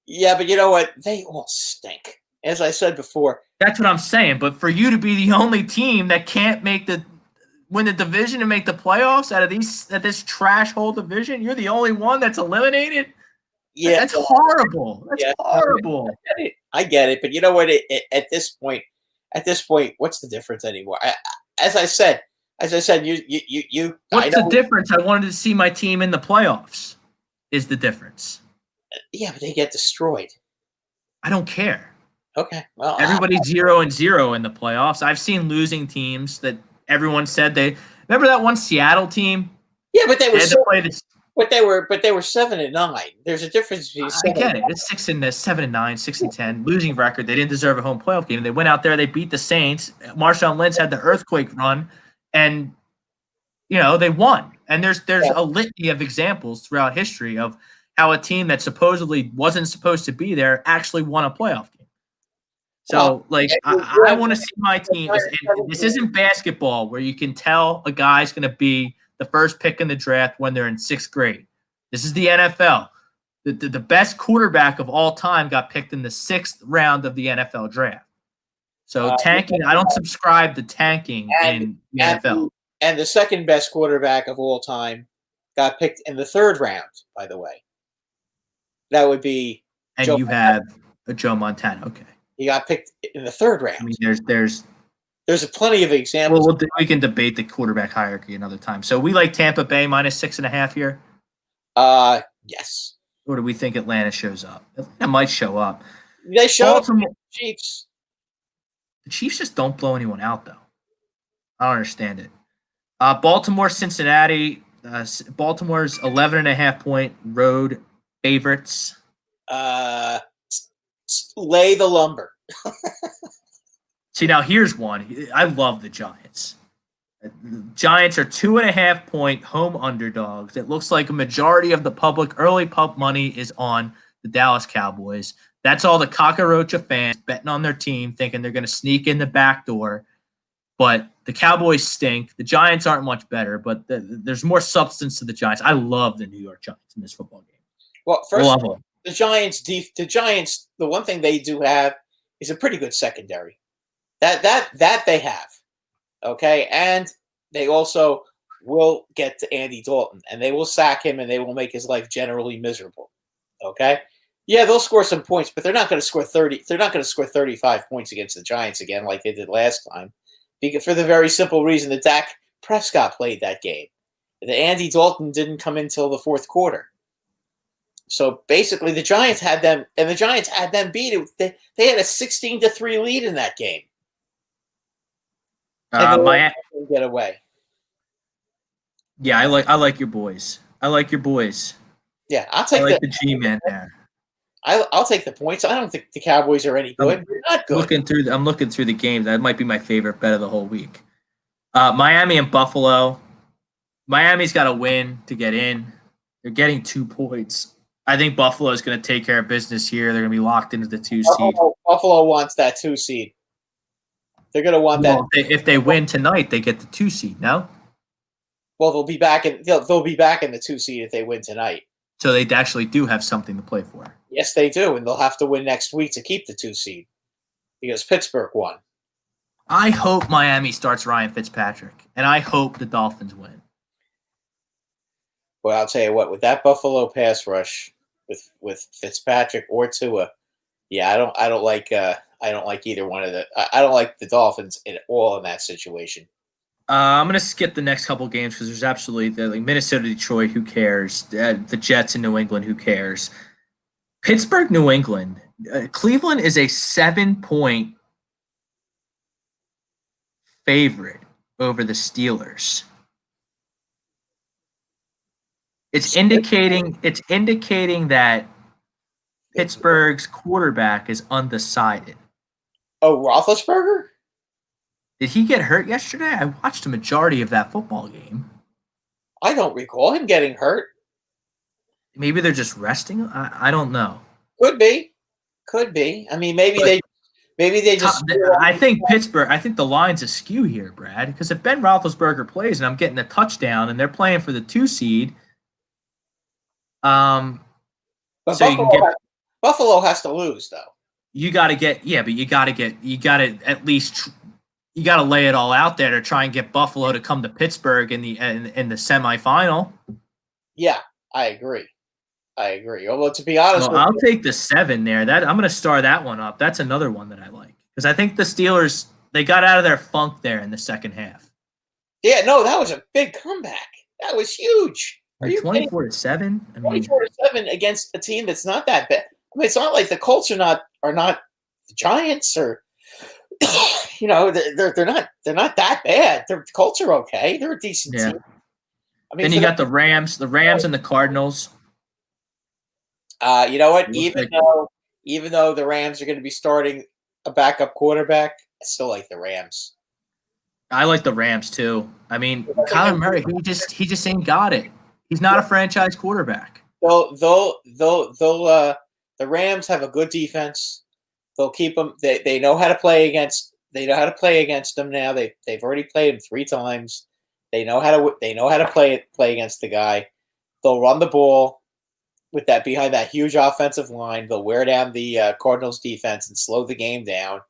Yeah, but you know what? They all stink. As I said before. That's what I'm saying. But for you to be the only team that can't win the division and make the playoffs out of this trash hole division, you're the only one that's eliminated? Yeah. That's horrible. That's horrible. I get it. But you know what? At this point, what's the difference anymore? As I said, you. What's the difference? I wanted to see my team in the playoffs. Is the difference? Yeah, but they get destroyed. I don't care. Okay, well, everybody's 0-0 in the playoffs. I've seen losing teams that everyone said they remember that one Seattle team. Yeah, but they were But they were 7-9. There's a difference between. I get it. It's 7-9, 6-10, losing record. They didn't deserve a home playoff game. They went out there. They beat the Saints. Marshawn Lynch had the earthquake run, and they won. And there's a litany of examples throughout history of how a team that supposedly wasn't supposed to be there actually won a playoff game. So, I want to see my team. This isn't basketball where you can tell a guy's going to be the first pick in the draft when they're in 6th grade. This is the NFL. The best quarterback of all time got picked in the 6th round of the NFL draft. So tanking, I don't subscribe to tanking in the NFL. And the second best quarterback of all time got picked in the 3rd round, by the way. That would be And Joe you Montana. have a Joe Montana. Okay. He got picked in the 3rd round. I mean, there's There's plenty of examples. well, we can debate the quarterback hierarchy another time. So we like Tampa Bay -6.5 here. Yes. Or do we think Atlanta shows up? Atlanta might show up. They showed up Baltimore, the Chiefs. the Chiefs just don't blow anyone out, though. I don't understand it. Baltimore, Cincinnati. Baltimore's 11.5-point road favorites. Lay the lumber. See, now here's one. I love the Giants. Giants are 2.5-point home underdogs. It looks like a majority of the early pub money is on the Dallas Cowboys. That's all the Cockroacha fans betting on their team, thinking they're going to sneak in the back door. But the Cowboys stink. The Giants aren't much better, but there's more substance to the Giants. I love the New York Giants in this football game. Well, first Love of all, them. the Giants, the one thing they do have is a pretty good secondary. That they have. Okay, and they also will get to Andy Dalton, and they will sack him, and they will make his life generally miserable. Okay, yeah, they'll score some points, but they're not going to score 30. They're not going to score 35 points against the Giants again, like they did last time, because for the very simple reason that Dak Prescott played that game, and Andy Dalton didn't come in until the 4th quarter. So basically, the Giants had them, and the Giants had them beat it. They had a 16-3 lead in that game. Miami. Get away. Yeah, I like your boys. I like your boys. Yeah, I'll take the G-man there. I'll take the points. I don't think the Cowboys are any good. They're not good. I'm looking through the games. That might be my favorite bet of the whole week. Miami and Buffalo. Miami's got to win to get in. They're getting 2 points. I think Buffalo is going to take care of business here. They're going to be locked into the 2 seed. Buffalo wants that 2 seed. They're going to want that. If they win tonight, they get the 2 seed. No. Well, they'll be back in the 2 seed if they win tonight. So they actually do have something to play for. Yes, they do, and they'll have to win next week to keep the 2 seed because Pittsburgh won. I hope Miami starts Ryan Fitzpatrick, and I hope the Dolphins win. Well, I'll tell you what, with that Buffalo pass rush with Fitzpatrick or Tua, yeah, I don't like either one of I don't like the Dolphins at all in that situation. I'm going to skip the next couple games because there's absolutely Minnesota, Detroit, who cares? The Jets in New England, who cares? Pittsburgh, New England. Cleveland is a 7-point favorite over the Steelers. It's indicating that Pittsburgh's quarterback is undecided. Oh, Roethlisberger? Did he get hurt yesterday? I watched a majority of that football game. I don't recall him getting hurt. Maybe they're just resting. I don't know. Could be. I mean, maybe they just. I think Pittsburgh. I think the line's askew here, Brad. Because if Ben Roethlisberger plays and I'm getting a touchdown and they're playing for the 2 seed, but so Buffalo has to lose though. You got to lay it all out there to try and get Buffalo to come to Pittsburgh in the semifinal. Yeah, I agree. Although to be honest, I'll take the 7 there. That I'm going to star that one up. That's another one that I like because I think the Steelers they got out of their funk there in the second half. Yeah, no, that was a big comeback. That was huge. Are you 24-7? 24-7 against a team that's not that bad. I mean, it's not like the Colts are not the Giants or they're not that bad. The Colts are okay. They're a decent team. I mean, then you got the Rams and the Cardinals. You know what? Even though the Rams are going to be starting a backup quarterback, I still like the Rams. I like the Rams too. I mean, Kyler Murray, he just ain't got it. He's not a franchise quarterback. The Rams have a good defense. They'll keep them. They know how to play against. They know how to play against them now. They've already played him 3 times. They know how to play against the guy. They'll run the ball with that behind that huge offensive line. They'll wear down the Cardinals defense and slow the game down.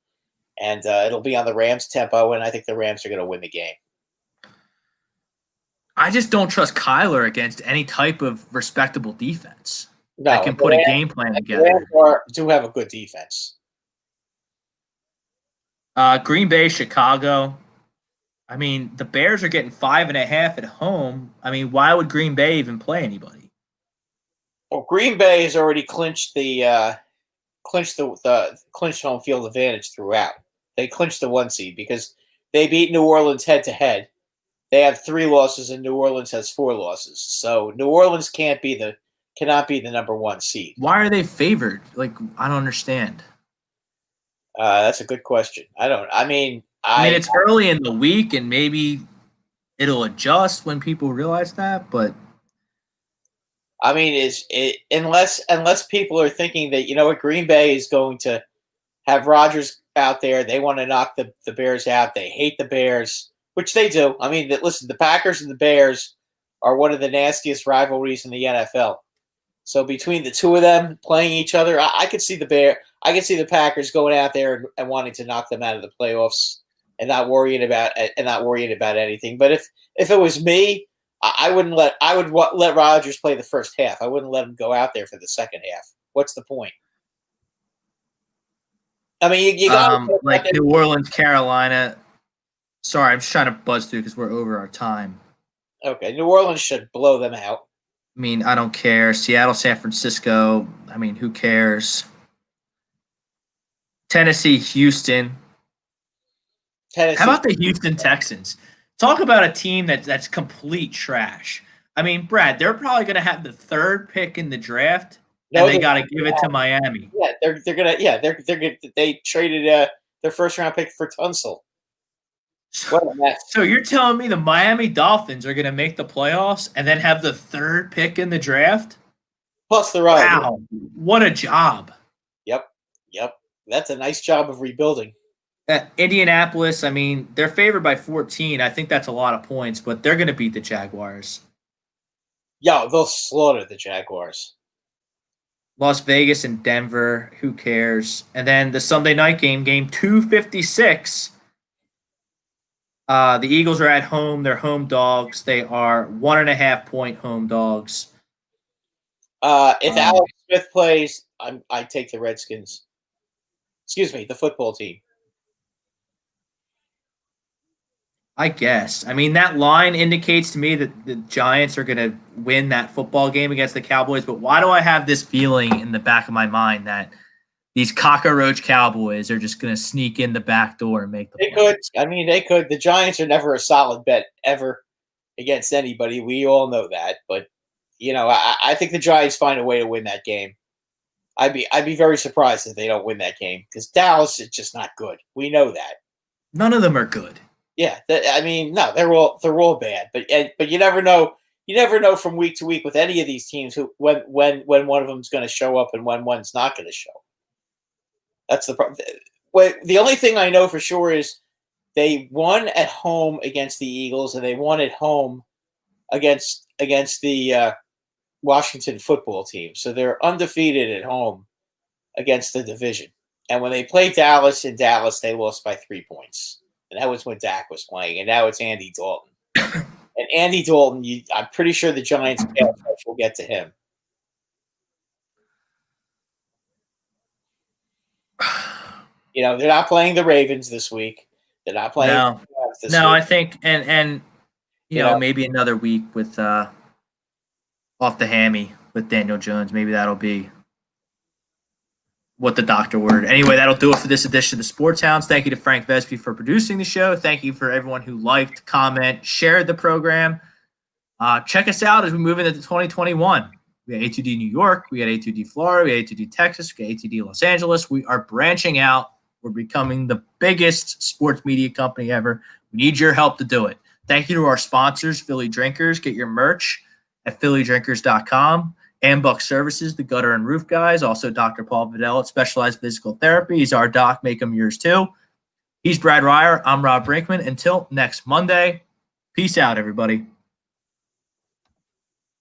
And it'll be on the Rams' tempo, and I think the Rams are going to win the game. I just don't trust Kyler against any type of respectable defense No, that can put a game plan the together. Rams do have a good defense. Green Bay, Chicago. I mean, the Bears are getting 5.5 at home. I mean, why would Green Bay even play anybody? Well, Green Bay has already clinched the clinched home field advantage throughout. They clinched the 1 seed because they beat New Orleans head to head. They have 3 losses, and New Orleans has 4 losses. So New Orleans cannot be the number 1 seed. Why are they favored? Like, I don't understand. That's a good question. I mean, it's early in the week, and maybe it'll adjust when people realize that. But I mean, unless people are thinking that, you know what, Green Bay is going to have Rodgers out there. They want to knock the Bears out. They hate the Bears, which they do. I mean, listen, the Packers and the Bears are one of the nastiest rivalries in the NFL. So between the two of them playing each other, I could see the Packers going out there and wanting to knock them out of the playoffs and not worrying about anything. But if it was me, I would let Rodgers play the first half. I wouldn't let him go out there for the second half. What's the point? I mean, you got like New Orleans, Carolina. Sorry, I'm just trying to buzz through because we're over our time. Okay, New Orleans should blow them out. I mean, I don't care. Seattle, San Francisco. I mean, who cares? Tennessee, Houston. Tennessee. How about the Houston Texans? Talk about a team that's complete trash. I mean, Brad, they're probably going to have the 3rd pick in the draft, and they got to give it to Miami. Yeah, they're gonna. They traded their first round pick for Tunsil. What a mess. So you're telling me the Miami Dolphins are going to make the playoffs and then have the 3rd pick in the draft? Plus the Wow, what a job. Yep. That's a nice job of rebuilding. Indianapolis, I mean, they're favored by 14. I think that's a lot of points, but they're going to beat the Jaguars. Yeah, they'll slaughter the Jaguars. Las Vegas and Denver, who cares? And then the Sunday night game 256. The Eagles are at home. They're home dogs. They are 1.5-point home dogs. If Alex Smith plays, I take the Redskins. Excuse me, the football team. I guess. I mean, that line indicates to me that the Giants are going to win that football game against the Cowboys. But why do I have this feeling in the back of my mind that these cockroach Cowboys are just going to sneak in the back door and make the They could. I mean, they could. The Giants are never a solid bet ever against anybody. We all know that. But, you know, I think the Giants find a way to win that game. I'd be very surprised if they don't win that game because Dallas is just not good. We know that. None of them are good. Yeah, I mean, no, they're all bad. But you never know. You never know from week to week with any of these teams when one of them is going to show up and when one's not going to show. That's the problem. The only thing I know for sure is they won at home against the Eagles and they won at home against the Washington football team. So they're undefeated at home against the division. And when they played Dallas in Dallas, they lost by 3 points. And that was when Dak was playing. And now it's Andy Dalton. And Andy Dalton, I'm pretty sure the Giants pass rush will get to him. You know, they're not playing the Ravens this week. They're not playing the Cavs this week. I think and you know, maybe another week with off the hammy with Daniel Jones. Maybe that'll be what the doctor ordered. Anyway, that'll do it for this edition of the Sports Hounds. Thank you to Frank Vespi for producing the show. Thank you for everyone who liked, comment, shared the program. Check us out as we move into 2021. We got A2D New York. We got A2D Florida. We got A2D Texas. We got A2D Los Angeles. We are branching out. We're becoming the biggest sports media company ever. We need your help to do it. Thank you to our sponsors, Philly Drinkers. Get your merch at phillydrinkers.com. Ambuck Services, the gutter and roof guys. Also, Dr. Paul Vidal at Specialized Physical Therapy. He's our doc. Make them yours too. He's Brad Ryer. I'm Rob Brinkman. Until next Monday, peace out, everybody.